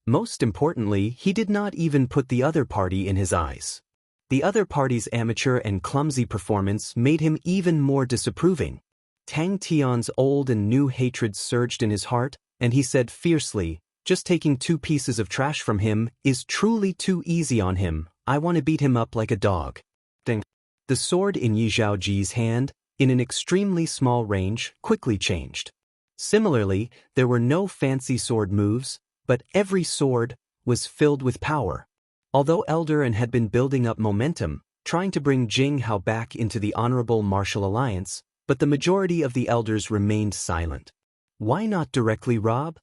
Most importantly, he did not even put the other party in his eyes. The other party's amateur and clumsy performance made him even more disapproving. Tang Tian's old and new hatred surged in his heart, and he said fiercely, "Just taking 2 pieces of trash from him is truly too easy on him. I want to beat him up like a dog." Ding. The sword in Yi Zhaoji's hand, in an extremely small range, quickly changed. Similarly, there were no fancy sword moves, but every sword was filled with power. Although Elder and had been building up momentum, trying to bring Jing Hao back into the Honorable Martial Alliance, but the majority of the elders remained silent. Why not directly rob?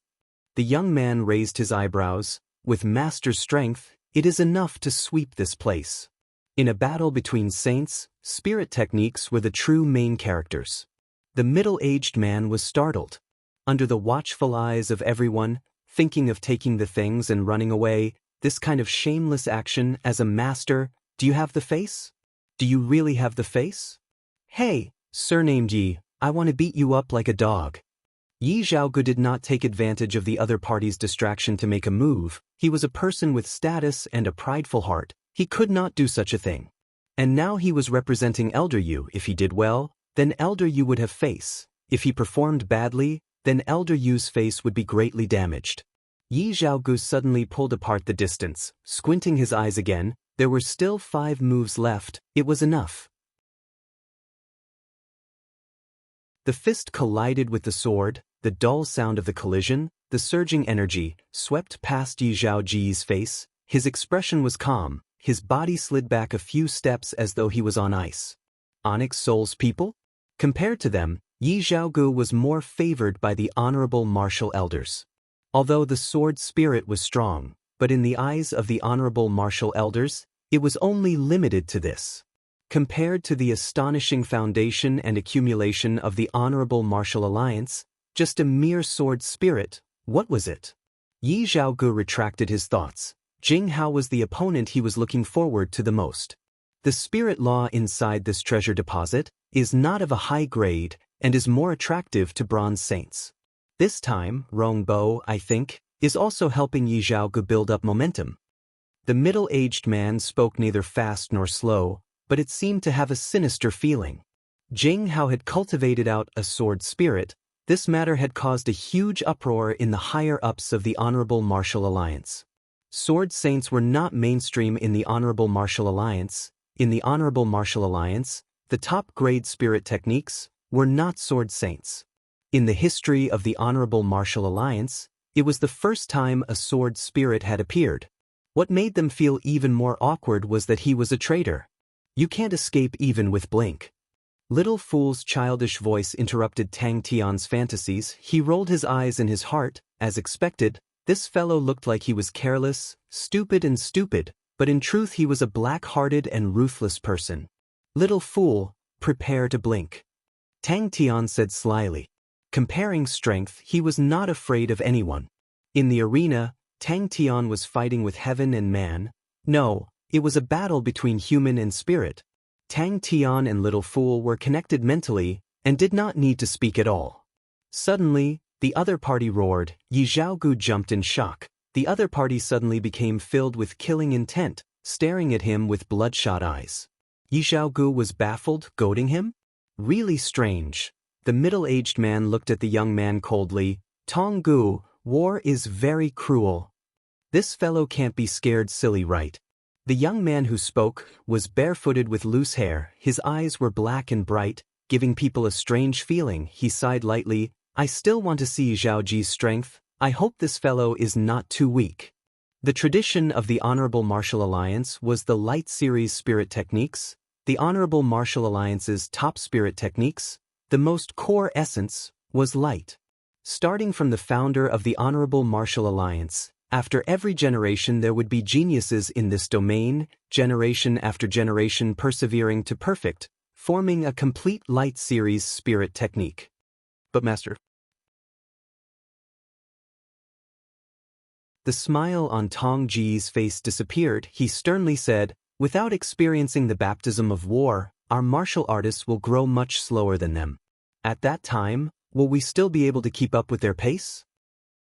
The young man raised his eyebrows. With master strength, it is enough to sweep this place. In a battle between saints, spirit techniques were the true main characters. The middle-aged man was startled. Under the watchful eyes of everyone, thinking of taking the things and running away, this kind of shameless action as a master, do you have the face? Do you really have the face? Hey, surnamed Yi, I want to beat you up like a dog. Yi Zhaogu did not take advantage of the other party's distraction to make a move. He was a person with status and a prideful heart. He could not do such a thing. And now he was representing Elder Yu. If he did well, then Elder Yu would have face. If he performed badly, then Elder Yu's face would be greatly damaged. Yi Zhaogu suddenly pulled apart the distance. Squinting his eyes again, there were still 5 moves left. It was enough. The fist collided with the sword. The dull sound of the collision, the surging energy, swept past Yi Zhaoji's face. His expression was calm. His body slid back a few steps as though he was on ice. Onyx Soul's people? Compared to them, Yi Zhaogu was more favored by the honorable martial elders. Although the sword spirit was strong, but in the eyes of the honorable martial elders, it was only limited to this. Compared to the astonishing foundation and accumulation of the Honorable Martial Alliance, just a mere sword spirit, what was it? Yi Zhaogu retracted his thoughts. Jing Hao was the opponent he was looking forward to the most. The spirit law inside this treasure deposit is not of a high grade, and is more attractive to bronze saints. This time, Rongbo, I think, is also helping Yi Zhaogu build up momentum. The middle-aged man spoke neither fast nor slow, but it seemed to have a sinister feeling. Jing Hao had cultivated out a sword spirit. This matter had caused a huge uproar in the higher-ups of the Honorable Martial Alliance. Sword saints were not mainstream in the Honorable Martial Alliance. In the Honorable Martial Alliance, the top-grade spirit techniques were not sword saints. In the history of the Honorable Martial Alliance, it was the first time a sword spirit had appeared. What made them feel even more awkward was that he was a traitor. You can't escape even with blink. Little Fool's childish voice interrupted Tang Tian's fantasies. He rolled his eyes in his heart. As expected, this fellow looked like he was careless, stupid, but in truth he was a black-hearted and ruthless person. Little Fool, prepare to blink. Tang Tian said slyly. Comparing strength, he was not afraid of anyone. In the arena, Tang Tian was fighting with heaven and man. No, it was a battle between human and spirit. Tang Tian and Little Fool were connected mentally and did not need to speak at all. Suddenly, the other party roared. Yi Zhaogu jumped in shock. The other party suddenly became filled with killing intent, staring at him with bloodshot eyes. Yi Zhaogu was baffled, goading him? Really strange. The middle-aged man looked at the young man coldly. Tonggu, war is very cruel. This fellow can't be scared silly, right? The young man who spoke was barefooted with loose hair. His eyes were black and bright, giving people a strange feeling. He sighed lightly. I still want to see Zhaoji's strength. I hope this fellow is not too weak. The tradition of the Honorable Martial Alliance was the Light Series spirit techniques. The Honorable Martial Alliance's top spirit techniques, the most core essence, was light. Starting from the founder of the Honorable Martial Alliance, after every generation there would be geniuses in this domain, generation after generation persevering to perfect, forming a complete Light Series spirit technique. But Master, the smile on Tong Ji's face disappeared. He sternly said, without experiencing the baptism of war, our martial artists will grow much slower than them. At that time, will we still be able to keep up with their pace?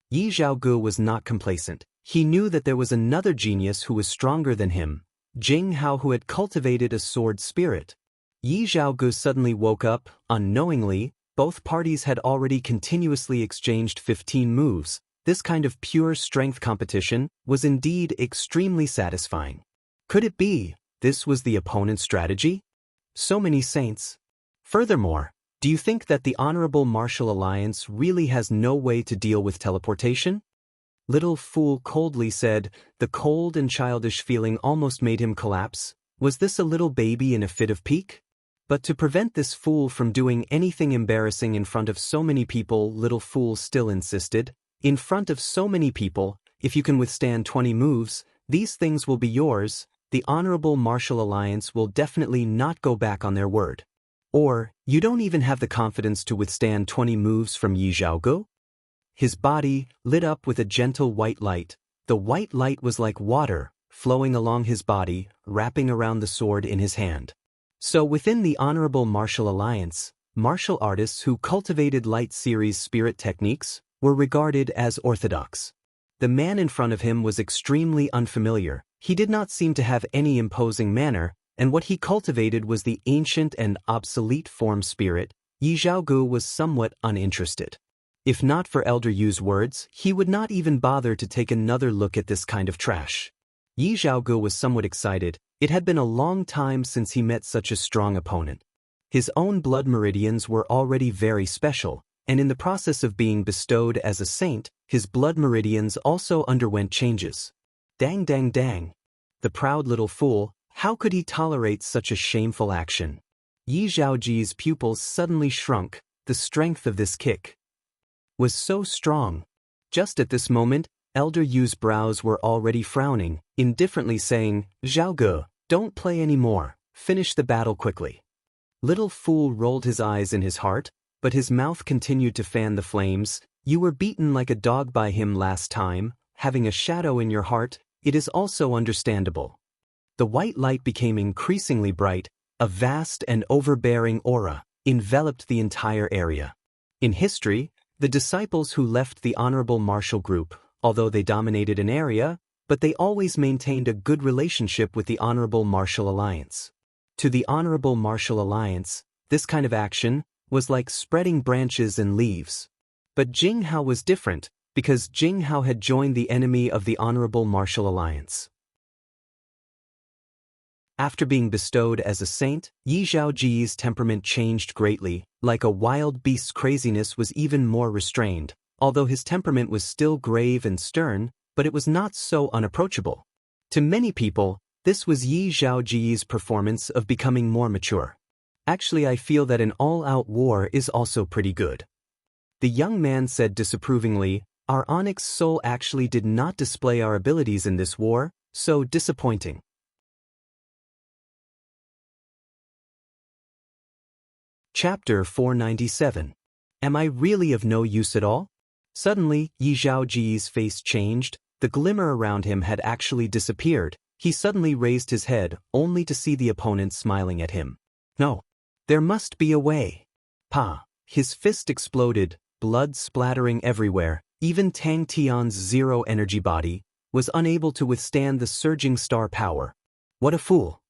Yi Zhaogu was not complacent. He knew that there was another genius who was stronger than him, Jing Hao, who had cultivated a sword spirit. Yi Zhaogu suddenly woke up. Unknowingly, both parties had already continuously exchanged 15 moves. This kind of pure strength competition was indeed extremely satisfying. Could it be this was the opponent's strategy? So many saints. Furthermore, do you think that the Honorable Martial Alliance really has no way to deal with teleportation? Little Fool coldly said. The cold and childish feeling almost made him collapse. Was this a little baby in a fit of pique? But to prevent this fool from doing anything embarrassing in front of so many people, Little Fool still insisted. In front of so many people, if you can withstand 20 moves, these things will be yours. The Honorable Martial Alliance will definitely not go back on their word. Or, you don't even have the confidence to withstand 20 moves from Yi Zhaogu? His body lit up with a gentle white light. The white light was like water, flowing along his body, wrapping around the sword in his hand. So within the Honorable Martial Alliance, martial artists who cultivated Light Series spirit techniques were regarded as orthodox. The man in front of him was extremely unfamiliar. He did not seem to have any imposing manner, and what he cultivated was the ancient and obsolete form spirit. Yi Zhaogu was somewhat uninterested. If not for Elder Yu's words, he would not even bother to take another look at this kind of trash. Yi Zhaogu was somewhat excited. It had been a long time since he met such a strong opponent. His own blood meridians were already very special, and in the process of being bestowed as a saint, his blood meridians also underwent changes. Dang dang dang. The proud little fool, how could he tolerate such a shameful action? Yi Zhaoji's pupils suddenly shrunk. The strength of this kick was so strong. Just at this moment, Elder Yu's brows were already frowning, indifferently saying, Zhaogu, don't play anymore, finish the battle quickly. Little Fool rolled his eyes in his heart, but his mouth continued to fan the flames. You were beaten like a dog by him last time, having a shadow in your heart, it is also understandable. The white light became increasingly bright, a vast and overbearing aura. enveloped the entire area. In history, the disciples who left the Honorable Martial Group, although they dominated an area, but they always maintained a good relationship with the Honorable Martial Alliance. To the Honorable Martial Alliance, this kind of action was like spreading branches and leaves. But Jing Hao was different, because Jing Hao had joined the enemy of the Honorable Martial Alliance. After being bestowed as a saint, Yi Zhaoji's temperament changed greatly. Like a wild beast's craziness was even more restrained, although his temperament was still grave and stern, but it was not so unapproachable. To many people, this was Yi Zhaoji's performance of becoming more mature. Actually, I feel that an all-out war is also pretty good. The young man said disapprovingly, our onyx soul actually did not display our abilities in this war, so disappointing. Chapter 497. Am I really of no use at all? Suddenly, Yi Zhaoji's face changed. The glimmer around him had actually disappeared. He suddenly raised his head, only to see the opponent smiling at him. No. There must be a way. Pa. His fist exploded, blood splattering everywhere. Even Tang Tian's zero-energy body was unable to withstand the surging star power. What a fool.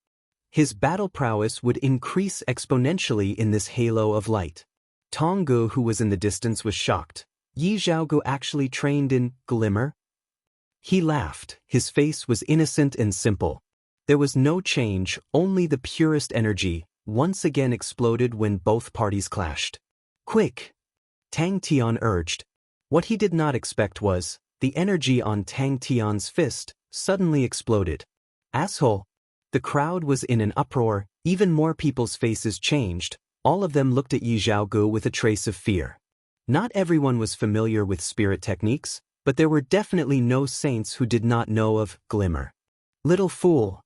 His battle prowess would increase exponentially in this halo of light. Tonggu, who was in the distance, was shocked. Yi Zhaogu actually trained in glimmer? He laughed. His face was innocent and simple. There was no change, only the purest energy, once again exploded when both parties clashed. Quick! Tang Tian urged. What he did not expect was, the energy on Tang Tian's fist suddenly exploded. Asshole! The crowd was in an uproar, even more people's faces changed, all of them looked at Yi Zhaogu with a trace of fear. Not everyone was familiar with spirit techniques, but there were definitely no saints who did not know of glimmer. Little fool!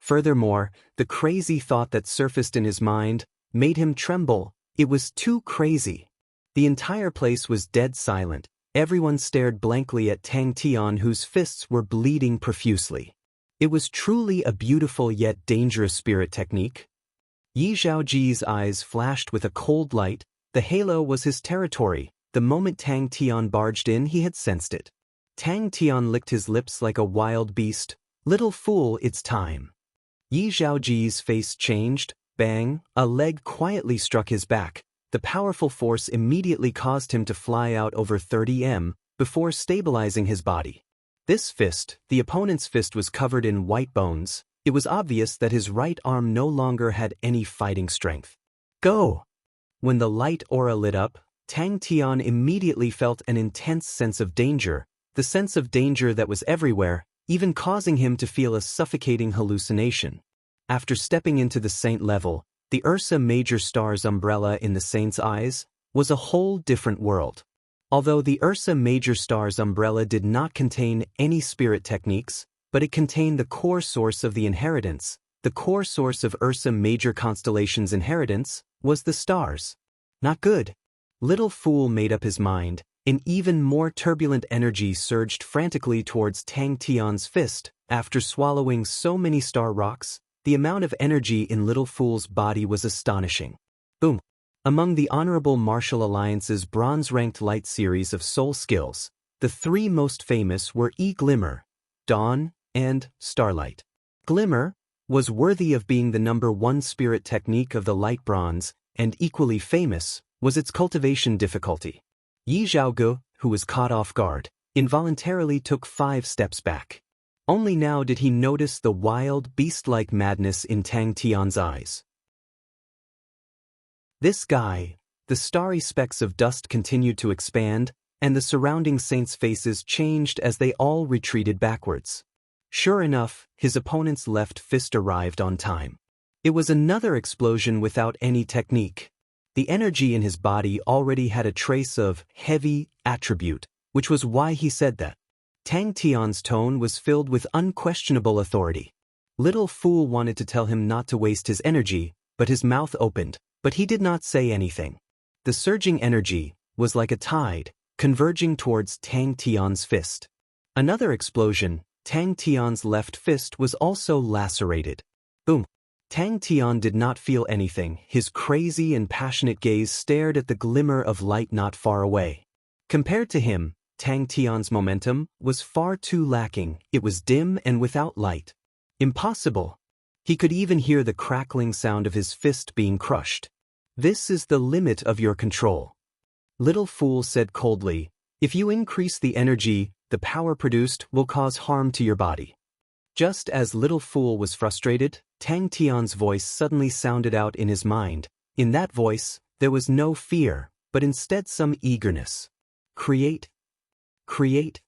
Furthermore, the crazy thought that surfaced in his mind made him tremble. It was too crazy. The entire place was dead silent. Everyone stared blankly at Tang Tian, whose fists were bleeding profusely. It was truly a beautiful yet dangerous spirit technique. Yi Zhaoji's eyes flashed with a cold light. The halo was his territory. The moment Tang Tian barged in, he had sensed it. Tang Tian licked his lips like a wild beast. Little fool, it's time. Yi Zhaoji's face changed. Bang! A leg quietly struck his back. The powerful force immediately caused him to fly out over 30 m, before stabilizing his body. This fist, the opponent's fist, was covered in white bones. It was obvious that his right arm no longer had any fighting strength. Go! When the light aura lit up, Tang Tian immediately felt an intense sense of danger, the sense of danger that was everywhere, even causing him to feel a suffocating hallucination. After stepping into the saint level, the Ursa Major Star's umbrella in the saint's eyes was a whole different world. Although the Ursa Major Star's umbrella did not contain any spirit techniques, but it contained the core source of the inheritance. The core source of Ursa Major Constellation's inheritance was the stars. Not good. Little fool made up his mind. An even more turbulent energy surged frantically towards Tang Tian's fist. After swallowing so many star rocks, the amount of energy in Little Fool's body was astonishing. Boom! Among the Honorable Martial Alliance's bronze-ranked light series of soul skills, the three most famous were Glimmer, Dawn, and Starlight. Glimmer was worthy of being the #1 spirit technique of the light bronze, and equally famous was its cultivation difficulty. Yi Zhaogu, who was caught off guard, involuntarily took 5 steps back. Only now did he notice the wild, beast-like madness in Tang Tian's eyes. This guy, the starry specks of dust continued to expand, and the surrounding saints' faces changed as they all retreated backwards. Sure enough, his opponent's left fist arrived on time. It was another explosion without any technique. The energy in his body already had a trace of heavy attribute, which was why he said that. Tang Tian's tone was filled with unquestionable authority. Little fool wanted to tell him not to waste his energy, but his mouth opened, but he did not say anything. The surging energy was like a tide, converging towards Tang Tian's fist. Another explosion, Tang Tian's left fist was also lacerated. Boom! Tang Tian did not feel anything. His crazy and passionate gaze stared at the glimmer of light not far away. Compared to him, Tang Tian's momentum was far too lacking. It was dim and without light. Impossible. He could even hear the crackling sound of his fist being crushed. This is the limit of your control. Little Fool said coldly, if you increase the energy, the power produced will cause harm to your body. Just as Little Fool was frustrated, Tang Tian's voice suddenly sounded out in his mind. In that voice, there was no fear, but instead some eagerness. Create. Create.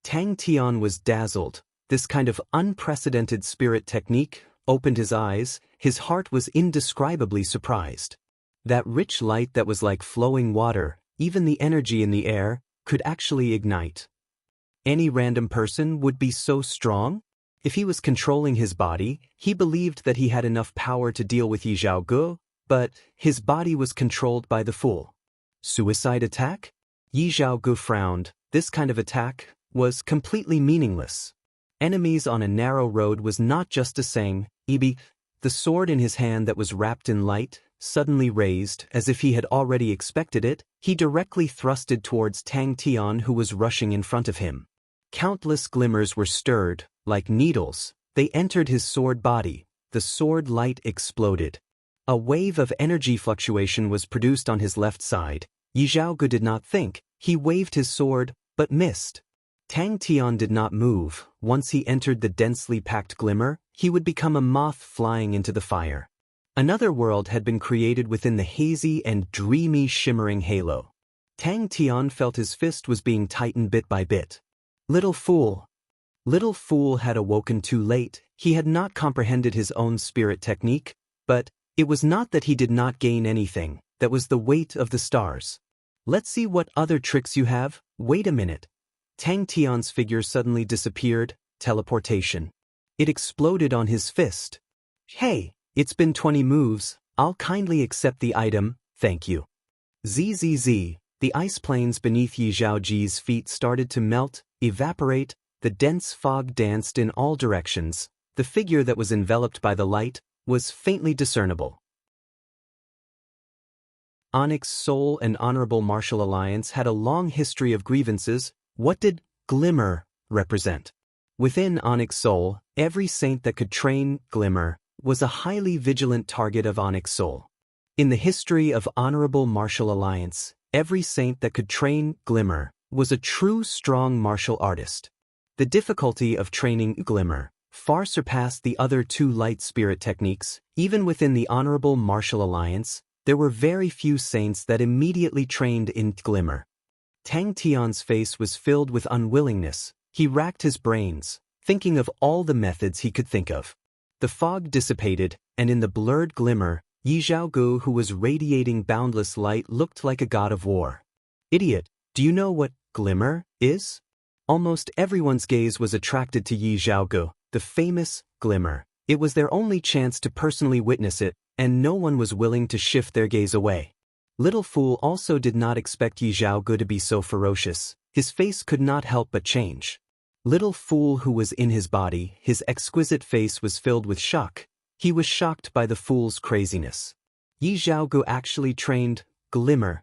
Tang Tian was dazzled. This kind of unprecedented spirit technique opened his eyes. His heart was indescribably surprised. That rich light that was like flowing water, even the energy in the air, could actually ignite. Any random person would be so strong? If he was controlling his body, he believed that he had enough power to deal with Yi Zhaoge, but his body was controlled by the fool. Suicide attack? Yi Zhaoge frowned. This kind of attack was completely meaningless. Enemies on a narrow road was not just a saying. Ibi, the sword in his hand that was wrapped in light, suddenly raised, as if he had already expected it, he directly thrusted towards Tang Tian who was rushing in front of him. Countless glimmers were stirred, like needles. They entered his sword body. The sword light exploded. A wave of energy fluctuation was produced on his left side. Yi Zhaoge did not think. He waved his sword, but missed. Tang Tian did not move. Once he entered the densely packed glimmer, he would become a moth flying into the fire. Another world had been created within the hazy and dreamy shimmering halo. Tang Tian felt his fist was being tightened bit by bit. Little Fool. Little Fool had awoken too late. He had not comprehended his own spirit technique, but it was not that he did not gain anything. That was the weight of the stars. Let's see what other tricks you have. Wait a minute. Tang Tian's figure suddenly disappeared. Teleportation. It exploded on his fist. Hey, it's been 20 moves. I'll kindly accept the item, thank you. Zzz. The ice plains beneath Yi Zhaoge's feet started to melt, evaporate. The dense fog danced in all directions. The figure that was enveloped by the light was faintly discernible. Onyx Soul and Honorable Martial Alliance had a long history of grievances. What did Glimmer represent? Within Onyx Soul, every saint that could train Glimmer was a highly vigilant target of Onyx Soul. In the history of Honorable Martial Alliance, every saint that could train Glimmer was a true strong martial artist. The difficulty of training Glimmer far surpassed the other two light spirit techniques. Even within the Honorable Martial Alliance, there were very few saints that immediately trained in Glimmer. Tang Tian's face was filled with unwillingness. He racked his brains, thinking of all the methods he could think of. The fog dissipated, and in the blurred glimmer, Yi Zhaoge, who was radiating boundless light, looked like a god of war. Idiot, do you know what glimmer is? Almost everyone's gaze was attracted to Yi Zhaoge, the famous glimmer. It was their only chance to personally witness it, and no one was willing to shift their gaze away. Little Fool also did not expect Yi Zhaoge to be so ferocious. His face could not help but change. Little Fool, who was in his body, his exquisite face was filled with shock. He was shocked by the fool's craziness. Yi Zhaoge actually trained Glimmer.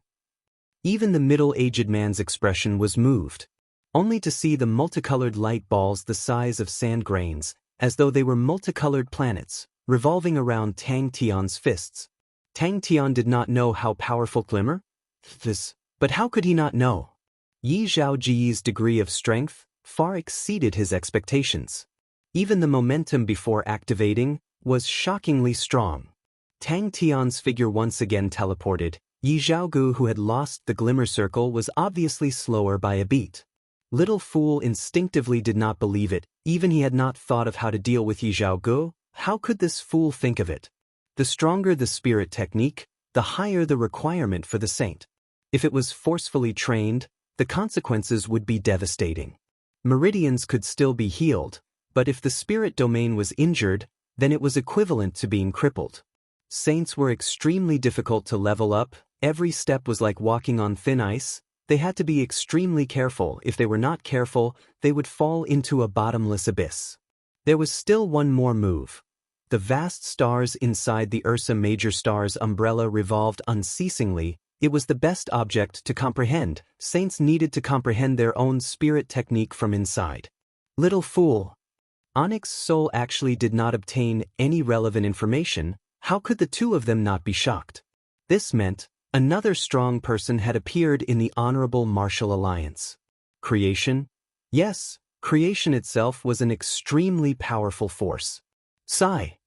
Even the middle-aged man's expression was moved, only to see the multicolored light balls the size of sand grains, as though they were multicolored planets, revolving around Tang Tian's fists. Tang Tian did not know how powerful Glimmer this, but how could he not know? Yi Zhaoge's degree of strength far exceeded his expectations. Even the momentum before activating was shockingly strong. Tang Tian's figure once again teleported. Yi Zhaoge, who had lost the glimmer circle, was obviously slower by a beat. Little Fool instinctively did not believe it. Even he had not thought of how to deal with Yi Zhaoge. How could this fool think of it? The stronger the spirit technique, the higher the requirement for the saint. If it was forcefully trained, the consequences would be devastating. Meridians could still be healed, but if the spirit domain was injured, then it was equivalent to being crippled. Saints were extremely difficult to level up. Every step was like walking on thin ice. They had to be extremely careful. If they were not careful, they would fall into a bottomless abyss. There was still one more move. The vast stars inside the Ursa Major star's umbrella revolved unceasingly. It was the best object to comprehend. Saints needed to comprehend their own spirit technique from inside. Little fool. Onyx's soul actually did not obtain any relevant information. How could the two of them not be shocked? This meant another strong person had appeared in the honorable martial alliance. Creation? Yes, creation itself was an extremely powerful force. Sigh.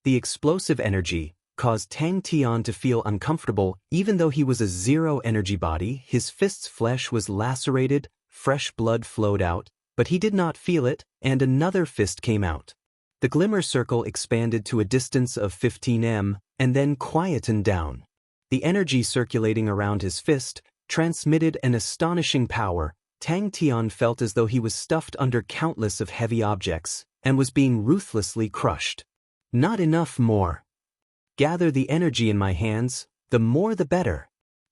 The explosive energy caused Tang Tian to feel uncomfortable. Even though he was a zero-energy body, his fist's flesh was lacerated, fresh blood flowed out, but he did not feel it, and another fist came out. The glimmer circle expanded to a distance of 15 m, and then quietened down. The energy circulating around his fist transmitted an astonishing power. Tang Tian felt as though he was stuffed under countless of heavy objects, and was being ruthlessly crushed. Not enough more. Gather the energy in my hands, the more the better.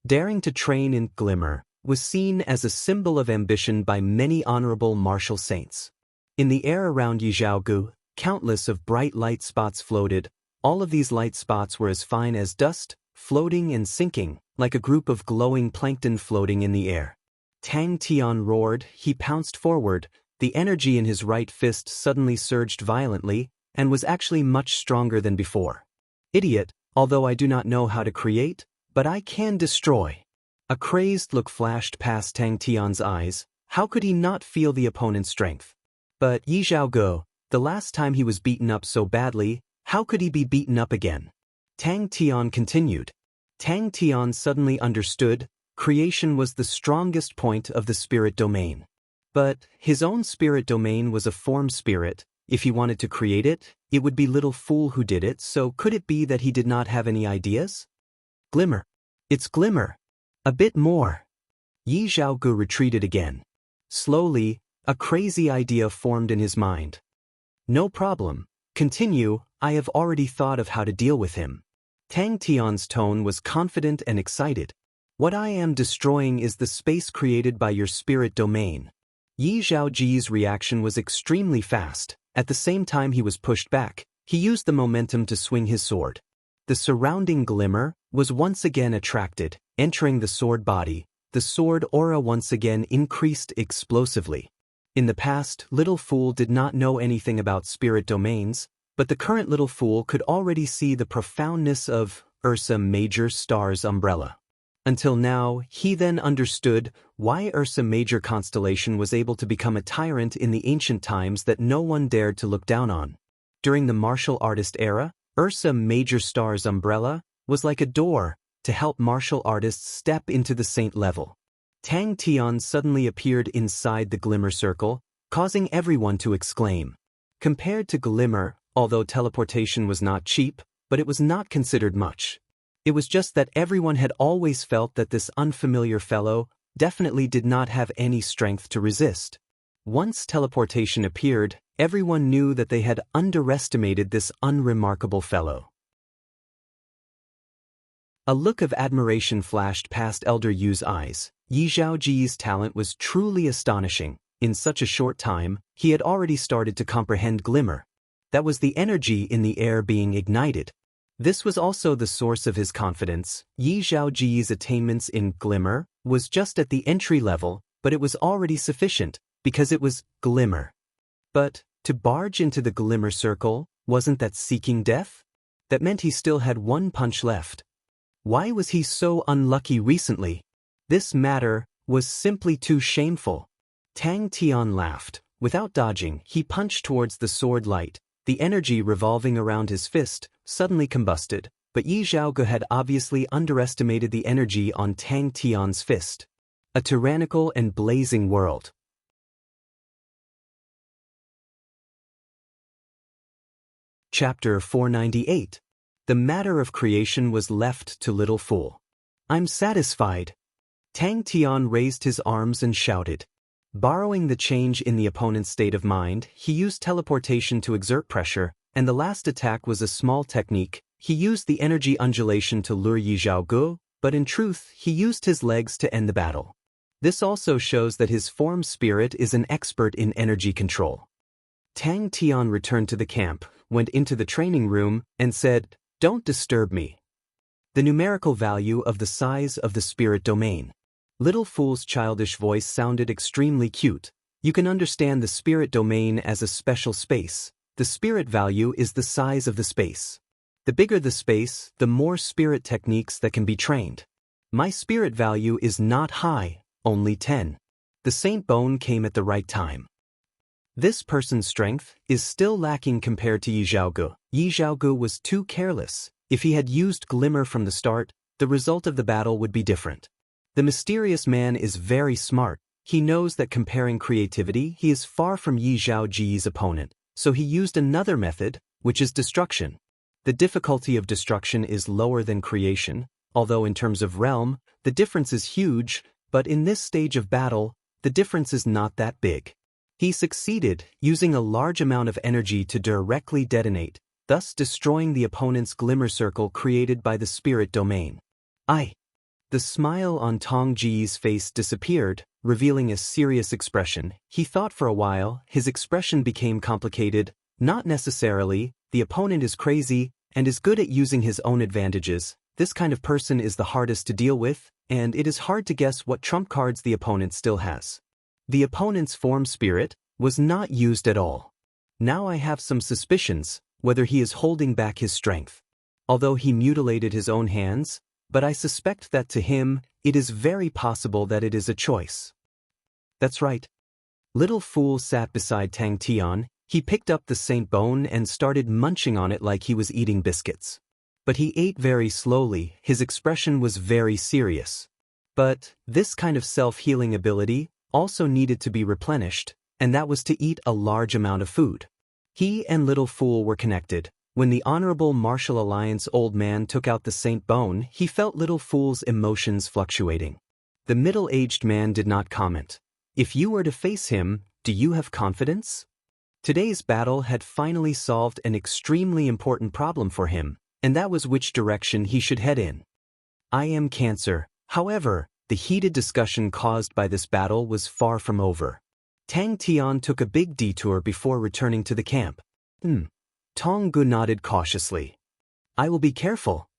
Daring to train in glimmer was seen as a symbol of ambition by many honorable martial saints. In the air around Yijiaogu, countless of bright light spots floated. All of these light spots were as fine as dust, floating and sinking, like a group of glowing plankton floating in the air. Tang Tian roared. He pounced forward. The energy in his right fist suddenly surged violently, and was actually much stronger than before. Idiot, although I do not know how to create, but I can destroy. A crazed look flashed past Tang Tian's eyes. How could he not feel the opponent's strength? But Yi Zhaoge, the last time he was beaten up so badly, how could he be beaten up again? Tang Tian continued. Tang Tian suddenly understood. Creation was the strongest point of the spirit domain. But his own spirit domain was a form spirit. If he wanted to create it, it would be little fool who did it, so could it be that he did not have any ideas? Glimmer. It's glimmer. A bit more. Yi Zhaoge retreated again. Slowly, a crazy idea formed in his mind. No problem. Continue, I have already thought of how to deal with him. Tang Tian's tone was confident and excited. What I am destroying is the space created by your spirit domain. Yi Zhaoji's reaction was extremely fast. At the same time he was pushed back, he used the momentum to swing his sword. The surrounding glimmer was once again attracted, entering the sword body. The sword aura once again increased explosively. In the past, Little Fool did not know anything about spirit domains, but the current Little Fool could already see the profoundness of Ursa Major star's umbrella. Until now, he then understood why Ursa Major constellation was able to become a tyrant in the ancient times that no one dared to look down on. During the martial artist era, Ursa Major star's umbrella was like a door to help martial artists step into the saint level. Tang Tian suddenly appeared inside the glimmer circle, causing everyone to exclaim. Compared to glimmer, although teleportation was not cheap, but it was not considered much. It was just that everyone had always felt that this unfamiliar fellow definitely did not have any strength to resist. Once teleportation appeared, everyone knew that they had underestimated this unremarkable fellow. A look of admiration flashed past Elder Yu's eyes. Yi Zhaoji's talent was truly astonishing. In such a short time, he had already started to comprehend glimmer. That was the energy in the air being ignited. This was also the source of his confidence. Yi Zhaoji's attainments in glimmer was just at the entry level, but it was already sufficient, because it was glimmer. But to barge into the glimmer circle, wasn't that seeking death? That meant he still had one punch left. Why was he so unlucky recently? This matter was simply too shameful. Tang Tian laughed. Without dodging, he punched towards the sword light. The energy revolving around his fist suddenly combusted, but Yi Zhaoge had obviously underestimated the energy on Tang Tian's fist. A tyrannical and blazing world. Chapter 498. The matter of creation was left to Little Fool. I'm satisfied. Tang Tian raised his arms and shouted. Borrowing the change in the opponent's state of mind, he used teleportation to exert pressure, and the last attack was a small technique. He used the energy undulation to lure Yi Zhaoge, but in truth, he used his legs to end the battle. This also shows that his form spirit is an expert in energy control. Tang Tian returned to the camp, went into the training room, and said, "Don't disturb me." The numerical value of the size of the spirit domain. Little Fool's childish voice sounded extremely cute. You can understand the spirit domain as a special space. The spirit value is the size of the space. The bigger the space, the more spirit techniques that can be trained. My spirit value is not high, only 10. The Saint Bone came at the right time. This person's strength is still lacking compared to Yi Zhaoge. Yi Zhaoge was too careless. If he had used Glimmer from the start, the result of the battle would be different. The mysterious man is very smart. He knows that comparing creativity, he is far from Yi Zhaoji's opponent, so he used another method, which is destruction. The difficulty of destruction is lower than creation, although in terms of realm, the difference is huge, but in this stage of battle, the difference is not that big. He succeeded, using a large amount of energy to directly detonate, thus destroying the opponent's glimmer circle created by the spirit domain. The smile on Tong Ji's face disappeared, revealing a serious expression. He thought for a while, his expression became complicated. Not necessarily, the opponent is crazy, and is good at using his own advantages. This kind of person is the hardest to deal with, and it is hard to guess what trump cards the opponent still has. The opponent's form spirit was not used at all. Now I have some suspicions, whether he is holding back his strength. Although he mutilated his own hands, but I suspect that to him, it is very possible that it is a choice. That's right. Little Fool sat beside Tang Tian. He picked up the Saint Bone and started munching on it like he was eating biscuits. But he ate very slowly, his expression was very serious. But this kind of self-healing ability also needed to be replenished, and that was to eat a large amount of food. He and Little Fool were connected. When the Honorable Martial Alliance old man took out the Saint Bone, he felt Little Fool's emotions fluctuating. The middle-aged man did not comment. If you were to face him, do you have confidence? Today's battle had finally solved an extremely important problem for him, and that was which direction he should head in. I am Cancer. However, the heated discussion caused by this battle was far from over. Tang Tian took a big detour before returning to the camp. Tong Gu nodded cautiously. I will be careful.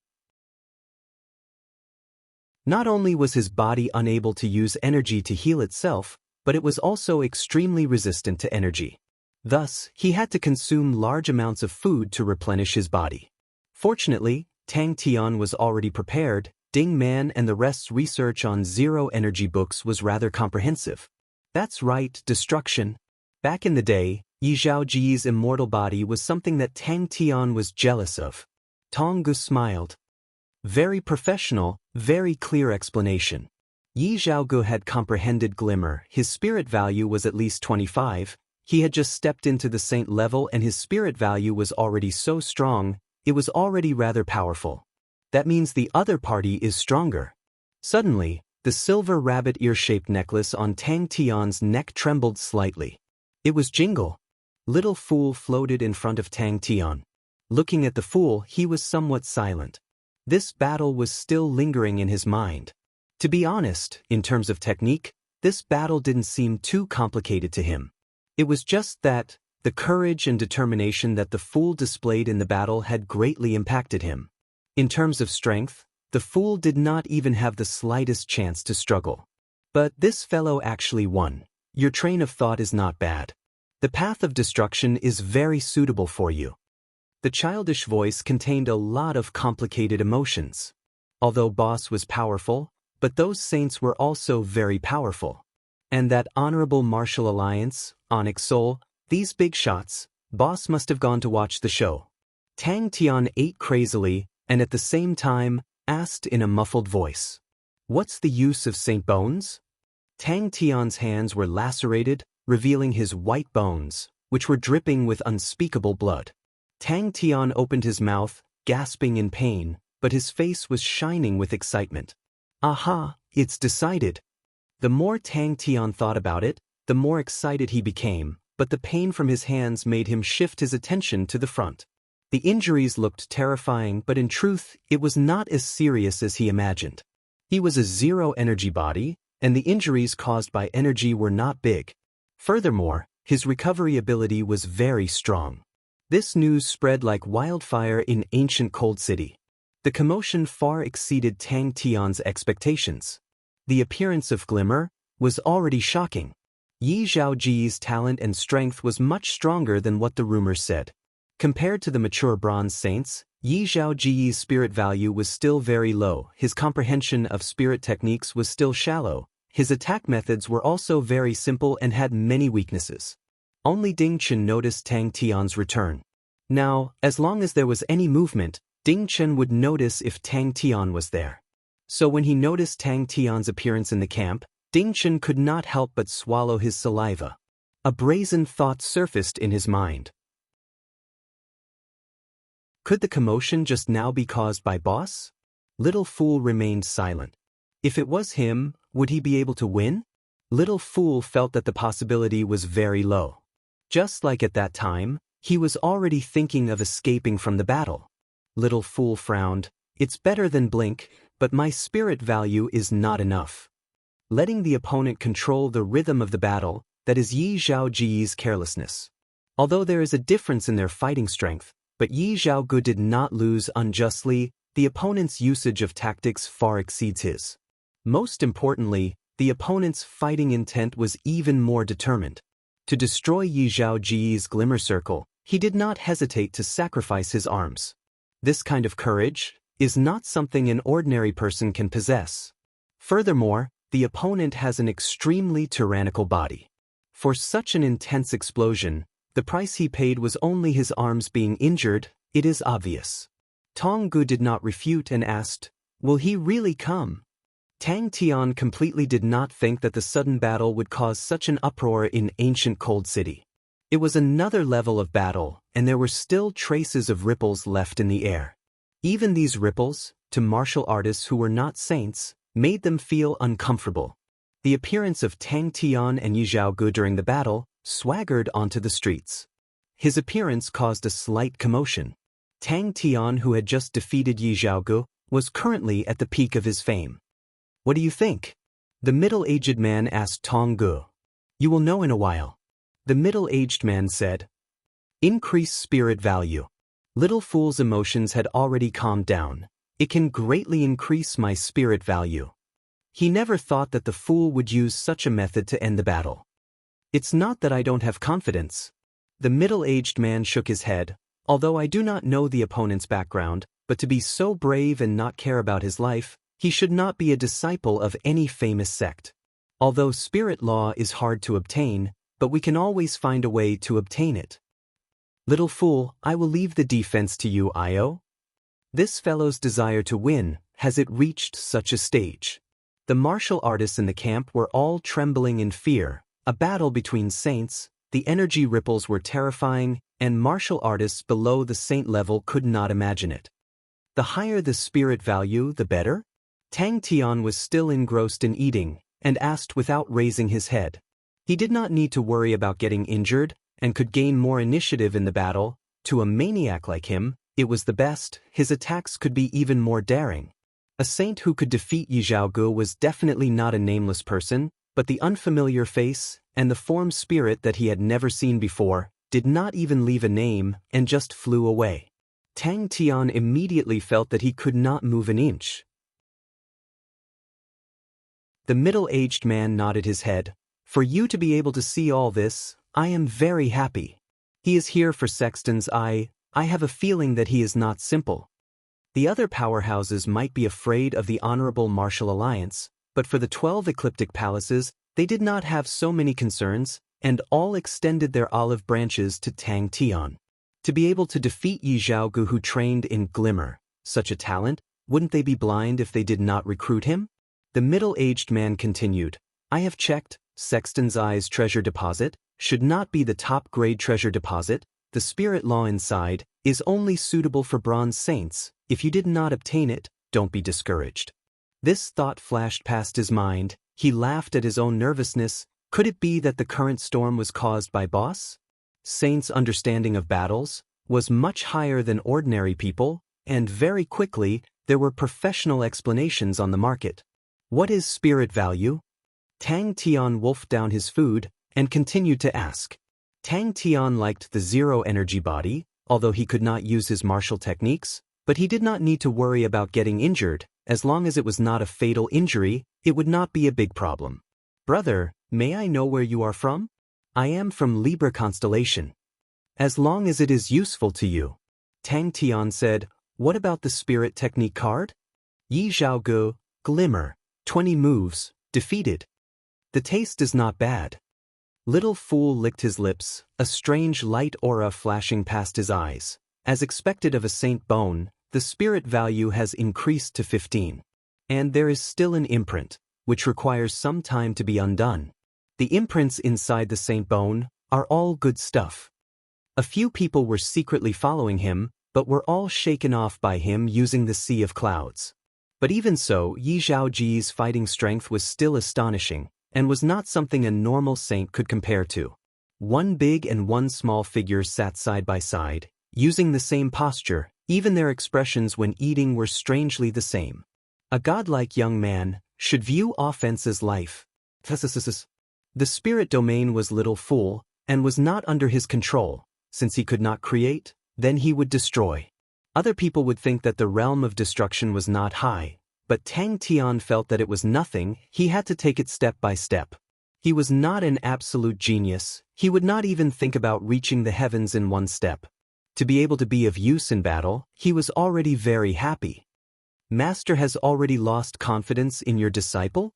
Not only was his body unable to use energy to heal itself, but it was also extremely resistant to energy. Thus, he had to consume large amounts of food to replenish his body. Fortunately, Tang Tian was already prepared. Ding Man and the rest's research on zero-energy books was rather comprehensive. That's right, destruction. Back in the day, Yi Zhaoji's immortal body was something that Tang Tian was jealous of. Tong Gu smiled. Very professional, very clear explanation. Yi Zhaoge had comprehended Glimmer. His spirit value was at least 25. He had just stepped into the saint level and his spirit value was already so strong, it was already rather powerful. That means the other party is stronger. Suddenly, the silver rabbit ear-shaped necklace on Tang Tian's neck trembled slightly. It was Jingle. Little Fool floated in front of Tang Tian. Looking at the fool, he was somewhat silent. This battle was still lingering in his mind. To be honest, in terms of technique, this battle didn't seem too complicated to him. It was just that, the courage and determination that the fool displayed in the battle had greatly impacted him. In terms of strength, the fool did not even have the slightest chance to struggle. But this fellow actually won. Your train of thought is not bad. The path of destruction is very suitable for you. The childish voice contained a lot of complicated emotions. Although Boss was powerful, but those saints were also very powerful. And that Honorable Martial Alliance, Onyx Soul, these big shots, Boss must have gone to watch the show. Tang Tian ate crazily, and at the same time, asked in a muffled voice. What's the use of Saint Bones? Tang Tian's hands were lacerated, revealing his white bones, which were dripping with unspeakable blood. Tang Tian opened his mouth, gasping in pain, but his face was shining with excitement. Aha, it's decided. The more Tang Tian thought about it, the more excited he became, but the pain from his hands made him shift his attention to the front. The injuries looked terrifying, but in truth, it was not as serious as he imagined. He was a zero-energy body, and the injuries caused by energy were not big. Furthermore, His recovery ability was very strong. This news spread like wildfire in ancient Cold City. The commotion far exceeded Tang Tian's expectations. The appearance of Glimmer was already shocking. Yi Zhaoji's talent and strength was much stronger than what the rumors said. Compared to the mature bronze saints, Yi Zhaoji's spirit value was still very low, his comprehension of spirit techniques was still shallow, his attack methods were also very simple and had many weaknesses. Only Ding Chen noticed Tang Tian's return. Now, as long as there was any movement, Ding Chen would notice if Tang Tian was there. So when he noticed Tang Tian's appearance in the camp, Ding Chen could not help but swallow his saliva. A brazen thought surfaced in his mind. Could the commotion just now be caused by Boss? Little Fool remained silent. If it was him, would he be able to win? Little Fool felt that the possibility was very low. Just like at that time, he was already thinking of escaping from the battle. Little Fool frowned. It's better than blink, but my spirit value is not enough. Letting the opponent control the rhythm of the battle, that is Yi Zhaoji's carelessness. Although there is a difference in their fighting strength, but Yi Zhaogu did not lose unjustly, the opponent's usage of tactics far exceeds his. Most importantly, the opponent's fighting intent was even more determined. To destroy Yi Zhaoji's glimmer circle, he did not hesitate to sacrifice his arms. This kind of courage is not something an ordinary person can possess. Furthermore, the opponent has an extremely tyrannical body. For such an intense explosion, the price he paid was only his arms being injured, it is obvious. Tong Gu did not refute and asked, "Will he really come?" Tang Tian completely did not think that the sudden battle would cause such an uproar in ancient Cold City. It was another level of battle, and there were still traces of ripples left in the air. Even these ripples, to martial artists who were not saints, made them feel uncomfortable. The appearance of Tang Tian and Yi Zhaogu during the battle swaggered onto the streets. His appearance caused a slight commotion. Tang Tian, who had just defeated Yi Zhaogu, was currently at the peak of his fame. "What do you think?" the middle-aged man asked Tong Gu. "You will know in a while." The middle-aged man said. "Increase spirit value." Little Fool's emotions had already calmed down. "It can greatly increase my spirit value." He never thought that the fool would use such a method to end the battle. "It's not that I don't have confidence." The middle-aged man shook his head. "Although I do not know the opponent's background, but to be so brave and not care about his life, he should not be a disciple of any famous sect. Although spirit law is hard to obtain, but we can always find a way to obtain it." "Little Fool, I will leave the defense to you, Io." This fellow's desire to win, has it reached such a stage? The martial artists in the camp were all trembling in fear. A battle between saints, the energy ripples were terrifying, and martial artists below the saint level could not imagine it. The higher the spirit value, the better? Tang Tian was still engrossed in eating, and asked without raising his head. He did not need to worry about getting injured, and could gain more initiative in the battle. To a maniac like him, it was the best. His attacks could be even more daring. A saint who could defeat Yi Zhaogu was definitely not a nameless person, but the unfamiliar face, and the form spirit that he had never seen before, did not even leave a name, and just flew away. Tang Tian immediately felt that he could not move an inch. The middle-aged man nodded his head. "For you to be able to see all this, I am very happy. He is here for Sexton's eye. I have a feeling that he is not simple." The other powerhouses might be afraid of the honorable martial alliance, but for the 12 ecliptic palaces, they did not have so many concerns, and all extended their olive branches to Tang Tian. To be able to defeat Yi Zhaogu, who trained in Glimmer, such a talent, wouldn't they be blind if they did not recruit him? The middle-aged man continued, "I have checked. Sexton's Eye's treasure deposit should not be the top-grade treasure deposit. The spirit law inside is only suitable for bronze saints. If you did not obtain it, don't be discouraged." This thought flashed past his mind. He laughed at his own nervousness. Could it be that the current storm was caused by Boss? Saints' understanding of battles was much higher than ordinary people, and very quickly there were professional explanations on the market. What is spirit value? Tang Tian wolfed down his food and continued to ask. Tang Tian liked the zero-energy body, although he could not use his martial techniques, but he did not need to worry about getting injured. As long as it was not a fatal injury, it would not be a big problem. Brother, may I know where you are from? I am from Libra constellation. As long as it is useful to you. Tang Tian said, what about the spirit technique card? Yi Zhaogu, glimmer, 20 moves, defeated. The taste is not bad. Little fool licked his lips, a strange light aura flashing past his eyes. As expected of a saint bone, the spirit value has increased to 15. And there is still an imprint, which requires some time to be undone. The imprints inside the saint bone are all good stuff. A few people were secretly following him, but were all shaken off by him using the sea of clouds. But even so, Yi Zhaoji's fighting strength was still astonishing, and was not something a normal saint could compare to. One big and one small figure sat side by side, using the same posture. Even their expressions when eating were strangely the same. A godlike young man should view offense as life. The spirit domain was little fool, and was not under his control. Since he could not create, then he would destroy. Other people would think that the realm of destruction was not high, but Tang Tian felt that it was nothing. He had to take it step by step. He was not an absolute genius. He would not even think about reaching the heavens in one step. To be able to be of use in battle, he was already very happy. Master has already lost confidence in your disciple?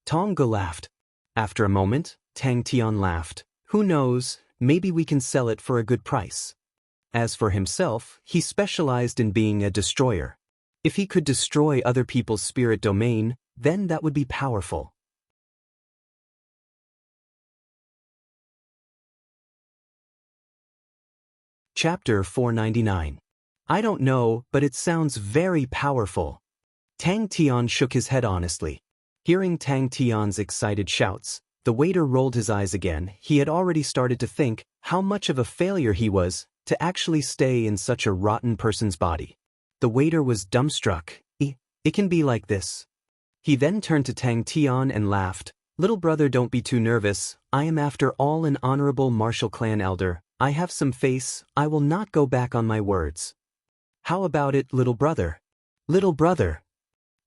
Tongga laughed. After a moment, Tang Tian laughed. Who knows, maybe we can sell it for a good price. As for himself, he specialized in being a destroyer. If he could destroy other people's spirit domain, then that would be powerful. Chapter 499. I don't know, but it sounds very powerful. Tang Tian shook his head honestly. Hearing Tang Tian's excited shouts, the waiter rolled his eyes again. He had already started to think how much of a failure he was to actually stay in such a rotten person's body. The waiter was dumbstruck. It can be like this. He then turned to Tang Tian and laughed. Little brother, don't be too nervous. I am after all an honorable martial clan elder. I have some face. I will not go back on my words. How about it, little brother? Little brother.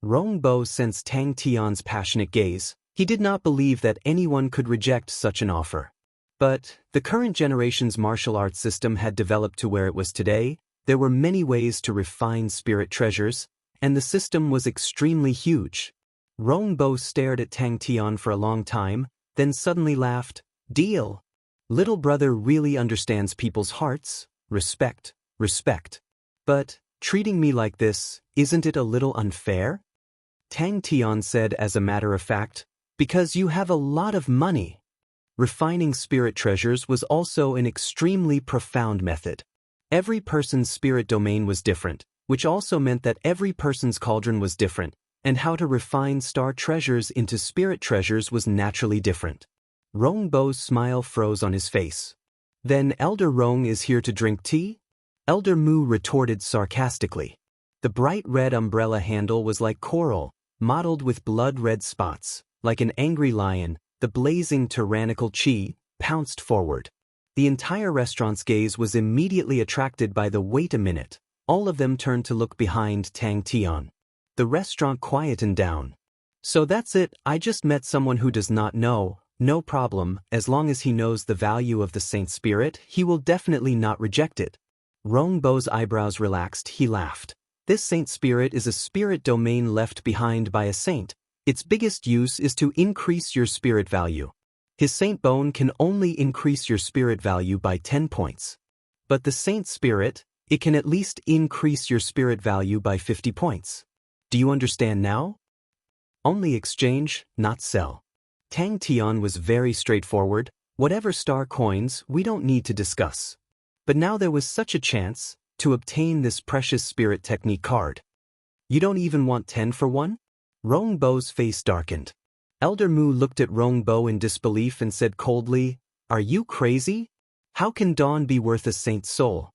Rongbo sensed Tang Tian's passionate gaze. He did not believe that anyone could reject such an offer. But the current generation's martial arts system had developed to where it was today. There were many ways to refine spirit treasures, and the system was extremely huge. Rongbo stared at Tang Tian for a long time, then suddenly laughed. Deal. Little brother really understands people's hearts. Respect, respect. But treating me like this, isn't it a little unfair? Tang Tian said as a matter of fact, because you have a lot of money. Refining spirit treasures was also an extremely profound method. Every person's spirit domain was different, which also meant that every person's cauldron was different, and how to refine star treasures into spirit treasures was naturally different. Rongbo's smile froze on his face. Then Elder Rong is here to drink tea? Elder Mu retorted sarcastically. The bright red umbrella handle was like coral, mottled with blood-red spots. Like an angry lion, the blazing tyrannical Qi pounced forward. The entire restaurant's gaze was immediately attracted by the wait a minute. All of them turned to look behind Tang Tian. The restaurant quietened down. So that's it, I just met someone who does not know. No problem, as long as he knows the value of the saint spirit, he will definitely not reject it. Rongbo's eyebrows relaxed. He laughed. This saint spirit is a spirit domain left behind by a saint. Its biggest use is to increase your spirit value. His saint bone can only increase your spirit value by 10 points. But the saint spirit, it can at least increase your spirit value by 50 points. Do you understand now? Only exchange, not sell. Tang Tian was very straightforward. Whatever star coins, we don't need to discuss. But now there was such a chance to obtain this precious spirit technique card. You don't even want 10 for one? Rongbo's face darkened. Elder Mu looked at Rongbo in disbelief and said coldly, Are you crazy? How can Dawn be worth a saint's soul?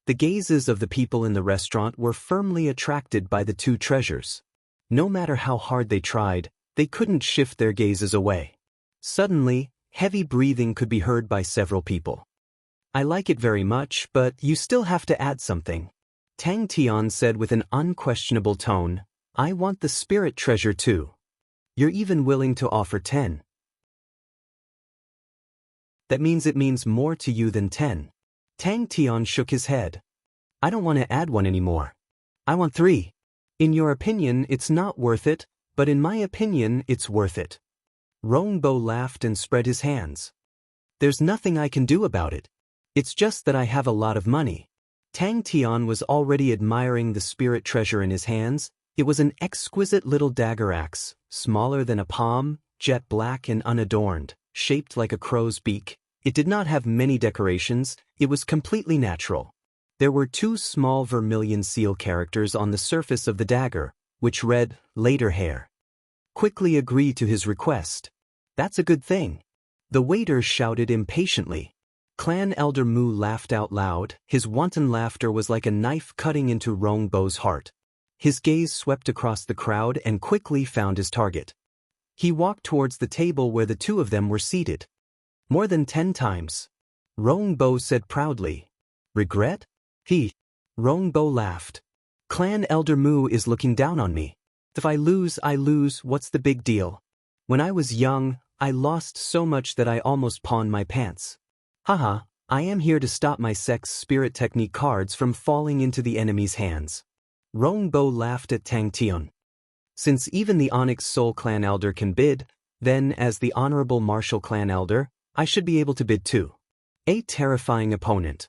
The gazes of the people in the restaurant were firmly attracted by the two treasures. No matter how hard they tried, they couldn't shift their gazes away. Suddenly, Heavy breathing could be heard by several people. I like it very much, but you still have to add something. Tang Tian said with an unquestionable tone, I want the spirit treasure too. You're even willing to offer 10. That means it means more to you than 10. Tang Tian shook his head. I don't want to add one anymore. I want 3. In your opinion, it's not worth it, but in my opinion, it's worth it. Rongbo laughed and spread his hands. There's nothing I can do about it. It's just that I have a lot of money. Tang Tian was already admiring the spirit treasure in his hands. It was an exquisite little dagger axe, smaller than a palm, jet black and unadorned, shaped like a crow's beak. It did not have many decorations, it was completely natural. There were 2 small vermilion seal characters on the surface of the dagger, which read, Later Hair. Quickly agree to his request. That's a good thing. The waiter shouted impatiently. Clan Elder Mu laughed out loud. His wanton laughter was like a knife cutting into Rongbo's heart. His gaze swept across the crowd and quickly found his target. He walked towards the table where the 2 of them were seated. More than 10 times. Rongbo said proudly. Regret? Rongbo laughed. Clan Elder Mu is looking down on me. If I lose, I lose, what's the big deal? When I was young, I lost so much that I almost pawned my pants. Haha, I am here to stop my sex spirit technique cards from falling into the enemy's hands. Rongbo laughed at Tang Tian. Since even the Onyx Soul Clan Elder can bid, then as the Honorable Martial Clan Elder, I should be able to bid too. A terrifying opponent.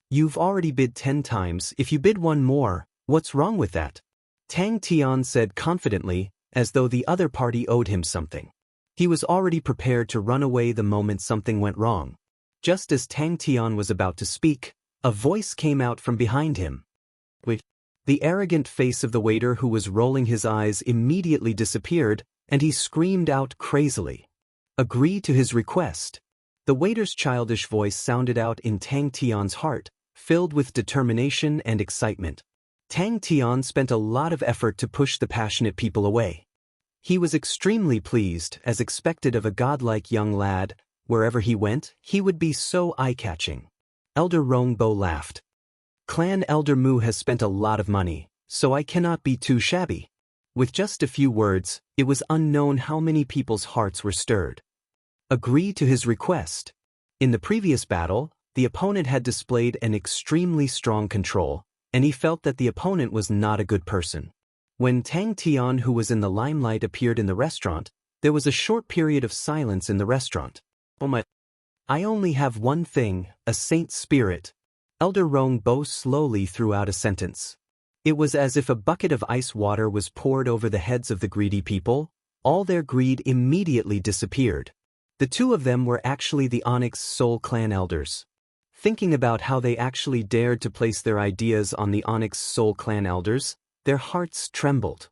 You've already bid 10 times, if you bid 1 more, what's wrong with that? Tang Tian said confidently, as though the other party owed him something. He was already prepared to run away the moment something went wrong. Just as Tang Tian was about to speak, a voice came out from behind him. Wait. The arrogant face of the waiter who was rolling his eyes immediately disappeared, and he screamed out crazily. Agree to his request. The waiter's childish voice sounded out in Tang Tian's heart, filled with determination and excitement. Tang Tian spent a lot of effort to push the passionate people away. He was extremely pleased, as expected of a godlike young lad. Wherever he went, he would be so eye-catching. Elder Rongbo laughed. Clan Elder Mu has spent a lot of money, so I cannot be too shabby. With just a few words, it was unknown how many people's hearts were stirred. Agree to his request. In the previous battle, the opponent had displayed an extremely strong control, and he felt that the opponent was not a good person. When Tang Tian, who was in the limelight, appeared in the restaurant, there was a short period of silence in the restaurant. I only have one thing, a saint spirit. Elder Rongbo slowly threw out a sentence. It was as if a bucket of ice water was poured over the heads of the greedy people. All their greed immediately disappeared. The 2 of them were actually the Onyx Soul Clan Elders. Thinking about how they actually dared to place their ideas on the Onyx Soul Clan Elders, their hearts trembled.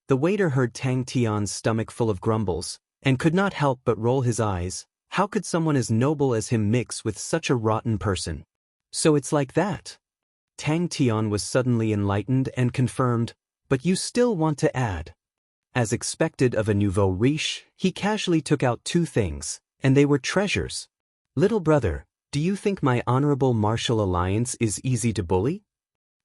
The waiter heard Tang Tian's stomach full of grumbles, and could not help but roll his eyes. How could someone as noble as him mix with such a rotten person? So it's like that. Tang Tian was suddenly enlightened and confirmed, but you still want to add. As expected of a nouveau riche, he casually took out 2 things, and they were treasures. Little brother, do you think my honorable martial alliance is easy to bully?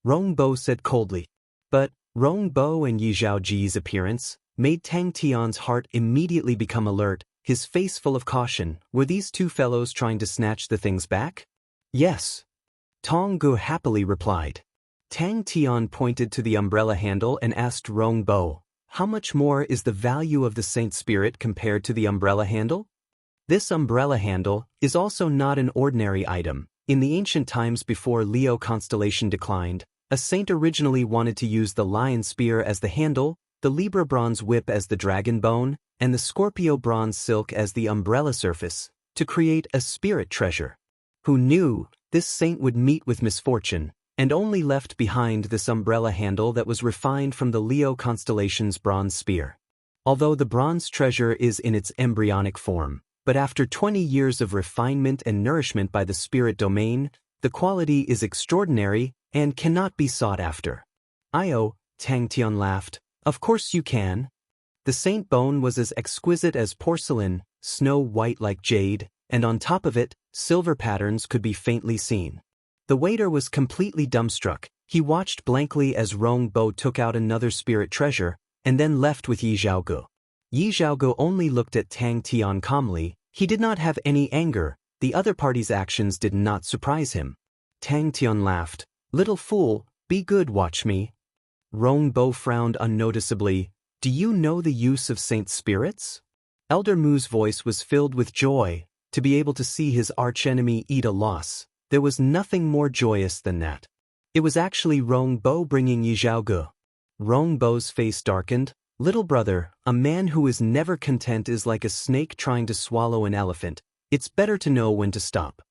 Rongbo said coldly. But Rongbo and Yi Zhaoji's appearance made Tang Tian's heart immediately become alert, his face full of caution. Were these 2 fellows trying to snatch the things back? Yes. Tong Gu happily replied. Tang Tian pointed to the umbrella handle and asked Rongbo, how much more is the value of the Saint Spirit compared to the umbrella handle? This umbrella handle is also not an ordinary item. In the ancient times before Leo constellation declined, a saint originally wanted to use the lion spear as the handle, the Libra bronze whip as the dragon bone, and the Scorpio bronze silk as the umbrella surface, to create a spirit treasure. Who knew this saint would meet with misfortune, and only left behind this umbrella handle that was refined from the Leo constellation's bronze spear. Although the bronze treasure is in its embryonic form, but after 20 years of refinement and nourishment by the spirit domain, the quality is extraordinary and cannot be sought after. Tang Tian laughed. Of course you can. The saint bone was as exquisite as porcelain, snow white like jade, and on top of it, silver patterns could be faintly seen. The waiter was completely dumbstruck. He watched blankly as Rong Bo took out another spirit treasure, and then left with Yi Zhaoge. Yi Zhaoge only looked at Tang Tian calmly. He did not have any anger. The other party's actions did not surprise him. Tang Tian laughed. "Little fool, be good, watch me." Rong Bo frowned unnoticeably. "Do you know the use of saint spirits?" Elder Mu's voice was filled with joy. To be able to see his archenemy eat a loss, there was nothing more joyous than that. It was actually Rong Bo bringing Yi Zhaoge. Rong Bo's face darkened. "Little brother, a man who is never content is like a snake trying to swallow an elephant. It's better to know when to stop."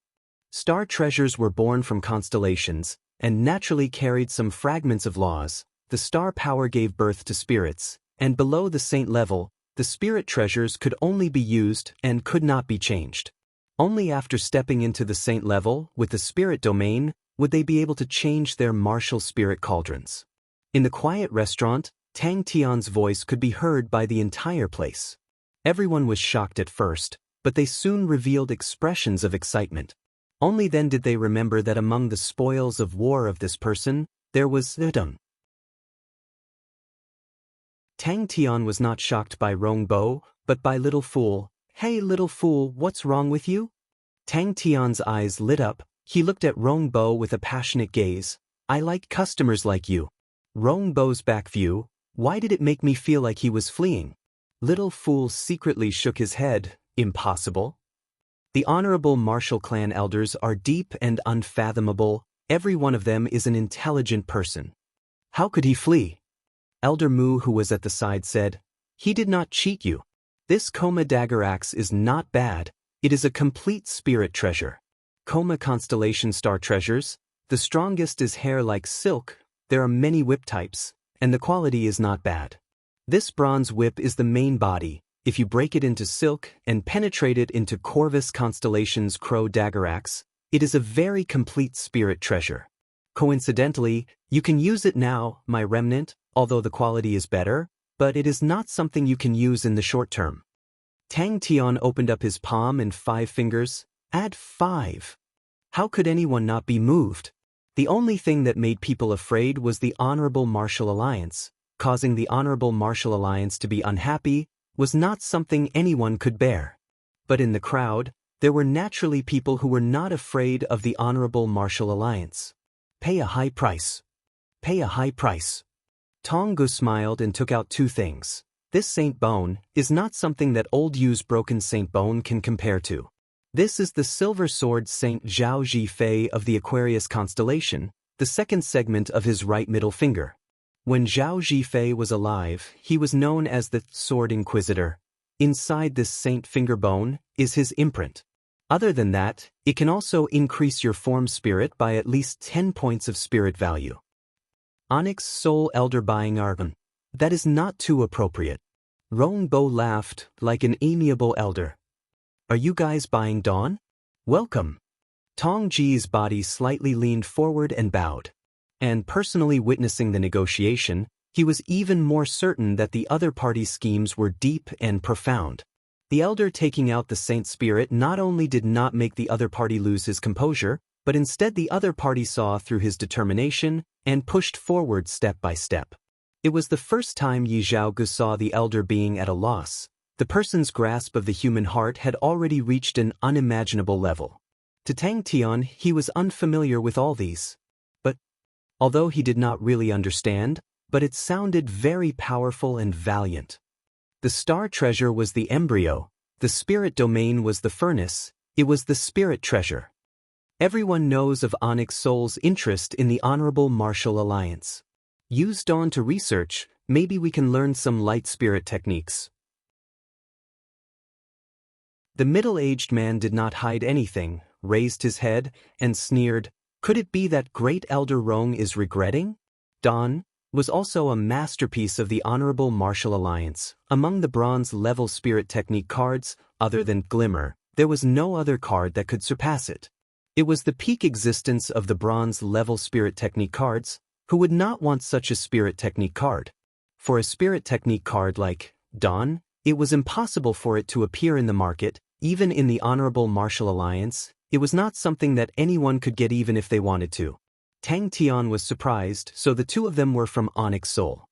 Star treasures were born from constellations, and naturally carried some fragments of laws. The star power gave birth to spirits, and below the saint level, the spirit treasures could only be used and could not be changed. Only after stepping into the saint level, with the spirit domain, would they be able to change their martial spirit cauldrons. In the quiet restaurant, Tang Tian's voice could be heard by the entire place. Everyone was shocked at first, but they soon revealed expressions of excitement. Only then did they remember that among the spoils of war of this person, there was Zedong. Tang Tian was not shocked by Rong Bo, but by Little Fool. "Hey little fool, what's wrong with you?" Tang Tian's eyes lit up. He looked at Rong Bo with a passionate gaze. "I like customers like you." Rong Bo's back view. Why did it make me feel like he was fleeing? Little Fool secretly shook his head. Impossible. The honorable martial clan elders are deep and unfathomable. Every one of them is an intelligent person. How could he flee? Elder Mu, who was at the side, said, "He did not cheat you. This Koma dagger axe is not bad. It is a complete spirit treasure. Koma constellation star treasures. The strongest is hair like silk. There are many whip types, and the quality is not bad. This bronze whip is the main body. If you break it into silk and penetrate it into Corvus Constellation's crow dagger axe, it is a very complete spirit treasure. Coincidentally, you can use it now, my remnant, although the quality is better, but it is not something you can use in the short term." Tang Tian opened up his palm and 5 fingers. "Add 5. How could anyone not be moved?" The only thing that made people afraid was the Honorable Martial Alliance. Causing the Honorable Martial Alliance to be unhappy was not something anyone could bear. But in the crowd, there were naturally people who were not afraid of the Honorable Martial Alliance. "Pay a high price. Pay a high price." Tonggu smiled and took out 2 things. This saint bone is not something that old Yu's broken saint bone can compare to. This is the silver sword Saint Zhao Zhifei of the Aquarius constellation, the second segment of his right middle finger. When Zhao Zhifei was alive, he was known as the Sword Inquisitor. Inside this saint finger bone is his imprint. Other than that, it can also increase your form spirit by at least 10 points of spirit value. Onyx Soul Elder buying Argon. That is not too appropriate. Rong Bo laughed, like an amiable elder. "Are you guys buying Dawn? Welcome." Tong Ji's body slightly leaned forward and bowed. And personally witnessing the negotiation, he was even more certain that the other party's schemes were deep and profound. The elder taking out the saint spirit not only did not make the other party lose his composure, but instead the other party saw through his determination and pushed forward step by step. It was the first time Yi Zhaoge saw the elder being at a loss. The person's grasp of the human heart had already reached an unimaginable level. To Tang Tian, he was unfamiliar with all these. But, although he did not really understand, but it sounded very powerful and valiant. The star treasure was the embryo, the spirit domain was the furnace, it was the spirit treasure. Everyone knows of Onyx Soul's interest in the Honorable Martial Alliance. Use Dawn to research, maybe we can learn some light spirit techniques. The middle-aged man did not hide anything, raised his head, and sneered. Could it be that great elder Rong is regretting? Dawn was also a masterpiece of the Honorable Martial Alliance. Among the bronze-level spirit technique cards, other than Glimmer, there was no other card that could surpass it. It was the peak existence of the bronze-level spirit technique cards. Who would not want such a spirit technique card? For a spirit technique card like Dawn, it was impossible for it to appear in the market, even in the Honorable Martial Alliance. It was not something that anyone could get even if they wanted to. Tang Tian was surprised, so the two of them were from Onyx Soul.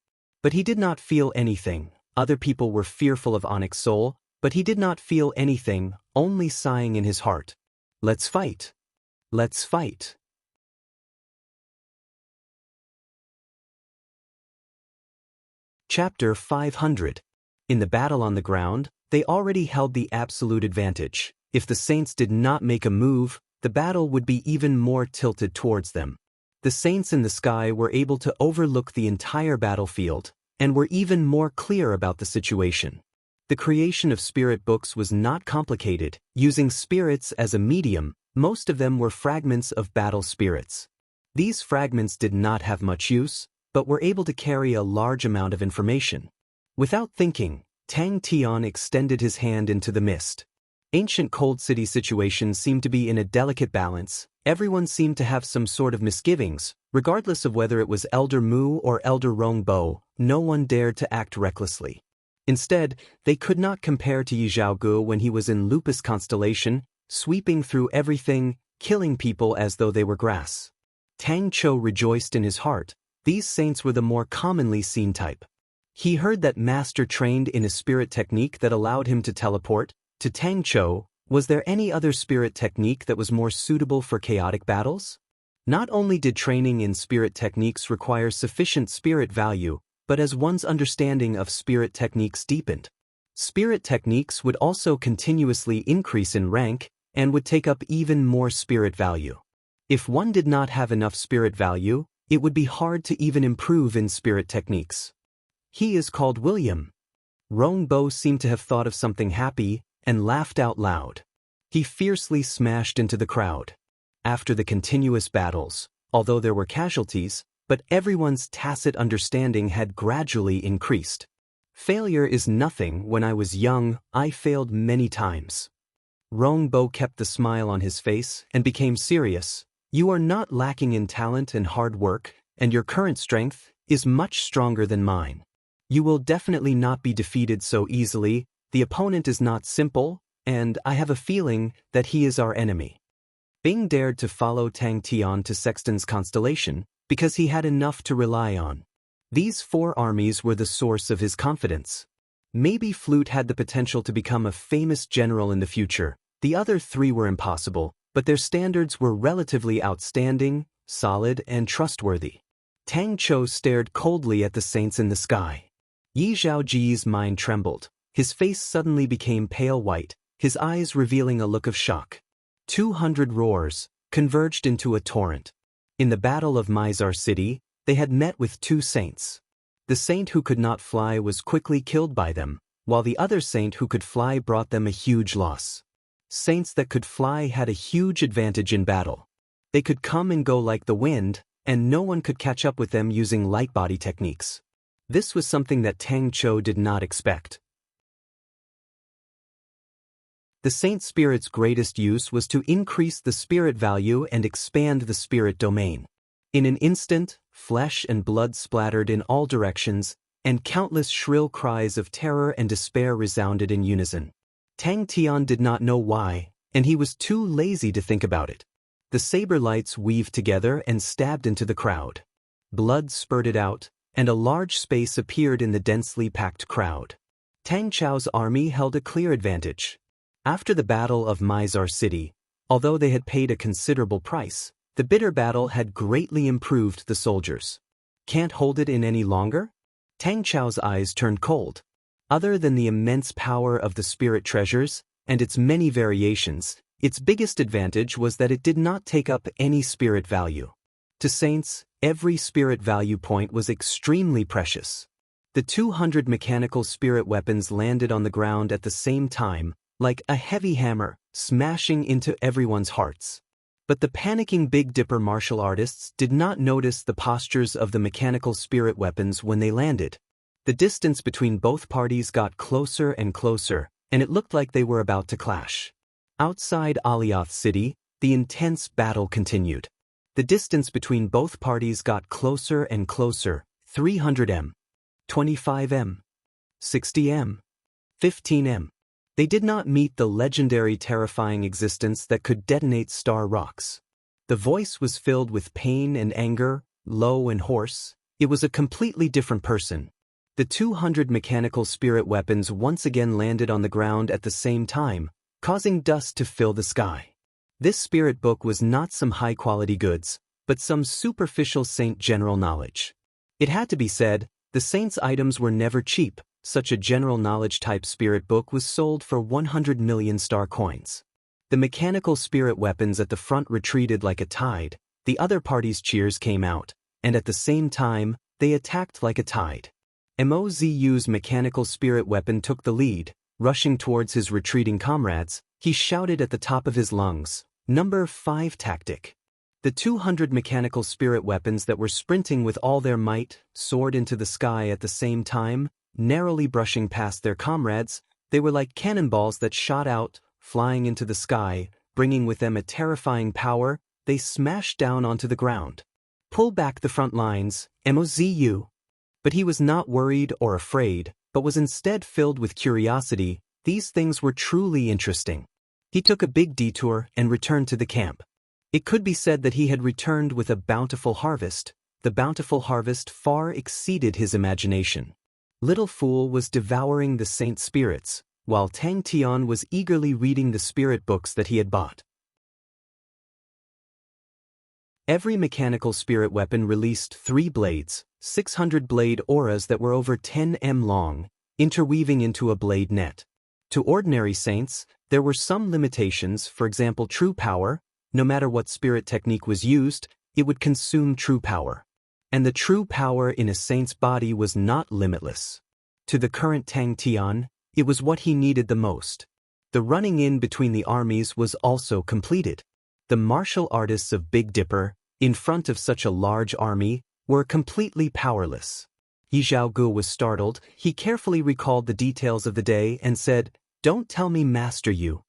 But he did not feel anything. Other people were fearful of Onyx Soul, but he did not feel anything, only sighing in his heart. Let's fight. Let's fight. Chapter 500. In the battle on the ground, they already held the absolute advantage. If the Saints did not make a move, the battle would be even more tilted towards them. The Saints in the sky were able to overlook the entire battlefield, and were even more clear about the situation. The creation of spirit books was not complicated. Using spirits as a medium, most of them were fragments of battle spirits. These fragments did not have much use, but were able to carry a large amount of information. Without thinking, Tang Tian extended his hand into the mist. Ancient Cold City situation seemed to be in a delicate balance. Everyone seemed to have some sort of misgivings, regardless of whether it was Elder Mu or Elder Rongbo. No one dared to act recklessly. Instead, they could not compare to Yi Zhaogu when he was in Lupus constellation, sweeping through everything, killing people as though they were grass. Tang Chou rejoiced in his heart. These saints were the more commonly seen type. He heard that Master trained in a spirit technique that allowed him to teleport. To Tang Chou, was there any other spirit technique that was more suitable for chaotic battles? Not only did training in spirit techniques require sufficient spirit value, but as one's understanding of spirit techniques deepened, spirit techniques would also continuously increase in rank and would take up even more spirit value. If one did not have enough spirit value, it would be hard to even improve in spirit techniques. He is called William. Rongbo seemed to have thought of something happy and laughed out loud. He fiercely smashed into the crowd. After the continuous battles, although there were casualties, but everyone's tacit understanding had gradually increased. Failure is nothing. When I was young, I failed many times. Rongbo kept the smile on his face and became serious. You are not lacking in talent and hard work, and your current strength is much stronger than mine. You will definitely not be defeated so easily. The opponent is not simple, and I have a feeling that he is our enemy. Bing dared to follow Tang Tian to Sexton's constellation because he had enough to rely on. These 4 armies were the source of his confidence. Maybe Flute had the potential to become a famous general in the future. The other 3 were impossible, but their standards were relatively outstanding, solid, and trustworthy. Tang Chou stared coldly at the saints in the sky. Yi Zhaoji's mind trembled. His face suddenly became pale white, his eyes revealing a look of shock. 200 roars converged into a torrent. In the Battle of Mizar City, they had met with 2 saints. The saint who could not fly was quickly killed by them, while the other saint who could fly brought them a huge loss. Saints that could fly had a huge advantage in battle. They could come and go like the wind, and no one could catch up with them using light body techniques. This was something that Tang Chou did not expect. The Saint Spirit's greatest use was to increase the spirit value and expand the spirit domain. In an instant, flesh and blood splattered in all directions, and countless shrill cries of terror and despair resounded in unison. Tang Tian did not know why, and he was too lazy to think about it. The saber lights weaved together and stabbed into the crowd. Blood spurted out, and a large space appeared in the densely packed crowd. Tang Chou's army held a clear advantage. After the Battle of Mizar City, although they had paid a considerable price, the bitter battle had greatly improved the soldiers. Can't hold it in any longer? Tang Chou's eyes turned cold. Other than the immense power of the spirit treasures and its many variations, its biggest advantage was that it did not take up any spirit value. To saints, every spirit value point was extremely precious. The 200 mechanical spirit weapons landed on the ground at the same time, like a heavy hammer, smashing into everyone's hearts. But the panicking Big Dipper martial artists did not notice the postures of the mechanical spirit weapons when they landed. The distance between both parties got closer and closer, and it looked like they were about to clash. Outside Alioth City, the intense battle continued. The distance between both parties got closer and closer, 300 m, 25 m, 60m, 15m. They did not meet the legendary terrifying existence that could detonate star rocks. The voice was filled with pain and anger, low and hoarse. It was a completely different person. The 200 mechanical spirit weapons once again landed on the ground at the same time, causing dust to fill the sky. This spirit book was not some high-quality goods, but some superficial saint general knowledge. It had to be said, the saint's items were never cheap. Such a general knowledge type spirit book was sold for 100 million star coins. The mechanical spirit weapons at the front retreated like a tide, the other party's cheers came out, and at the same time, they attacked like a tide. Mozu's mechanical spirit weapon took the lead, rushing towards his retreating comrades. He shouted at the top of his lungs, "Number 5 tactic." The 200 mechanical spirit weapons that were sprinting with all their might soared into the sky at the same time, narrowly brushing past their comrades. They were like cannonballs that shot out, flying into the sky, bringing with them a terrifying power. They smashed down onto the ground. "Pull back the front lines, Mozu." But he was not worried or afraid, but was instead filled with curiosity. These things were truly interesting. He took a big detour and returned to the camp. It could be said that he had returned with a bountiful harvest. The bountiful harvest far exceeded his imagination. Little Fool was devouring the saint spirits, while Tang Tian was eagerly reading the spirit books that he had bought. Every mechanical spirit weapon released 3 blades, 600 blade auras that were over 10m long, interweaving into a blade net. To ordinary saints, there were some limitations, for example true power. No matter what spirit technique was used, it would consume true power. And the true power in a saint's body was not limitless. To the current Tang Tian, it was what he needed the most. The running in between the armies was also completed. The martial artists of Big Dipper, in front of such a large army, were completely powerless. Yi Zhaogu was startled. He carefully recalled the details of the day and said, "Don't tell me, Master Yu."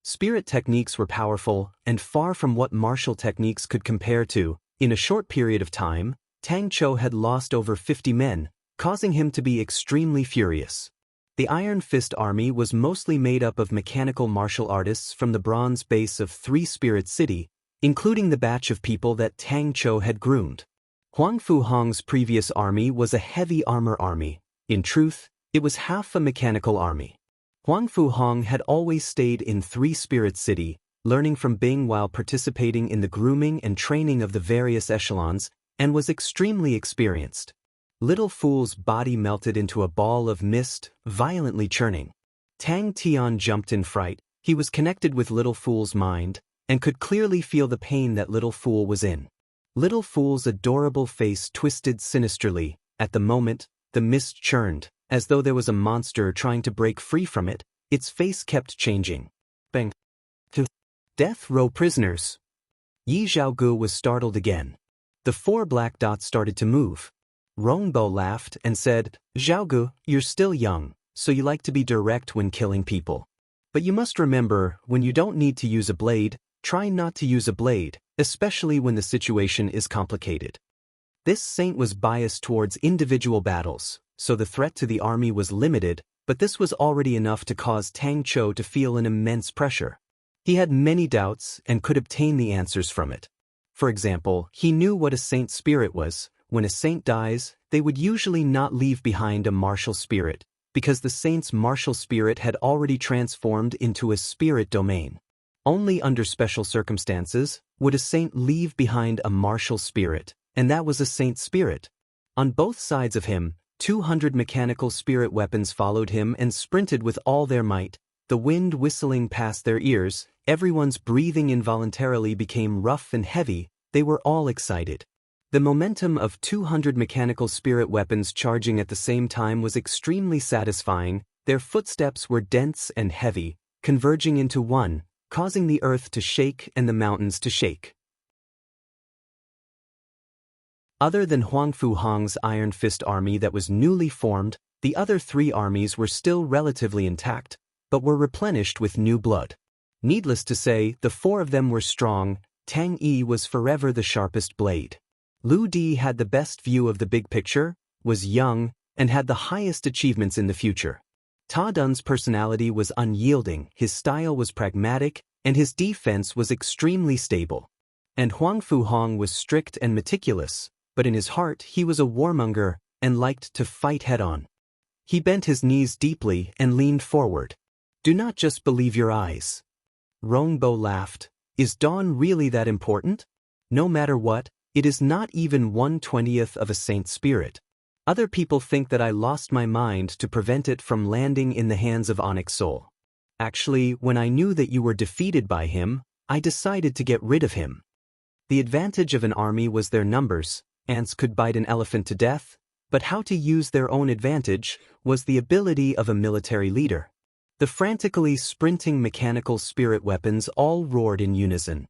Spirit techniques were powerful and far from what martial techniques could compare to. In a short period of time, Tang Chou had lost over 50 men, causing him to be extremely furious. The Iron Fist army was mostly made up of mechanical martial artists from the bronze base of 3 Spirit City, including the batch of people that Tang Chou had groomed. Huang Fuhong's previous army was a heavy armor army. In truth, it was half a mechanical army. Huang Fuhong had always stayed in 3 Spirit City, learning from Bing while participating in the grooming and training of the various echelons, and was extremely experienced. Little Fool's body melted into a ball of mist, violently churning. Tang Tian jumped in fright. He was connected with Little Fool's mind, and could clearly feel the pain that Little Fool was in. Little Fool's adorable face twisted sinisterly. At the moment, the mist churned, as though there was a monster trying to break free from it. Its face kept changing. Bang. Death row prisoners. Yi Zhaogu was startled again. The 4 black dots started to move. Rongbo laughed and said, "Zhaogu, you're still young, so you like to be direct when killing people. But you must remember, when you don't need to use a blade, try not to use a blade, especially when the situation is complicated." This saint was biased towards individual battles, so the threat to the army was limited, but this was already enough to cause Tang Chou to feel an immense pressure. He had many doubts and could obtain the answers from it. For example, he knew what a saint spirit was. When a saint dies, they would usually not leave behind a martial spirit, because the saint's martial spirit had already transformed into a spirit domain. Only under special circumstances would a saint leave behind a martial spirit, and that was a saint spirit. On both sides of him, 200 mechanical spirit weapons followed him and sprinted with all their might, the wind whistling past their ears. Everyone's breathing involuntarily became rough and heavy. They were all excited. The momentum of 200 mechanical spirit weapons charging at the same time was extremely satisfying. Their footsteps were dense and heavy, converging into one, causing the earth to shake and the mountains to shake. Other than Huang Fuhong's Iron Fist army that was newly formed, the other 3 armies were still relatively intact, but were replenished with new blood. Needless to say, the 4 of them were strong. Tang Yi was forever the sharpest blade. Lu Di had the best view of the big picture, was young, and had the highest achievements in the future. Ta Dun's personality was unyielding, his style was pragmatic, and his defense was extremely stable. And Huang Fuhong was strict and meticulous, but in his heart he was a warmonger and liked to fight head-on. He bent his knees deeply and leaned forward. "Do not just believe your eyes." Rongbo laughed. "Is dawn really that important? No matter what, it is not even 1/20th of a saint's spirit. Other people think that I lost my mind to prevent it from landing in the hands of Onyx Soul. Actually, when I knew that you were defeated by him, I decided to get rid of him." The advantage of an army was their numbers. Ants could bite an elephant to death, but how to use their own advantage was the ability of a military leader. The frantically sprinting mechanical spirit weapons all roared in unison.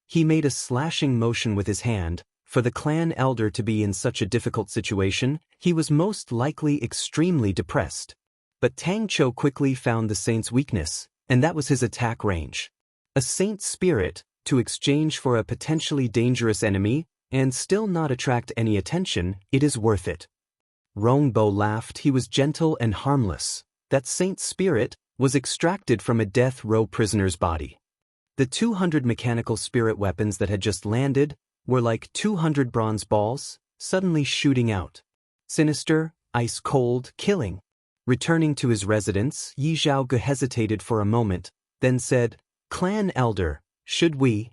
He made a slashing motion with his hand. For the clan elder to be in such a difficult situation, he was most likely extremely depressed. But Tang Cho quickly found the saint's weakness, and that was his attack range. A saint's spirit, to exchange for a potentially dangerous enemy, and still not attract any attention, it is worth it. Rongbo laughed. He was gentle and harmless. That saint's spirit was extracted from a death row prisoner's body. The 200 mechanical spirit weapons that had just landed were like 200 bronze balls, suddenly shooting out. Sinister, ice-cold, killing. Returning to his residence, Yi Zhaoge hesitated for a moment, then said, "Clan Elder, should we?"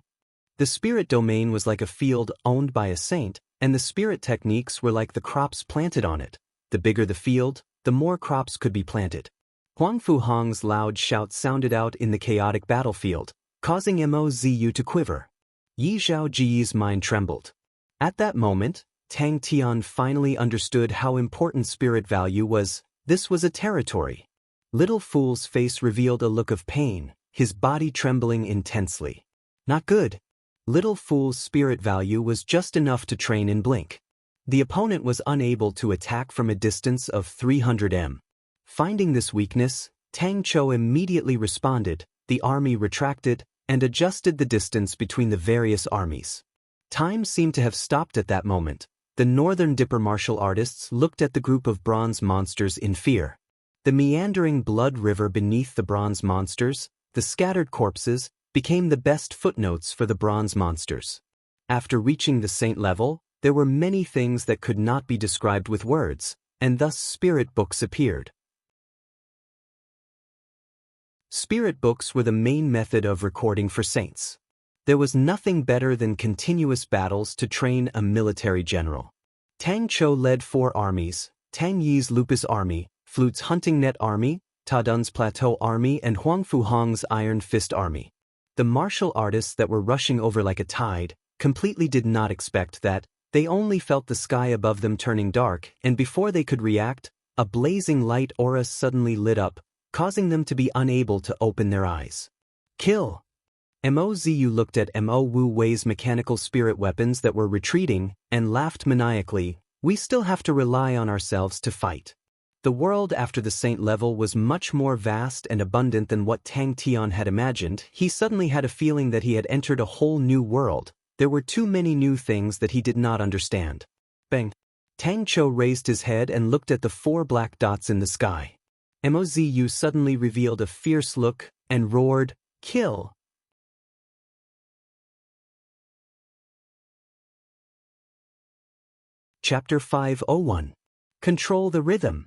The spirit domain was like a field owned by a saint, and the spirit techniques were like the crops planted on it. The bigger the field, the more crops could be planted. Huang Fuhong's loud shout sounded out in the chaotic battlefield, causing Mozu to quiver. Yi Zhaoji's mind trembled. At that moment, Tang Tian finally understood how important spirit value was. This was a territory. Little Fool's face revealed a look of pain, his body trembling intensely. Not good. Little Fool's spirit value was just enough to train in blink. The opponent was unable to attack from a distance of 300 m. Finding this weakness, Tang Cho immediately responded. The army retracted and adjusted the distance between the various armies. Time seemed to have stopped at that moment. The Northern Dipper martial artists looked at the group of bronze monsters in fear. The meandering blood river beneath the bronze monsters, the scattered corpses, became the best footnotes for the bronze monsters. After reaching the saint level, there were many things that could not be described with words, and thus spirit books appeared. Spirit books were the main method of recording for saints. There was nothing better than continuous battles to train a military general. Tang Cho led 4 armies: Tang Yi's Lupus Army, Flute's Hunting Net Army, Ta Dun's Plateau Army, and Huang Fuhong's Iron Fist Army. The martial artists that were rushing over like a tide completely did not expect that. They only felt the sky above them turning dark, and before they could react, a blazing light aura suddenly lit up, causing them to be unable to open their eyes. "Kill!" Mozu looked at Mo Wu Wei's mechanical spirit weapons that were retreating and laughed maniacally. "We still have to rely on ourselves to fight." The world after the saint level was much more vast and abundant than what Tang Tian had imagined. He suddenly had a feeling that he had entered a whole new world. There were too many new things that he did not understand. Bang! Tang Cho raised his head and looked at the 4 black dots in the sky. Mozu suddenly revealed a fierce look and roared, "Kill!" Chapter 501. Control the Rhythm.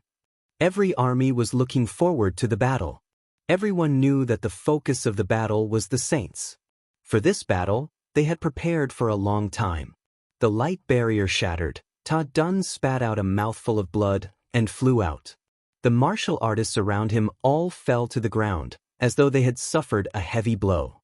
Every army was looking forward to the battle. Everyone knew that the focus of the battle was the saints. For this battle, they had prepared for a long time. The light barrier shattered. Ta Dun spat out a mouthful of blood and flew out. The martial artists around him all fell to the ground, as though they had suffered a heavy blow.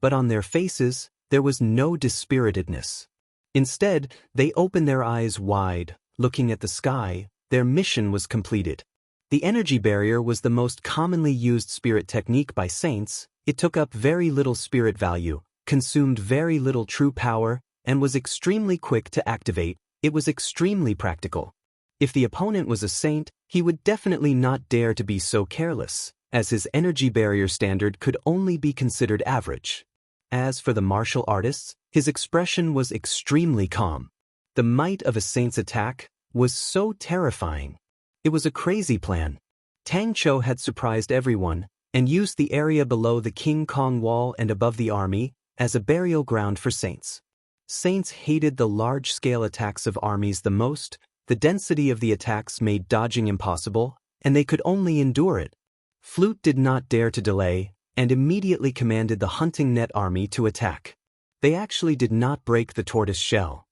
But on their faces, there was no dispiritedness. Instead, they opened their eyes wide, looking at the sky. Their mission was completed. The energy barrier was the most commonly used spirit technique by saints. It took up very little spirit value, consumed very little true power, and was extremely quick to activate. It was extremely practical. If the opponent was a saint, he would definitely not dare to be so careless, as his energy barrier standard could only be considered average. As for the martial artists, his expression was extremely calm. The might of a saint's attack was so terrifying. It was a crazy plan. Tang Chou had surprised everyone and used the area below the King Kong Wall and above the army as a burial ground for saints. Saints hated the large-scale attacks of armies the most. The density of the attacks made dodging impossible, and they could only endure it. Flute did not dare to delay, and immediately commanded the hunting net army to attack. They actually did not break the tortoise shell.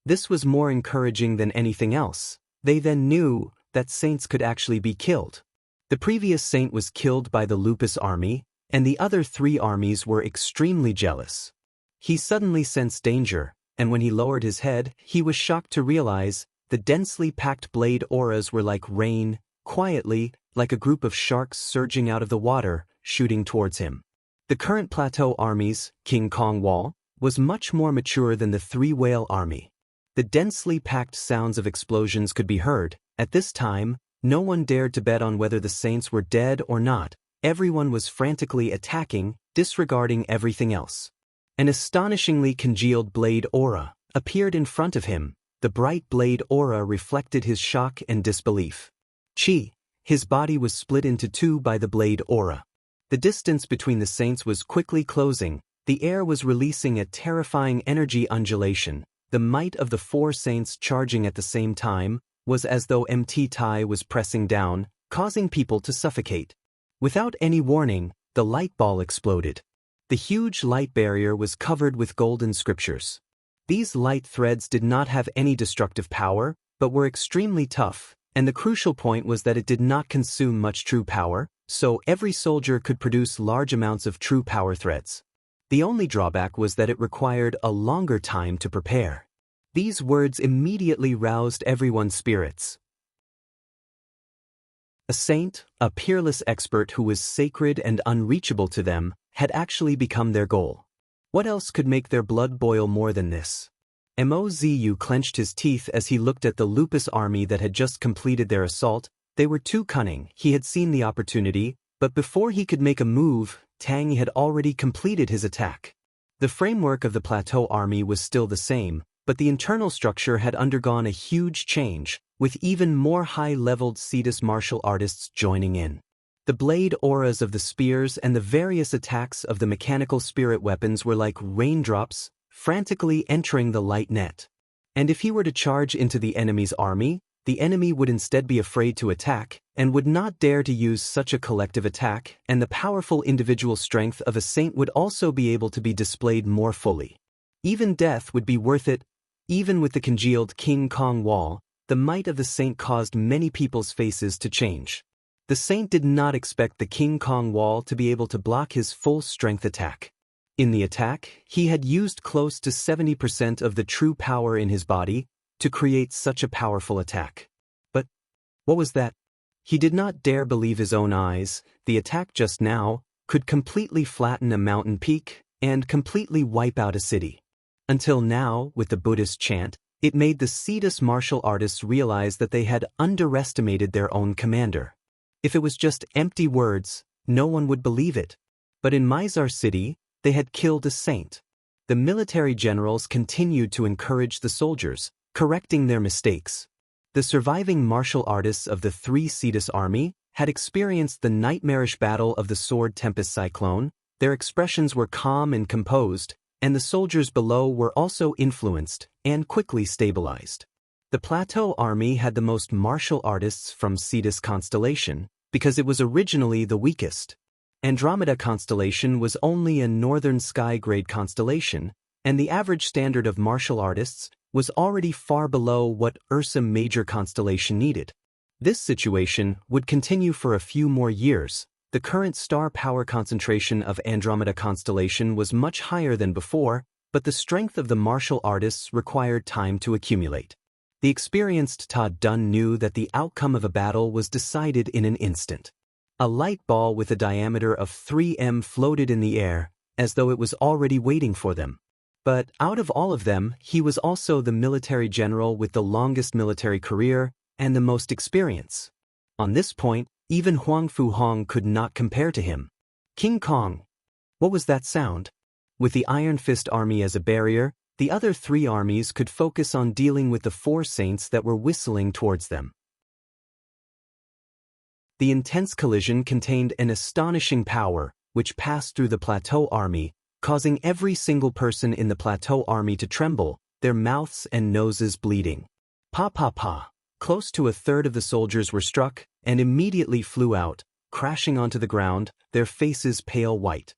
This was more encouraging than anything else. They then knew that saints could actually be killed. The previous saint was killed by the Lupus army, and the other 3 armies were extremely jealous. He suddenly sensed danger, and when he lowered his head, he was shocked to realize the densely packed blade auras were like rain, quietly, like a group of sharks surging out of the water, shooting towards him. The current plateau army's King Kong Wall was much more mature than the 3 whale army. The densely packed sounds of explosions could be heard. At this time, no one dared to bet on whether the saints were dead or not. Everyone was frantically attacking, disregarding everything else. An astonishingly congealed blade aura appeared in front of him. The bright blade aura reflected his shock and disbelief. Chi. His body was split into 2 by the blade aura. The distance between the saints was quickly closing. The air was releasing a terrifying energy undulation. The might of the 4 saints charging at the same time was as though MT Tai was pressing down, causing people to suffocate. Without any warning, the light ball exploded. The huge light barrier was covered with golden scriptures. These light threads did not have any destructive power, but were extremely tough, and the crucial point was that it did not consume much true power, so every soldier could produce large amounts of true power threads. The only drawback was that it required a longer time to prepare. These words immediately roused everyone's spirits. A saint, a peerless expert who was sacred and unreachable to them, had actually become their goal. What else could make their blood boil more than this? Mozu clenched his teeth as he looked at the Lupus army that had just completed their assault. They were too cunning. He had seen the opportunity, but before he could make a move, Tang had already completed his attack. The framework of the plateau army was still the same, but the internal structure had undergone a huge change, with even more high-leveled Cetus martial artists joining in. The blade auras of the spears and the various attacks of the mechanical spirit weapons were like raindrops, frantically entering the light net. And if he were to charge into the enemy's army, the enemy would instead be afraid to attack, and would not dare to use such a collective attack, and the powerful individual strength of a saint would also be able to be displayed more fully. Even death would be worth it. Even with the congealed King Kong Wall, the might of the saint caused many people's faces to change. The saint did not expect the King Kong Wall to be able to block his full-strength attack. In the attack, he had used close to 70% of the true power in his body to create such a powerful attack. But what was that? He did not dare believe his own eyes. The attack just now could completely flatten a mountain peak and completely wipe out a city. Until now, with the Buddhist chant, it made the Cetus martial artists realize that they had underestimated their own commander. If it was just empty words, no one would believe it. But in Mizar City, they had killed a saint. The military generals continued to encourage the soldiers, correcting their mistakes. The surviving martial artists of the 3 Cetus army had experienced the nightmarish battle of the Sword Tempest Cyclone. Their expressions were calm and composed, and the soldiers below were also influenced and quickly stabilized. The Plateau Army had the most martial artists from Cetus constellation, because it was originally the weakest. Andromeda constellation was only a northern sky-grade constellation, and the average standard of martial artists was already far below what Ursa Major constellation needed. This situation would continue for a few more years. The current star power concentration of Andromeda constellation was much higher than before, but the strength of the martial artists required time to accumulate. The experienced Ta Dun knew that the outcome of a battle was decided in an instant. A light ball with a diameter of 3 m floated in the air, as though it was already waiting for them. But out of all of them, he was also the military general with the longest military career and the most experience. On this point, even Huang Fu Hong could not compare to him. King Kong. What was that sound? With the Iron Fist army as a barrier, the other 3 armies could focus on dealing with the 4 saints that were whistling towards them. The intense collision contained an astonishing power, which passed through the plateau army, causing every single person in the plateau army to tremble, their mouths and noses bleeding. Pa pa pa. Close to a third of the soldiers were struck, and immediately flew out, crashing onto the ground, their faces pale white.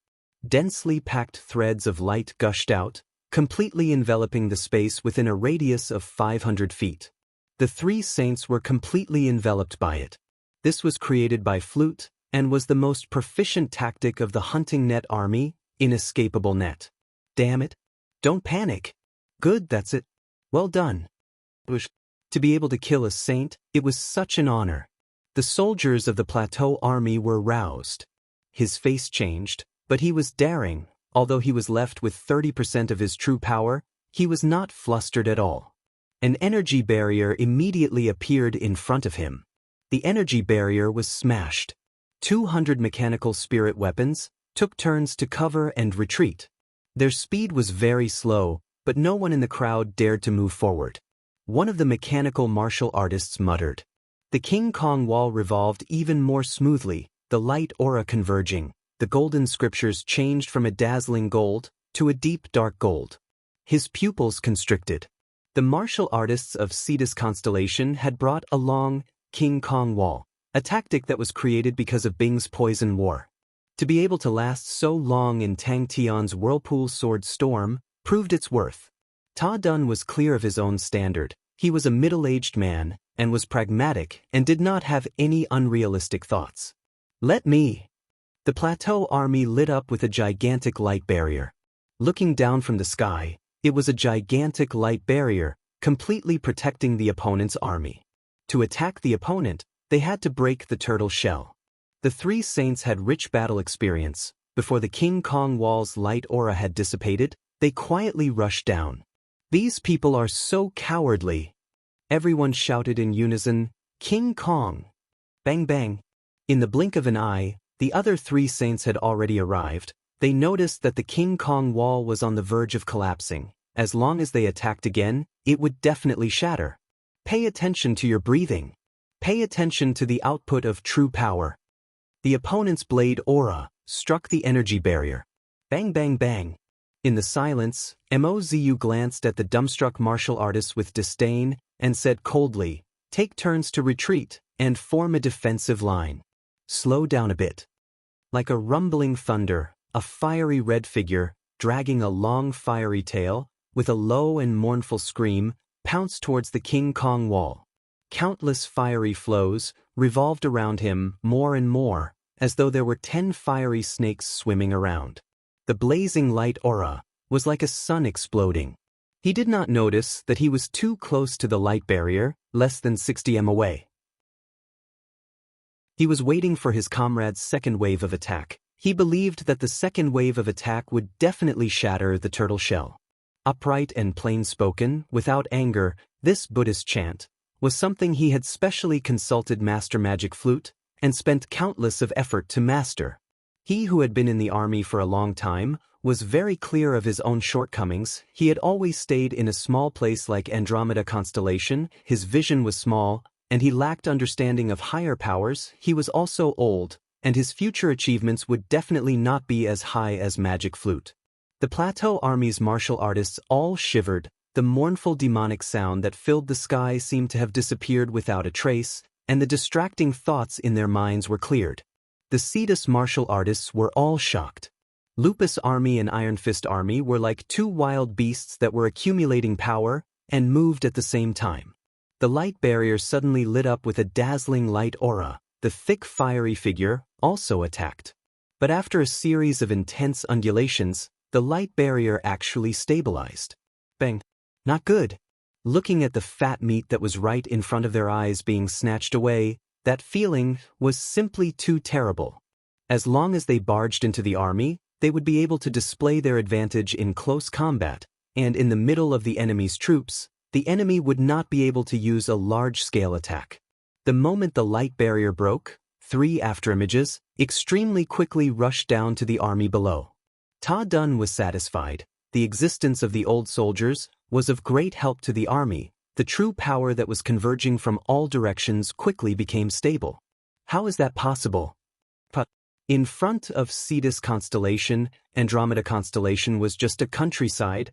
Densely packed threads of light gushed out, completely enveloping the space within a radius of 500 feet. The three saints were completely enveloped by it. This was created by Flute, and was the most proficient tactic of the hunting net army, inescapable net. Damn it. Don't panic. Good, that's it. Well done. To be able to kill a saint, it was such an honor. The soldiers of the plateau army were roused. His face changed, but he was daring. Although he was left with 30% of his true power, he was not flustered at all. An energy barrier immediately appeared in front of him. The energy barrier was smashed. 200 mechanical spirit weapons took turns to cover and retreat. Their speed was very slow, but no one in the crowd dared to move forward. One of the mechanical martial artists muttered. The King Kong wall revolved even more smoothly, the light aura converging. The golden scriptures changed from a dazzling gold to a deep dark gold. His pupils constricted. The martial artists of Cetus Constellation had brought along King Kong Wall, a tactic that was created because of Bing's poison war. To be able to last so long in Tang Tian's whirlpool sword storm proved its worth. Ta Dun was clear of his own standard. He was a middle-aged man, and was pragmatic, and did not have any unrealistic thoughts. Let me. The plateau army lit up with a gigantic light barrier. Looking down from the sky, it was a gigantic light barrier, completely protecting the opponent's army. To attack the opponent, they had to break the turtle shell. The three saints had rich battle experience. Before the King Kong wall's light aura had dissipated, they quietly rushed down. These people are so cowardly. Everyone shouted in unison, King Kong! Bang bang! In the blink of an eye, the other three saints had already arrived. They noticed that the King Kong wall was on the verge of collapsing. As long as they attacked again, it would definitely shatter. Pay attention to your breathing. Pay attention to the output of true power. The opponent's blade aura struck the energy barrier. Bang bang bang. In the silence, Mozu glanced at the dumbstruck martial artists with disdain and said coldly, take turns to retreat and form a defensive line. Slow down a bit. Like a rumbling thunder, a fiery red figure, dragging a long fiery tail, with a low and mournful scream, pounced towards the King Kong wall. Countless fiery flows revolved around him more and more, as though there were 10 fiery snakes swimming around. The blazing light aura was like a sun exploding. He did not notice that he was too close to the light barrier, less than 60 m away. He was waiting for his comrade's second wave of attack. He believed that the second wave of attack would definitely shatter the turtle shell. Upright and plain-spoken, without anger, this Buddhist chant was something he had specially consulted Master Magic Flute and spent countless of effort to master. He who had been in the army for a long time was very clear of his own shortcomings. He had always stayed in a small place like Andromeda Constellation, his vision was small, and he lacked understanding of higher powers. He was also old, and his future achievements would definitely not be as high as Magic Flute. The Plateau Army's martial artists all shivered. The mournful demonic sound that filled the sky seemed to have disappeared without a trace, and the distracting thoughts in their minds were cleared. The Cetus martial artists were all shocked. Lupus Army and Iron Fist Army were like two wild beasts that were accumulating power and moved at the same time. The light barrier suddenly lit up with a dazzling light aura. The thick fiery figure also attacked. But after a series of intense undulations, the light barrier actually stabilized. Bang. Not good. Looking at the fat meat that was right in front of their eyes being snatched away, that feeling was simply too terrible. As long as they barged into the army, they would be able to display their advantage in close combat, and in the middle of the enemy's troops, the enemy would not be able to use a large-scale attack. The moment the light barrier broke, 3 afterimages extremely quickly rushed down to the army below. Ta Dun was satisfied. The existence of the old soldiers was of great help to the army. The true power that was converging from all directions quickly became stable. How is that possible? But in front of Cetus constellation, Andromeda constellation was just a countryside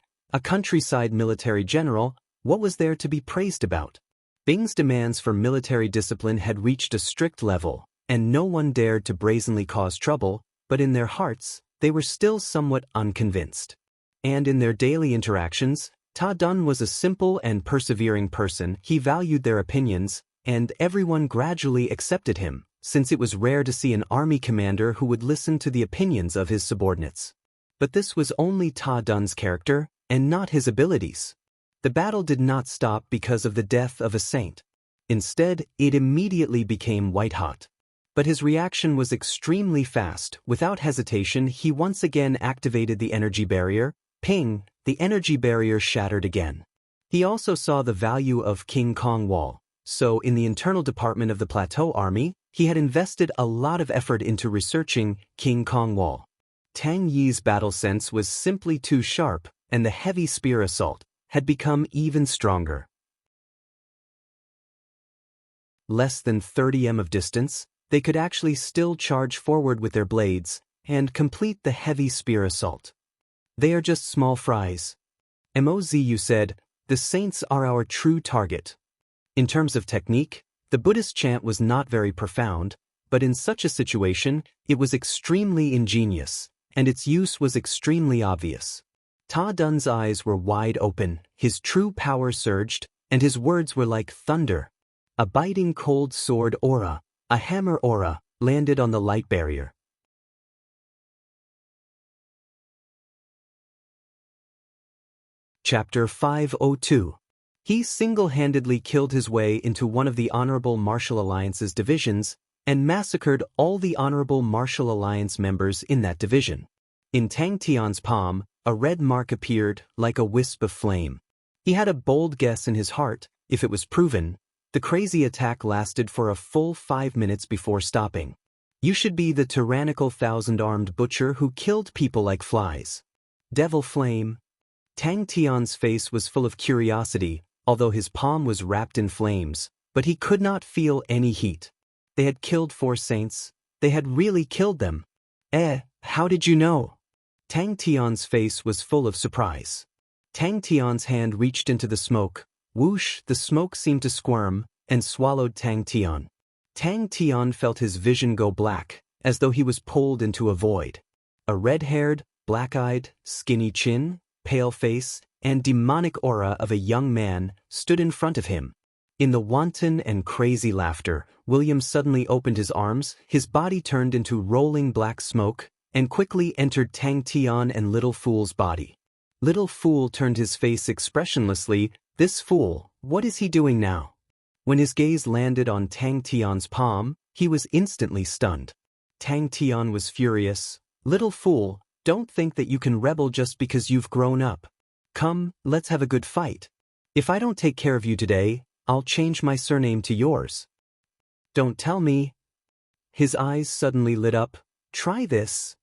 military general. What was there to be praised about? Bing's demands for military discipline had reached a strict level, and no one dared to brazenly cause trouble, but in their hearts, they were still somewhat unconvinced. And in their daily interactions, Ta Dun was a simple and persevering person. He valued their opinions, and everyone gradually accepted him, since it was rare to see an army commander who would listen to the opinions of his subordinates. But this was only Ta Dun's character, and not his abilities. The battle did not stop because of the death of a saint. Instead, it immediately became white-hot. But his reaction was extremely fast. Without hesitation, he once again activated the energy barrier. Ping! The energy barrier shattered again. He also saw the value of King Kong Wall. So in the internal department of the Plateau Army, he had invested a lot of effort into researching King Kong Wall. Tang Yi's battle sense was simply too sharp, and the heavy spear assault had become even stronger. Less than 30 m of distance, they could actually still charge forward with their blades and complete the heavy spear assault. They are just small fries. Mozu said, "The saints are our true target." In terms of technique, the Buddhist chant was not very profound, but in such a situation, it was extremely ingenious, and its use was extremely obvious. Ta Dun's eyes were wide open, his true power surged, and his words were like thunder. A biting cold sword aura, a hammer aura, landed on the light barrier. Chapter 502. He single-handedly killed his way into one of the Honorable Martial Alliance's divisions and massacred all the Honorable Martial Alliance members in that division. In Tang Tian's palm, a red mark appeared like a wisp of flame. He had a bold guess in his heart. If it was proven, the crazy attack lasted for a full 5 minutes before stopping. You should be the tyrannical thousand-armed butcher who killed people like flies. Devil flame. Tang Tian's face was full of curiosity, although his palm was wrapped in flames, but he could not feel any heat. They had killed 4 saints. They had really killed them. How did you know? Tang Tian's face was full of surprise. Tang Tian's hand reached into the smoke. Whoosh, the smoke seemed to squirm and swallowed Tang Tian. Tang Tian felt his vision go black, as though he was pulled into a void. A red-haired, black-eyed, skinny chin, pale face, and demonic aura of a young man stood in front of him. In the wanton and crazy laughter, William suddenly opened his arms, his body turned into rolling black smoke, and quickly entered Tang Tian and Little Fool's body. Little Fool turned his face expressionlessly. This fool, what is he doing now? When his gaze landed on Tang Tian's palm, he was instantly stunned. Tang Tian was furious. Little fool, don't think that you can rebel just because you've grown up. Come, let's have a good fight. If I don't take care of you today, I'll change my surname to yours. Don't tell me. His eyes suddenly lit up. Try this.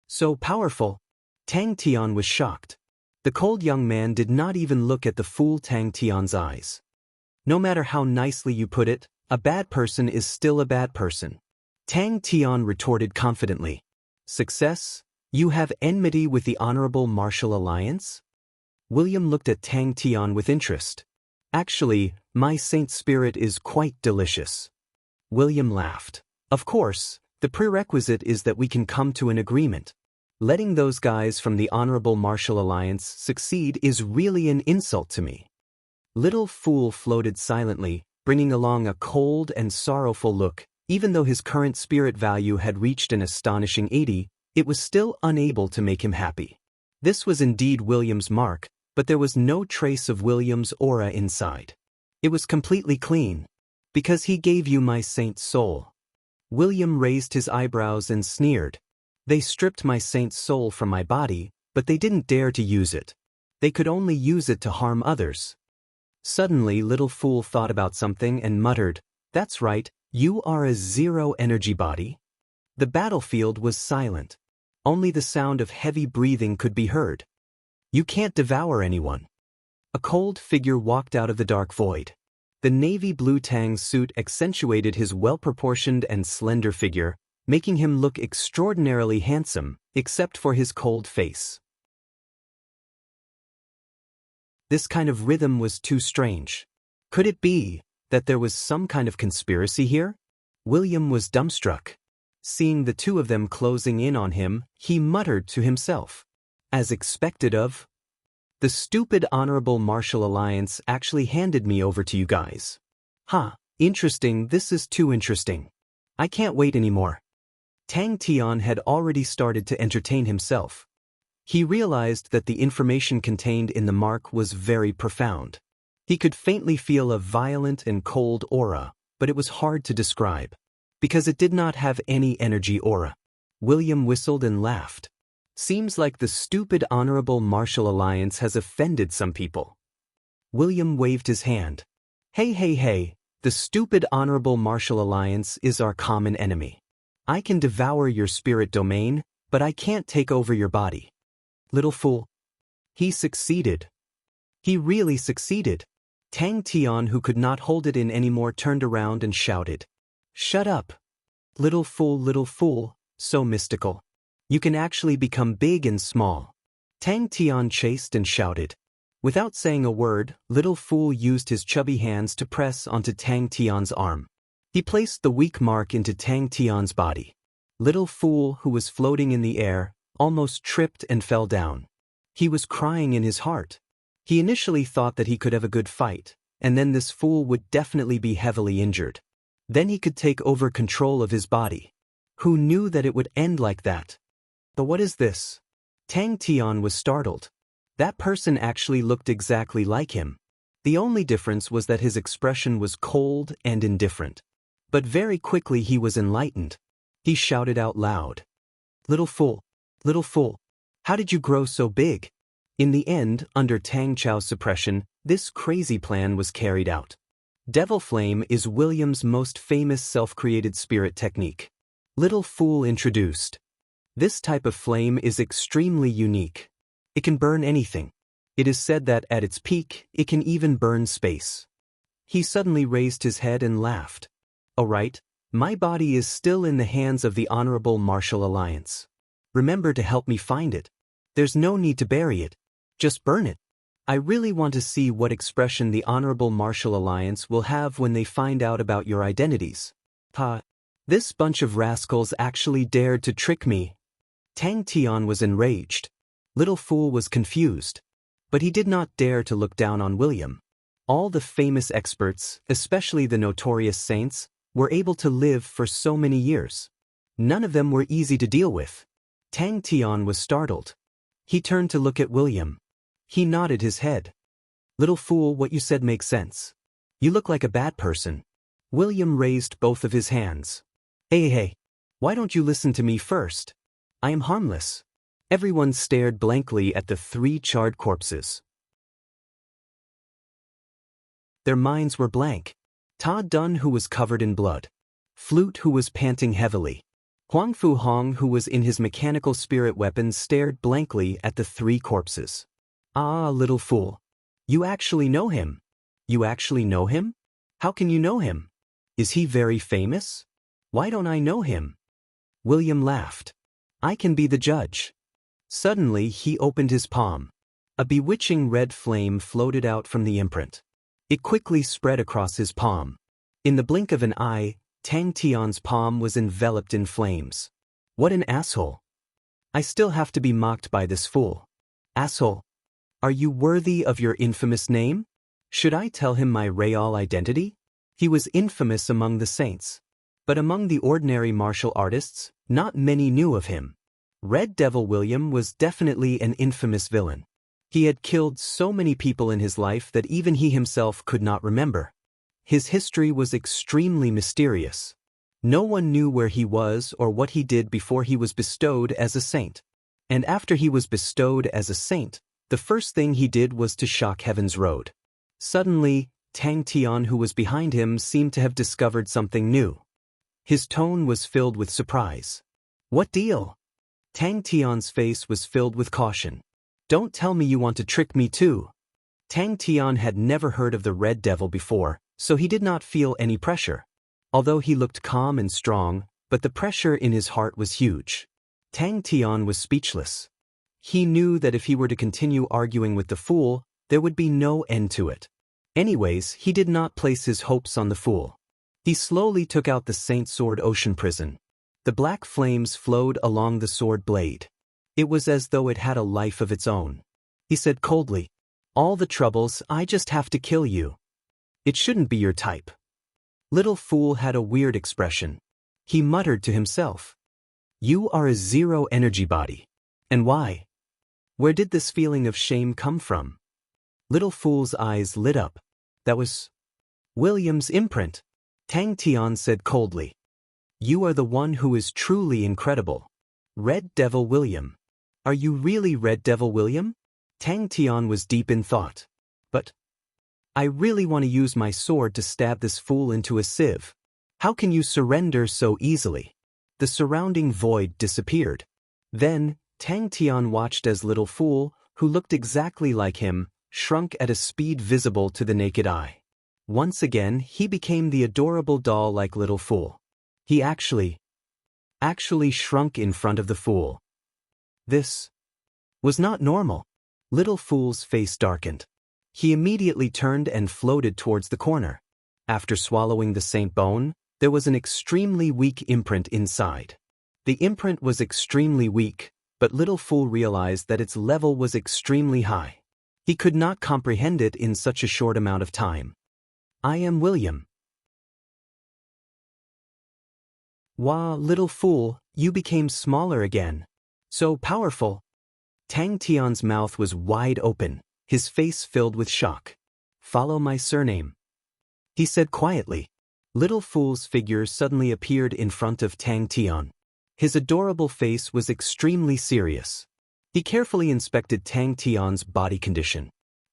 So powerful. Tang Tian was shocked. The cold young man did not even look at the fool Tang Tian's eyes. No matter how nicely you put it, a bad person is still a bad person. Tang Tian retorted confidently. Success? You have enmity with the Honorable Martial Alliance? William looked at Tang Tian with interest. Actually, my saint spirit is quite delicious. William laughed. Of course, the prerequisite is that we can come to an agreement. Letting those guys from the Honorable Martial Alliance succeed is really an insult to me. Little Fool floated silently, bringing along a cold and sorrowful look. Even though his current spirit value had reached an astonishing 80, it was still unable to make him happy. This was indeed William's mark, but there was no trace of William's aura inside. It was completely clean. Because he gave you my saint's soul. William raised his eyebrows and sneered. They stripped my saint's soul from my body, but they didn't dare to use it. They could only use it to harm others. Suddenly, Little Fool thought about something and muttered, "That's right, you are a zero-energy body." The battlefield was silent. Only the sound of heavy breathing could be heard. You can't devour anyone. A cold figure walked out of the dark void. The navy blue tang suit accentuated his well-proportioned and slender figure, making him look extraordinarily handsome, except for his cold face. This kind of rhythm was too strange. Could it be that there was some kind of conspiracy here? William was dumbstruck. Seeing the two of them closing in on him, he muttered to himself, as expected of, "The stupid honorable martial alliance actually handed me over to you guys. Interesting, this is too interesting. I can't wait anymore." Tang Tian had already started to entertain himself. He realized that the information contained in the mark was very profound. He could faintly feel a violent and cold aura, but it was hard to describe, because it did not have any energy aura. William whistled and laughed. Seems like the stupid honorable martial alliance has offended some people. William waved his hand. Hey, the stupid honorable martial alliance is our common enemy. I can devour your spirit domain, but I can't take over your body. Little fool. He succeeded. He really succeeded. Tang Tian, who could not hold it in anymore, turned around and shouted, "Shut up! Little fool, so mystical. You can actually become big and small." Tang Tian chased and shouted. Without saying a word, Little Fool used his chubby hands to press onto Tang Tian's arm. He placed the weak mark into Tang Tian's body. Little Fool, who was floating in the air, almost tripped and fell down. He was crying in his heart. He initially thought that he could have a good fight, and then this fool would definitely be heavily injured. Then he could take over control of his body. Who knew that it would end like that? But what is this? Tang Tian was startled. That person actually looked exactly like him. The only difference was that his expression was cold and indifferent. But very quickly he was enlightened. He shouted out loud, Little fool, how did you grow so big?" In the end, under Tang Chao's suppression, this crazy plan was carried out. Devil Flame is William's most famous self-created spirit technique. Little Fool introduced. This type of flame is extremely unique. It can burn anything. It is said that at its peak, it can even burn space. He suddenly raised his head and laughed. "All right, my body is still in the hands of the Honorable Martial Alliance. Remember to help me find it. There's no need to bury it. Just burn it. I really want to see what expression the Honorable Martial Alliance will have when they find out about your identities." This bunch of rascals actually dared to trick me. Tang Tian was enraged. Little Fool was confused. But he did not dare to look down on William. All the famous experts, especially the notorious saints, were able to live for so many years. None of them were easy to deal with. Tang Tian was startled. He turned to look at William. He nodded his head. "Little fool, what you said makes sense. You look like a bad person." William raised both of his hands. Hey, why don't you listen to me first? I am harmless." Everyone stared blankly at the three charred corpses. Their minds were blank. Ta Dun, who was covered in blood. Flute, who was panting heavily. Huang Fu Hong, who was in his mechanical spirit weapon, stared blankly at the three corpses. Little fool. You actually know him. You actually know him? How can you know him? Is he very famous? Why don't I know him? William laughed. I can be the judge. Suddenly he opened his palm. A bewitching red flame floated out from the imprint. It quickly spread across his palm. In the blink of an eye, Tang Tian's palm was enveloped in flames. What an asshole. I still have to be mocked by this fool. Asshole. Are you worthy of your infamous name? Should I tell him my real identity? He was infamous among the saints. But among the ordinary martial artists, not many knew of him. Red Devil William was definitely an infamous villain. He had killed so many people in his life that even he himself could not remember. His history was extremely mysterious. No one knew where he was or what he did before he was bestowed as a saint. And after he was bestowed as a saint, the first thing he did was to shock Heaven's Road. Suddenly, Tang Tian, who was behind him, seemed to have discovered something new. His tone was filled with surprise. What deal? Tang Tian's face was filled with caution. Don't tell me you want to trick me too. Tang Tian had never heard of the Red Devil before, so he did not feel any pressure. Although he looked calm and strong, but the pressure in his heart was huge. Tang Tian was speechless. He knew that if he were to continue arguing with the fool, there would be no end to it. Anyways, he did not place his hopes on the fool. He slowly took out the Saint Sword Ocean Prison. The black flames flowed along the sword blade. It was as though it had a life of its own. He said coldly, "All the troubles, I just have to kill you. It shouldn't be your type." Little fool had a weird expression. He muttered to himself, "You are a zero energy body. And why? Where did this feeling of shame come from?" Little fool's eyes lit up. That was William's imprint. Tang Tian said coldly, "You are the one who is truly incredible. Red Devil William. Are you really Red Devil William?" Tang Tian was deep in thought. "But I really want to use my sword to stab this fool into a sieve. How can you surrender so easily?" The surrounding void disappeared. Then, Tang Tian watched as Little Fool, who looked exactly like him, shrunk at a speed visible to the naked eye. Once again, he became the adorable doll like Little Fool. He actually shrunk in front of the fool. This was not normal. Little Fool's face darkened. He immediately turned and floated towards the corner. After swallowing the Saint Bone, there was an extremely weak imprint inside. The imprint was extremely weak, but Little Fool realized that its level was extremely high. He could not comprehend it in such a short amount of time. "I am William." "Wah, Little Fool, you became smaller again. So powerful." Tang Tian's mouth was wide open, his face filled with shock. "Follow my surname," he said quietly. Little Fool's figure suddenly appeared in front of Tang Tian. His adorable face was extremely serious. He carefully inspected Tang Tian's body condition.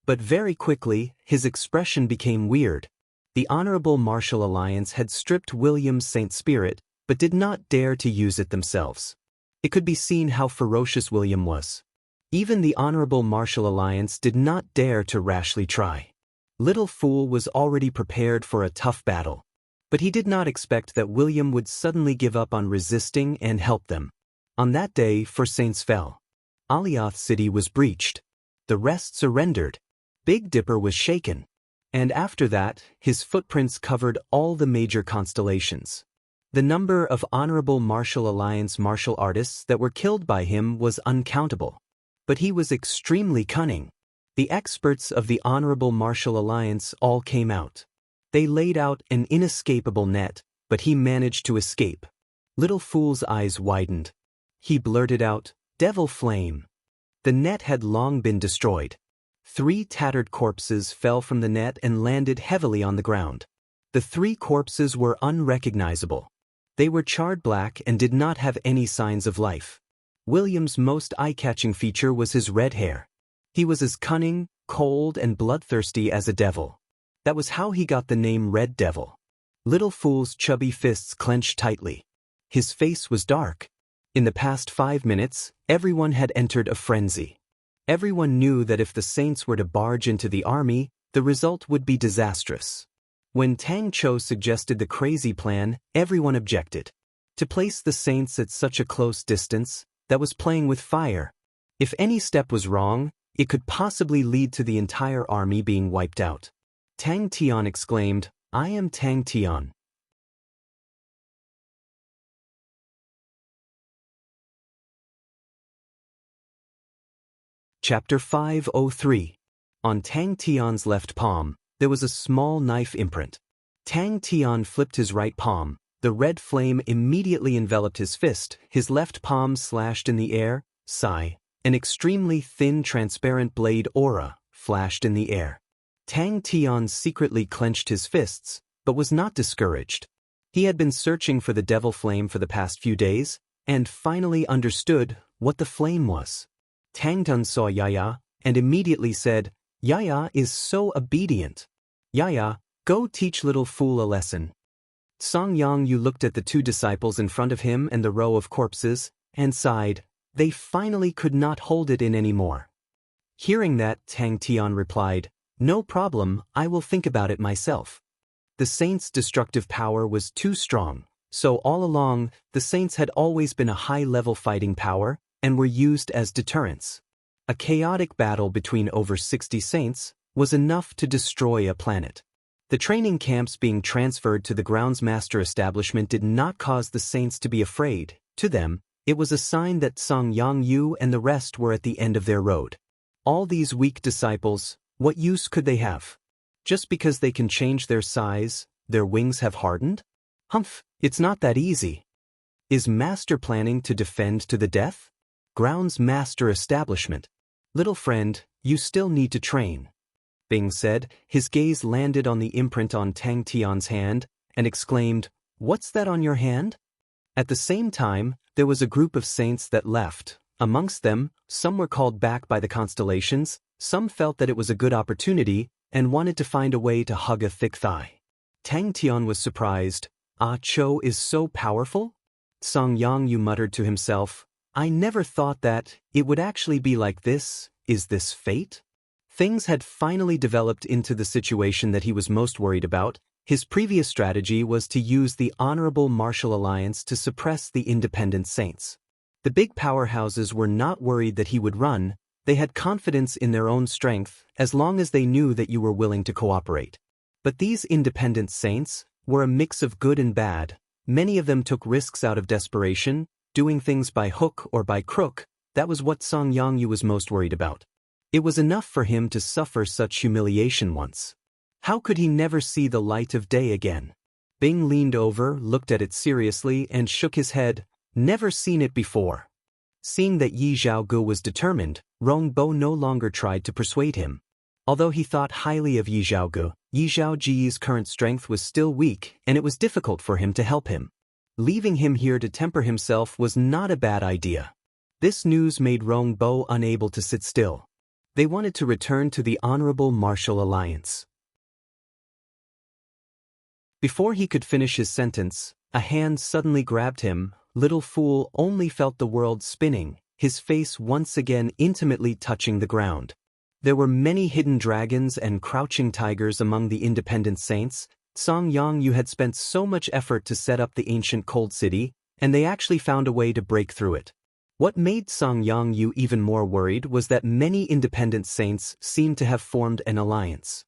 But very quickly, his expression became weird. The Honorable Martial Alliance had stripped William's Saint Spirit, but did not dare to use it themselves. It could be seen how ferocious William was. Even the Honorable Martial Alliance did not dare to rashly try. Little Fool was already prepared for a tough battle. But he did not expect that William would suddenly give up on resisting and help them. On that day, 4 saints fell. Alioth City was breached. The rest surrendered. Big Dipper was shaken. And after that, his footprints covered all the major constellations. The number of Honorable Martial Alliance martial artists that were killed by him was uncountable. But he was extremely cunning. The experts of the Honorable Martial Alliance all came out. They laid out an inescapable net, but he managed to escape. Little Fool's eyes widened. He blurted out, "Devil Flame." The net had long been destroyed. 3 tattered corpses fell from the net and landed heavily on the ground. The 3 corpses were unrecognizable. They were charred black and did not have any signs of life. William's most eye-catching feature was his red hair. He was as cunning, cold, and bloodthirsty as a devil. That was how he got the name Red Devil. Little Fool's chubby fists clenched tightly. His face was dark. In the past 5 minutes, everyone had entered a frenzy. Everyone knew that if the saints were to barge into the army, the result would be disastrous. When Tang Cho suggested the crazy plan, everyone objected. To place the saints at such a close distance, that was playing with fire. If any step was wrong, it could possibly lead to the entire army being wiped out. Tang Tian exclaimed, "I am Tang Tian." Chapter 503. On Tang Tian's left palm, there was a small knife imprint. Tang Tian flipped his right palm. The red flame immediately enveloped his fist, his left palm slashed in the air, sigh. An extremely thin transparent blade aura flashed in the air. Tang Tian secretly clenched his fists, but was not discouraged. He had been searching for the devil flame for the past few days, and finally understood what the flame was. Tang Tun saw Yaya, and immediately said, "Yaya is so obedient. Yaya, go teach Little Fool a lesson." Song Yang Yu looked at the 2 disciples in front of him and the row of corpses, and sighed. They finally could not hold it in anymore. Hearing that, Tang Tian replied, "No problem, I will think about it myself." The saints' destructive power was too strong, so all along, the saints had always been a high-level fighting power and were used as deterrents. A chaotic battle between over 60 saints was enough to destroy a planet. The training camps being transferred to the groundsmaster establishment did not cause the saints to be afraid. To them, it was a sign that Song Yongyu and the rest were at the end of their road. All these weak disciples, what use could they have? Just because they can change their size, their wings have hardened? Humph, it's not that easy. Is Master planning to defend to the death? Grounds Master Establishment. Little friend, you still need to train. Bing said, his gaze landed on the imprint on Tang Tian's hand, and exclaimed, "What's that on your hand?" At the same time, there was a group of saints that left. Amongst them, some were called back by the constellations, some felt that it was a good opportunity, and wanted to find a way to hug a thick thigh. Tang Tian was surprised. "Ah Cho is so powerful?" Song Yongyu muttered to himself, "I never thought that it would actually be like this. Is this fate?" Things had finally developed into the situation that he was most worried about. His previous strategy was to use the honorable martial alliance to suppress the independent saints. The big powerhouses were not worried that he would run. They had confidence in their own strength as long as they knew that you were willing to cooperate. But these independent saints were a mix of good and bad. Many of them took risks out of desperation, doing things by hook or by crook. That was what Song Yongyu was most worried about. It was enough for him to suffer such humiliation once. How could he never see the light of day again? Bing leaned over, looked at it seriously, and shook his head. Never seen it before. Seeing that Yi Zhaogu was determined, Rongbo no longer tried to persuade him. Although he thought highly of Yi Zhaogu, Yi Zhaoji's current strength was still weak, and it was difficult for him to help him. Leaving him here to temper himself was not a bad idea. This news made Rongbo unable to sit still. They wanted to return to the Honorable Martial Alliance. Before he could finish his sentence, a hand suddenly grabbed him. Little fool only felt the world spinning, his face once again intimately touching the ground. There were many hidden dragons and crouching tigers among the independent saints. Song Yongyu had spent so much effort to set up the ancient cold city, and they actually found a way to break through it. What made Song Yongyu even more worried was that many independent saints seemed to have formed an alliance.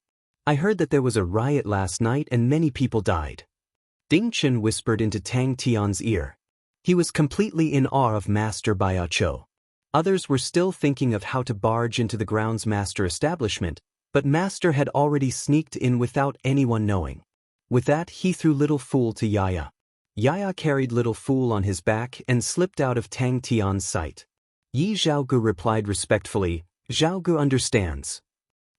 "I heard that there was a riot last night and many people died." Ding Chen whispered into Tang Tian's ear. He was completely in awe of Master Bai Cho. Others were still thinking of how to barge into the groundsmaster establishment, but Master had already sneaked in without anyone knowing. With that, he threw Little Fool to Yaya. Yaya carried Little Fool on his back and slipped out of Tang Tian's sight. Yi Zhaogu replied respectfully, "Zhaogu understands."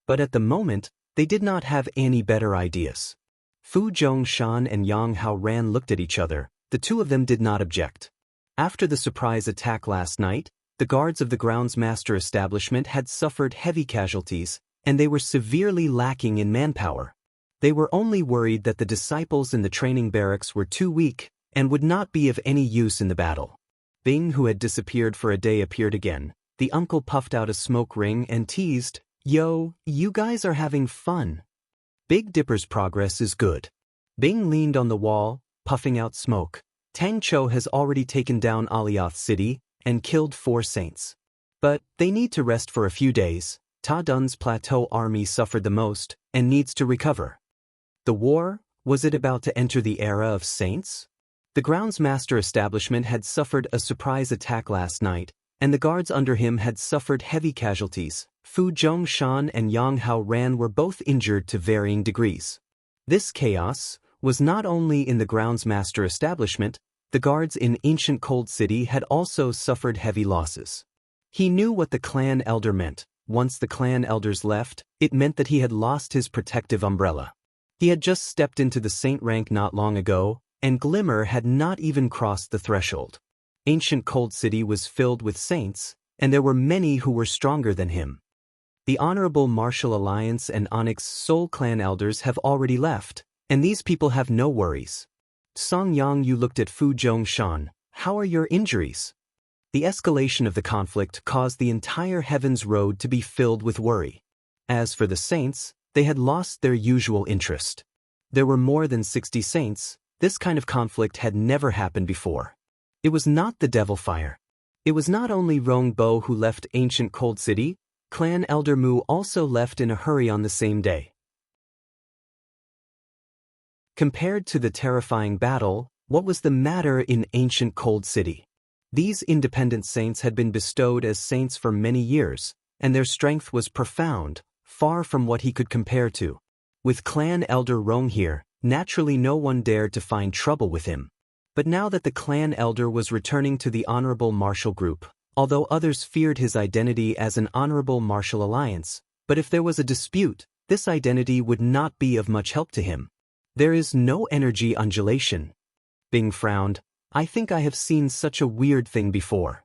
But at the moment, they did not have any better ideas. Fu Zhongshan and Yang Haoran looked at each other. The two of them did not object. After the surprise attack last night, the guards of the groundsmaster establishment had suffered heavy casualties, and they were severely lacking in manpower. They were only worried that the disciples in the training barracks were too weak and would not be of any use in the battle. Bing, who had disappeared for a day, appeared again. The uncle puffed out a smoke ring and teased, "Yo, you guys are having fun. Big Dipper's progress is good." Bing leaned on the wall, puffing out smoke. Tang Cho has already taken down Alioth City and killed 4 saints. But they need to rest for a few days. Ta Dun's plateau army suffered the most and needs to recover. The war, was it about to enter the era of saints? The groundsmaster establishment had suffered a surprise attack last night, and the guards under him had suffered heavy casualties. Fu Zhongshan and Yang Haoran were both injured to varying degrees. This chaos was not only in the groundsmaster establishment, the guards in ancient Cold City had also suffered heavy losses. He knew what the clan elder meant. Once the clan elders left, it meant that he had lost his protective umbrella. He had just stepped into the saint rank not long ago, and Glimmer had not even crossed the threshold. Ancient Cold City was filled with saints, and there were many who were stronger than him. The Honorable Martial Alliance and Onyx Soul Clan elders have already left, and these people have no worries. Song Yongyu looked at Fu Zhongshan. "How are your injuries?" The escalation of the conflict caused the entire Heaven's Road to be filled with worry. As for the saints, they had lost their usual interest. There were more than 60 saints. This kind of conflict had never happened before. It was not the devil fire. It was not only Rongbo who left ancient Cold City, Clan Elder Mu also left in a hurry on the same day. Compared to the terrifying battle, what was the matter in ancient Cold City? These independent saints had been bestowed as saints for many years, and their strength was profound, far from what he could compare to. With Clan Elder Rong here, naturally no one dared to find trouble with him. But now that the Clan Elder was returning to the Honorable Martial Group, although others feared his identity as an Honorable Martial Alliance, but if there was a dispute, this identity would not be of much help to him. There is no energy undulation. Bing frowned. I think I have seen such a weird thing before.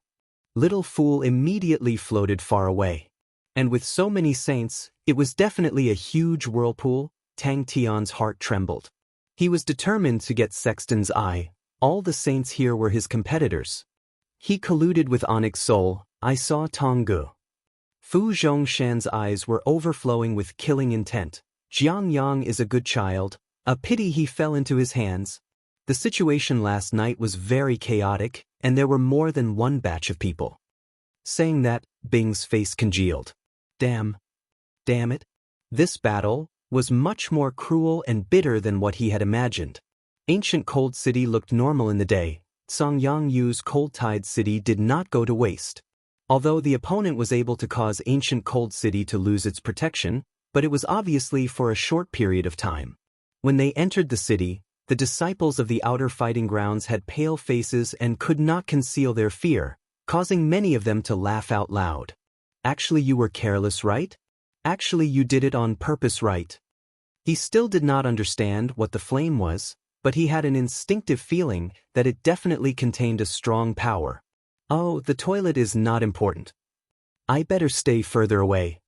Little Fool immediately floated far away. And with so many saints, it was definitely a huge whirlpool. Tang Tian's heart trembled. He was determined to get Sexton's eye. All the saints here were his competitors. He colluded with Onyx Soul. I saw Tonggu. Fu Zhongshan's eyes were overflowing with killing intent. Jiang Yang is a good child. A pity he fell into his hands. The situation last night was very chaotic, and there were more than one batch of people. Saying that, Bing's face congealed. Damn it. This battle was much more cruel and bitter than what he had imagined. Ancient Cold City looked normal in the day. Songyang Yu's Cold Tide City did not go to waste. Although the opponent was able to cause Ancient Cold City to lose its protection, but it was obviously for a short period of time. When they entered the city, the disciples of the outer fighting grounds had pale faces and could not conceal their fear, causing many of them to laugh out loud. Actually, you were careless, right? Actually, you did it on purpose, right? He still did not understand what the flame was, but he had an instinctive feeling that it definitely contained a strong power. Oh, the toilet is not important. I better stay further away.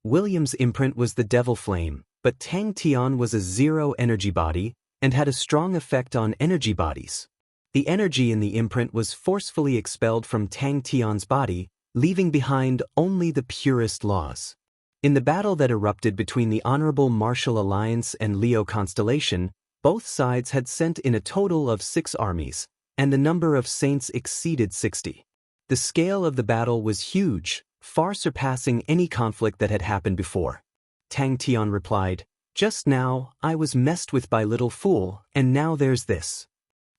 William's imprint was the devil flame, but Tang Tian was a zero-energy body and had a strong effect on energy bodies. The energy in the imprint was forcefully expelled from Tang Tian's body, leaving behind only the purest laws. In the battle that erupted between the Honorable Martial Alliance and Leo Constellation, both sides had sent in a total of 6 armies, and the number of saints exceeded 60. The scale of the battle was huge, far surpassing any conflict that had happened before. Tang Tian replied, just now, I was messed with by Little Fool, and now there's this.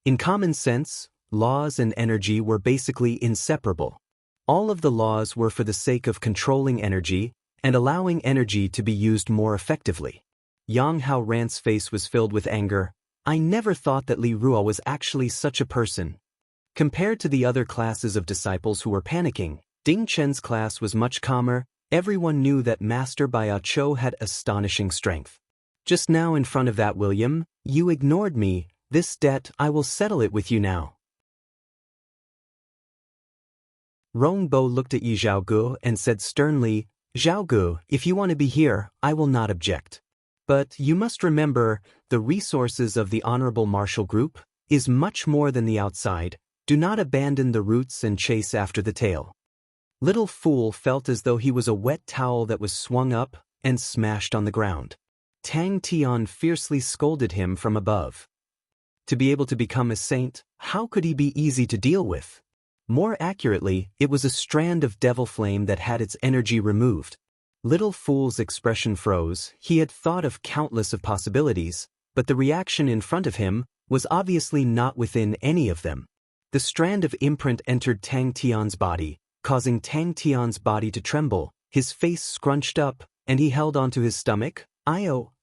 In common sense, laws and energy were basically inseparable. All of the laws were for the sake of controlling energy and allowing energy to be used more effectively. Yang Hao Rant's face was filled with anger. I never thought that Li Ruo was actually such a person. Compared to the other classes of disciples who were panicking, Ding Chen's class was much calmer. Everyone knew that Master Bia Chou had astonishing strength. Just now in front of that, William, you ignored me. This debt, I will settle it with you now. Rongbo looked at Yi Zhaogu and said sternly, Zhaogu, if you want to be here, I will not object. But you must remember, the resources of the Honorable Martial Group is much more than the outside. Do not abandon the roots and chase after the tail. Little Fool felt as though he was a wet towel that was swung up and smashed on the ground. Tang Tian fiercely scolded him from above. To be able to become a saint, how could he be easy to deal with? More accurately, it was a strand of devil flame that had its energy removed. Little Fool's expression froze. He had thought of countless of possibilities, but the reaction in front of him was obviously not within any of them. The strand of imprint entered Tang Tian's body, causing Tang Tian's body to tremble. His face scrunched up, and he held onto his stomach.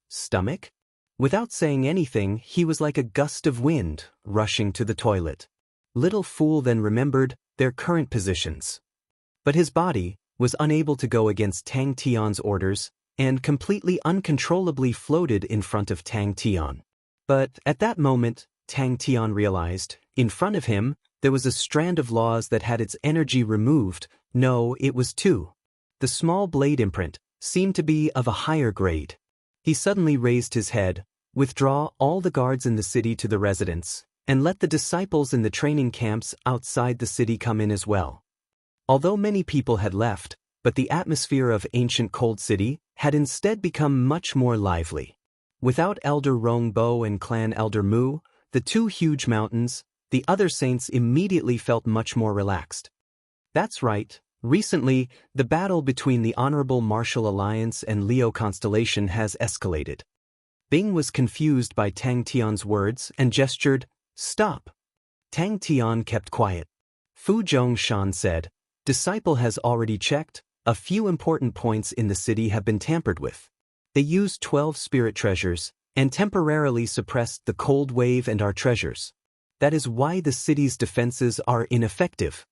Stomach? Without saying anything, he was like a gust of wind, rushing to the toilet. Little Fool then remembered their current positions. But his body was unable to go against Tang Tian's orders, and completely uncontrollably floated in front of Tang Tian. But at that moment, Tang Tian realized, in front of him, there was a strand of laws that had its energy removed. No, it was 2. The small blade imprint seemed to be of a higher grade. He suddenly raised his head, withdraw all the guards in the city to the residence, and let the disciples in the training camps outside the city come in as well. Although many people had left, but the atmosphere of ancient Cold City had instead become much more lively. Without Elder Rongbo and Clan Elder Mu, the two huge mountains, the other saints immediately felt much more relaxed. That's right, recently, the battle between the Honorable Martial Alliance and Leo Constellation has escalated. Bing was confused by Tang Tian's words and gestured, "Stop." Tang Tian kept quiet. Fu Zhongshan said, "Disciple has already checked. A few important points in the city have been tampered with. They used 12 spirit treasures and temporarily suppressed the cold wave and our treasures. That is why the city's defenses are ineffective."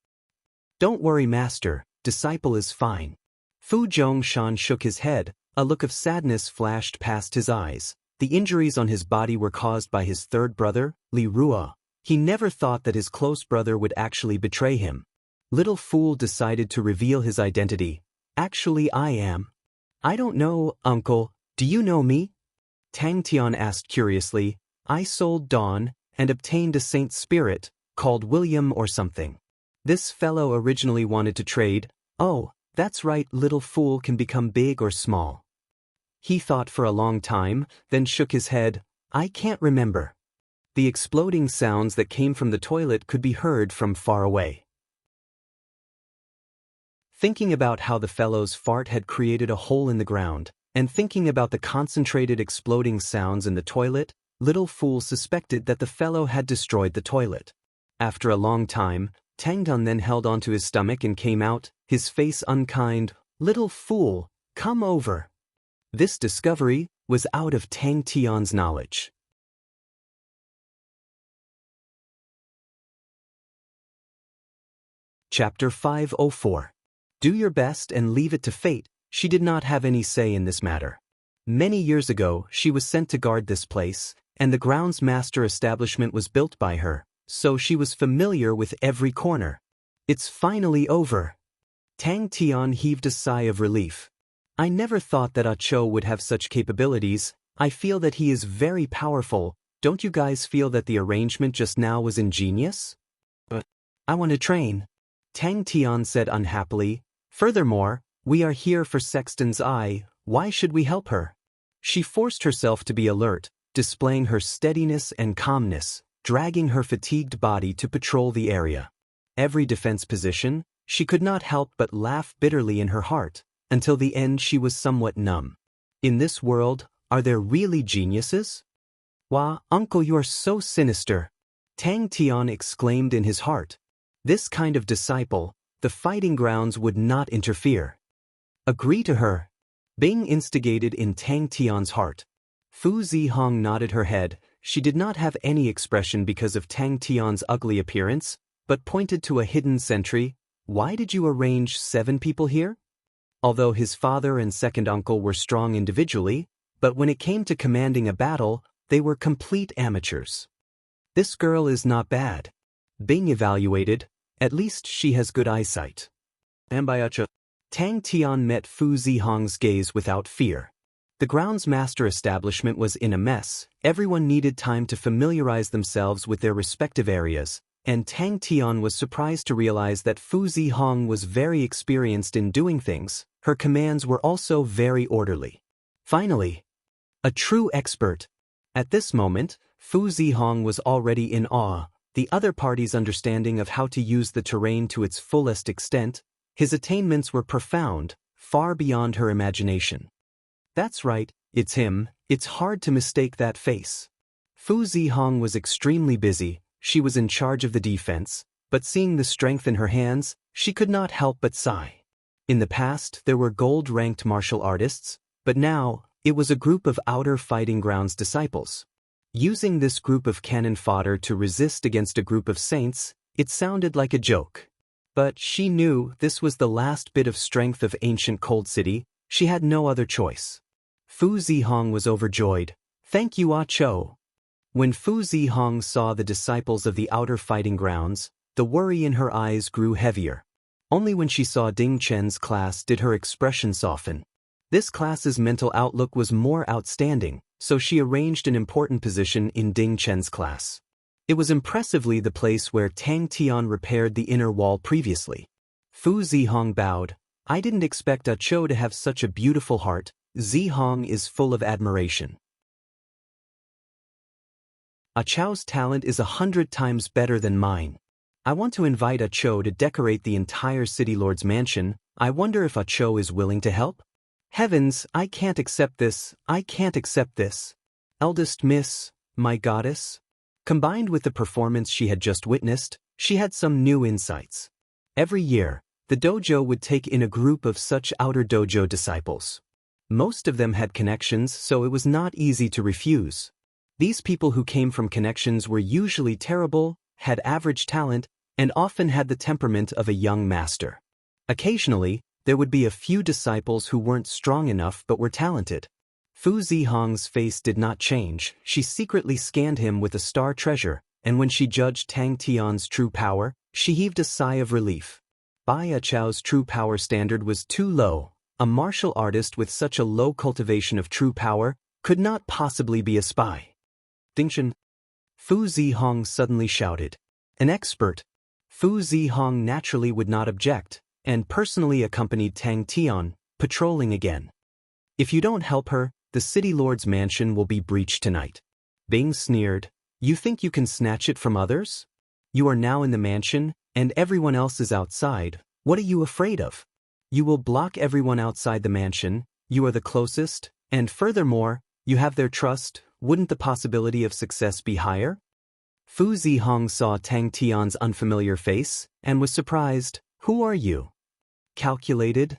"Don't worry, Master, Disciple is fine." Fu Zhongshan shook his head, a look of sadness flashed past his eyes. The injuries on his body were caused by his third brother, Li Rua. He never thought that his close brother would actually betray him. Little Fool decided to reveal his identity. "Actually, I am." "I don't know, Uncle, do you know me?" Tang Tian asked curiously. "I sold Dawn and obtained a saint spirit, called William or something. This fellow originally wanted to trade." "Oh, that's right, Little Fool can become big or small." He thought for a long time, then shook his head. "I can't remember." The exploding sounds that came from the toilet could be heard from far away. Thinking about how the fellow's fart had created a hole in the ground, and thinking about the concentrated exploding sounds in the toilet, Little Fool suspected that the fellow had destroyed the toilet. After a long time, Tang Dun then held onto his stomach and came out, his face unkind. "Little Fool, come over." This discovery was out of Tang Tian's knowledge. Chapter 504. Do your best and leave it to fate. She did not have any say in this matter. Many years ago, she was sent to guard this place, and the grounds master establishment was built by her, so she was familiar with every corner. "It's finally over." Tang Tian heaved a sigh of relief. "I never thought that Ah Cho would have such capabilities. I feel that he is very powerful. Don't you guys feel that the arrangement just now was ingenious?" "But I want to train," Tang Tian said unhappily. "Furthermore, we are here for Sexton's Eye. Why should we help her?" She forced herself to be alert, displaying her steadiness and calmness, dragging her fatigued body to patrol the area. Every defense position, she could not help but laugh bitterly in her heart. Until the end she was somewhat numb. In this world, are there really geniuses? "Wah, Uncle, you are so sinister," Tang Tian exclaimed in his heart. This kind of disciple, the fighting grounds would not interfere. "Agree to her," Bing instigated in Tang Tian's heart. Fu Zihong nodded her head. She did not have any expression because of Tang Tian's ugly appearance, but pointed to a hidden sentry. "Why did you arrange 7 people here?" Although his father and second uncle were strong individually, but when it came to commanding a battle, they were complete amateurs. "This girl is not bad," Bing evaluated. "At least she has good eyesight." "Ambayacha." Tang Tian met Fu Zihong's gaze without fear. The grounds master establishment was in a mess. Everyone needed time to familiarize themselves with their respective areas, and Tang Tian was surprised to realize that Fu Zihong was very experienced in doing things. Her commands were also very orderly. Finally, a true expert. At this moment, Fu Zihong was already in awe. The other party's understanding of how to use the terrain to its fullest extent, his attainments were profound, far beyond her imagination. "That's right, it's him. It's hard to mistake that face." Fu Zihong was extremely busy. She was in charge of the defense, but seeing the strength in her hands, she could not help but sigh. In the past, there were gold-ranked martial artists, but now, it was a group of outer fighting grounds disciples. Using this group of cannon fodder to resist against a group of saints, it sounded like a joke. But she knew this was the last bit of strength of ancient Cold City. She had no other choice. Fu Zihong was overjoyed. "Thank you, Ah Cho." When Fu Zihong saw the disciples of the outer fighting grounds, the worry in her eyes grew heavier. Only when she saw Ding Chen's class did her expression soften. This class's mental outlook was more outstanding, so she arranged an important position in Ding Chen's class. It was impressively the place where Tang Tian repaired the inner wall previously. Fu Zihong bowed. "I didn't expect Ah Cho to have such a beautiful heart." Zihong is full of admiration. Chou's talent is 100 times better than mine. I want to invite Chou to decorate the entire City Lord's mansion. I wonder if Chou is willing to help? Heavens, I can't accept this, I can't accept this. Eldest Miss, my goddess? Combined with the performance she had just witnessed, she had some new insights. Every year, the dojo would take in a group of such outer dojo disciples. Most of them had connections, so it was not easy to refuse. These people who came from connections were usually terrible, had average talent, and often had the temperament of a young master. Occasionally, there would be a few disciples who weren't strong enough but were talented. Fu Zihong's face did not change. She secretly scanned him with a star treasure, and when she judged Tang Tian's true power, she heaved a sigh of relief. Bai Chou's true power standard was too low. A martial artist with such a low cultivation of true power could not possibly be a spy. Dingshan. Fu Zihong suddenly shouted. An expert. Fu Zihong naturally would not object, and personally accompanied Tang Tian, patrolling again. If you don't help her, the City Lord's mansion will be breached tonight. Bing sneered. You think you can snatch it from others? You are now in the mansion, and everyone else is outside. What are you afraid of? You will block everyone outside the mansion, you are the closest, and furthermore, you have their trust. Wouldn't the possibility of success be higher? Fu Zihong saw Tang Tian's unfamiliar face, and was surprised. Who are you? Calculated?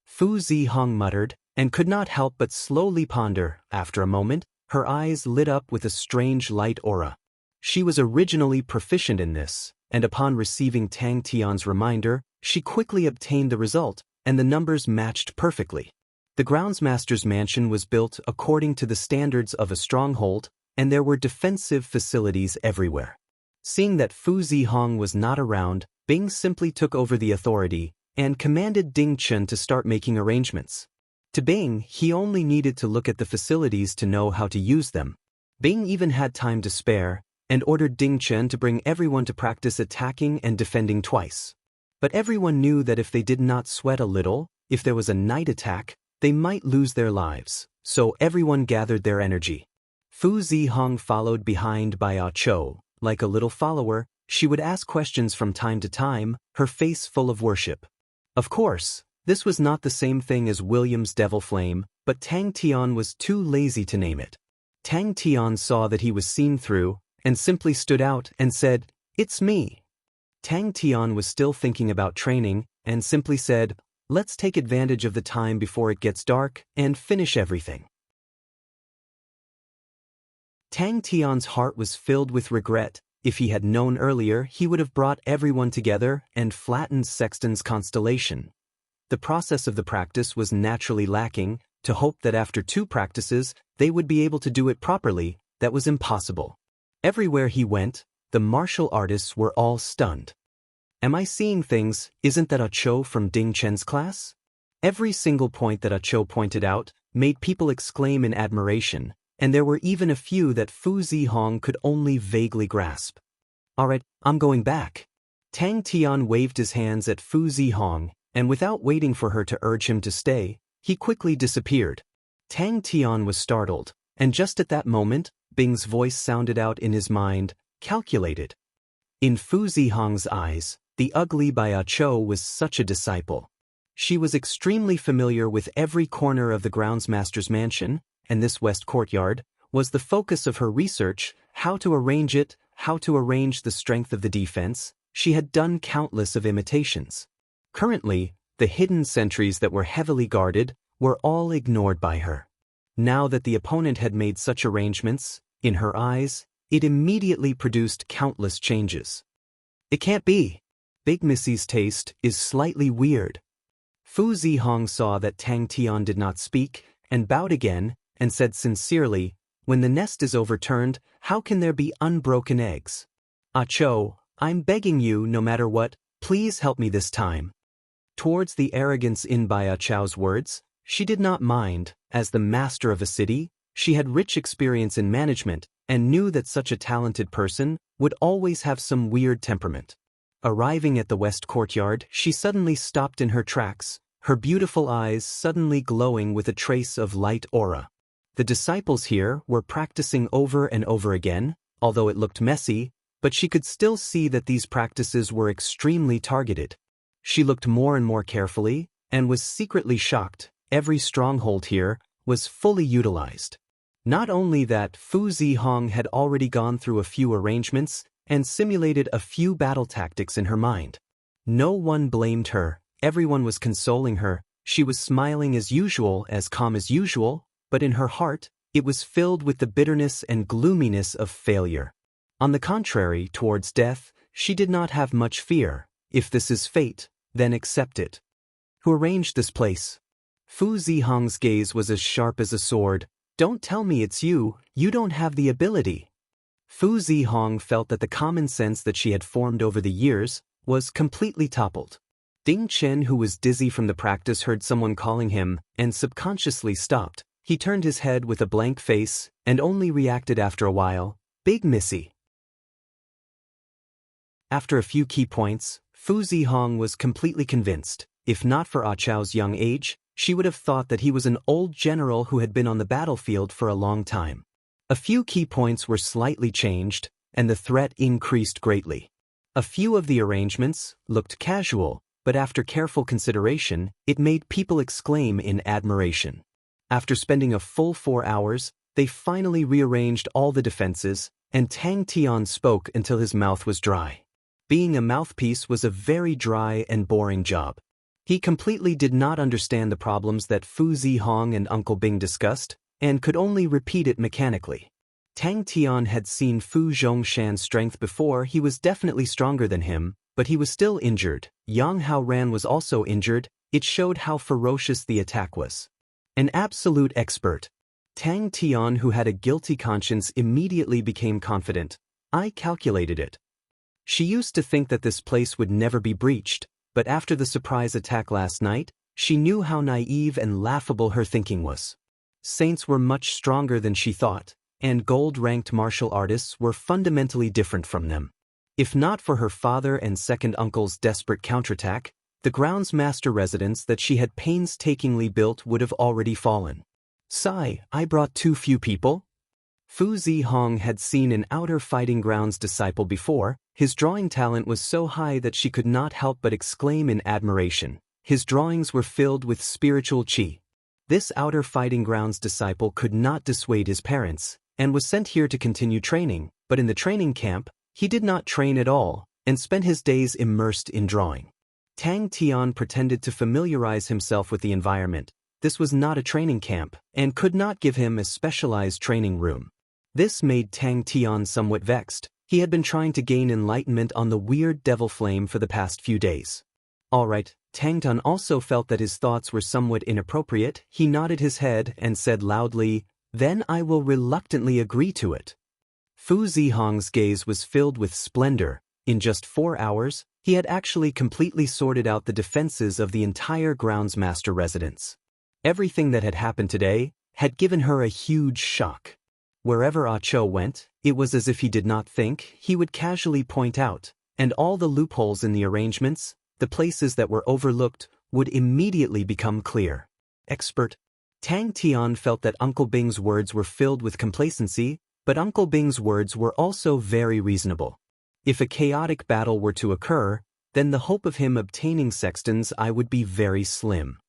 Fu Zihong muttered, and could not help but slowly ponder. After a moment, her eyes lit up with a strange light aura. She was originally proficient in this, and upon receiving Tang Tian's reminder, she quickly obtained the result, and the numbers matched perfectly. The groundsmaster's mansion was built according to the standards of a stronghold, and there were defensive facilities everywhere. Seeing that Fu Zihong was not around, Bing simply took over the authority, and commanded Ding Chen to start making arrangements. To Bing, he only needed to look at the facilities to know how to use them. Bing even had time to spare, and ordered Ding Chen to bring everyone to practice attacking and defending twice. But everyone knew that if they did not sweat a little, if there was a night attack, they might lose their lives, so everyone gathered their energy. Fu Zihong followed behind by Chou. Like a little follower, she would ask questions from time to time, her face full of worship. Of course, this was not the same thing as William's Devil Flame, but Tang Tian was too lazy to name it. Tang Tian saw that he was seen through, and simply stood out and said, "It's me." Tang Tian was still thinking about training, and simply said, "Let's take advantage of the time before it gets dark, and finish everything." Tang Tian's heart was filled with regret. If he had known earlier, he would have brought everyone together and flattened Sexton's constellation. The process of the practice was naturally lacking. To hope that after 2 practices, they would be able to do it properly, that was impossible. Everywhere he went, the martial artists were all stunned. Am I seeing things? Isn't that Chou from Ding Chen's class? Every single point that Chou pointed out made people exclaim in admiration, and there were even a few that Fu Zihong could only vaguely grasp. Alright, I'm going back. Tang Tian waved his hands at Fu Zihong, and without waiting for her to urge him to stay, he quickly disappeared. Tang Tian was startled, and just at that moment, Bing's voice sounded out in his mind, calculated. In Fu Zihong's eyes, the ugly Bai Chou was such a disciple. She was extremely familiar with every corner of the groundsmaster's mansion, and this west courtyard was the focus of her research, how to arrange it, how to arrange the strength of the defense. She had done countless of imitations. Currently, the hidden sentries that were heavily guarded were all ignored by her. Now that the opponent had made such arrangements, in her eyes, it immediately produced countless changes. It can't be. Big Missy's taste is slightly weird. Fu Zihong saw that Tang Tian did not speak, and bowed again, and said sincerely, "When the nest is overturned, how can there be unbroken eggs? Chou, I'm begging you, no matter what, please help me this time." Towards the arrogance in Bai Chou's words, she did not mind. As the master of a city, she had rich experience in management, and knew that such a talented person would always have some weird temperament. Arriving at the west courtyard, she suddenly stopped in her tracks, her beautiful eyes suddenly glowing with a trace of light aura. The disciples here were practicing over and over again, although it looked messy, but she could still see that these practices were extremely targeted. She looked more and more carefully, and was secretly shocked. Every stronghold here was fully utilized. Not only that, Fu Zihong had already gone through a few arrangements and simulated a few battle tactics in her mind. No one blamed her, everyone was consoling her. She was smiling as usual, as calm as usual, but in her heart, it was filled with the bitterness and gloominess of failure. On the contrary, towards death, she did not have much fear. If this is fate, then accept it. Who arranged this place? Fu Zihong's gaze was as sharp as a sword. Don't tell me it's you, you don't have the ability. Fu Zihong felt that the common sense that she had formed over the years was completely toppled. Ding Chen, who was dizzy from the practice, heard someone calling him and subconsciously stopped. He turned his head with a blank face and only reacted after a while, "Big Missy." After a few key points, Fu Zihong was completely convinced. If not for Ah Chao's young age, she would have thought that he was an old general who had been on the battlefield for a long time. A few key points were slightly changed, and the threat increased greatly. A few of the arrangements looked casual, but after careful consideration, it made people exclaim in admiration. After spending a full 4 hours, they finally rearranged all the defenses, and Tang Tian spoke until his mouth was dry. Being a mouthpiece was a very dry and boring job. He completely did not understand the problems that Fu Zihong and Uncle Bing discussed, and could only repeat it mechanically. Tang Tian had seen Fu Zhongshan's strength before. He was definitely stronger than him, but he was still injured. Yang Haoran was also injured. It showed how ferocious the attack was. An absolute expert. Tang Tian, who had a guilty conscience, immediately became confident. I calculated it. She used to think that this place would never be breached, but after the surprise attack last night, she knew how naive and laughable her thinking was. Saints were much stronger than she thought, and gold-ranked martial artists were fundamentally different from them. If not for her father and second uncle's desperate counterattack, the grounds master residence that she had painstakingly built would have already fallen. Sigh, I brought too few people? Fu Zihong had seen an outer fighting grounds disciple before. His drawing talent was so high that she could not help but exclaim in admiration. His drawings were filled with spiritual qi. This outer fighting grounds disciple could not dissuade his parents, and was sent here to continue training, but in the training camp, he did not train at all, and spent his days immersed in drawing. Tang Tian pretended to familiarize himself with the environment. This was not a training camp, and could not give him a specialized training room. This made Tang Tian somewhat vexed. He had been trying to gain enlightenment on the weird devil flame for the past few days. Alright, Tang Tian also felt that his thoughts were somewhat inappropriate. He nodded his head and said loudly, "Then I will reluctantly agree to it." Fu Zihong's gaze was filled with splendor. In just 4 hours, he had actually completely sorted out the defenses of the entire groundsmaster residence. Everything that had happened today had given her a huge shock. Wherever Ah Cho went, it was as if he did not think. He would casually point out, and all the loopholes in the arrangements, the places that were overlooked, would immediately become clear. Expert. Tang Tian felt that Uncle Bing's words were filled with complacency, but Uncle Bing's words were also very reasonable. If a chaotic battle were to occur, then the hope of him obtaining sexton's eye would be very slim.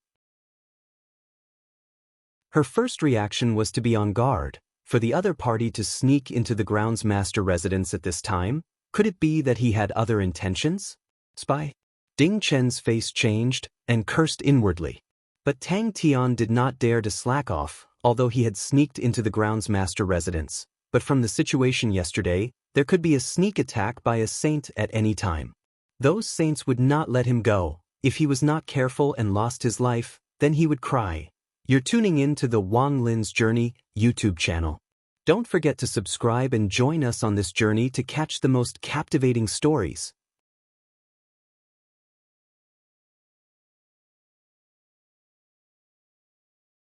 Her first reaction was to be on guard. For the other party to sneak into the groundsmaster residence at this time, could it be that he had other intentions? Spy? Ding Chen's face changed and cursed inwardly. But Tang Tian did not dare to slack off, although he had sneaked into the groundsmaster residence. But from the situation yesterday, there could be a sneak attack by a saint at any time. Those saints would not let him go. If he was not careful and lost his life, then he would cry. You're tuning in to the Wang Lin's Journey YouTube channel. Don't forget to subscribe and join us on this journey to catch the most captivating stories.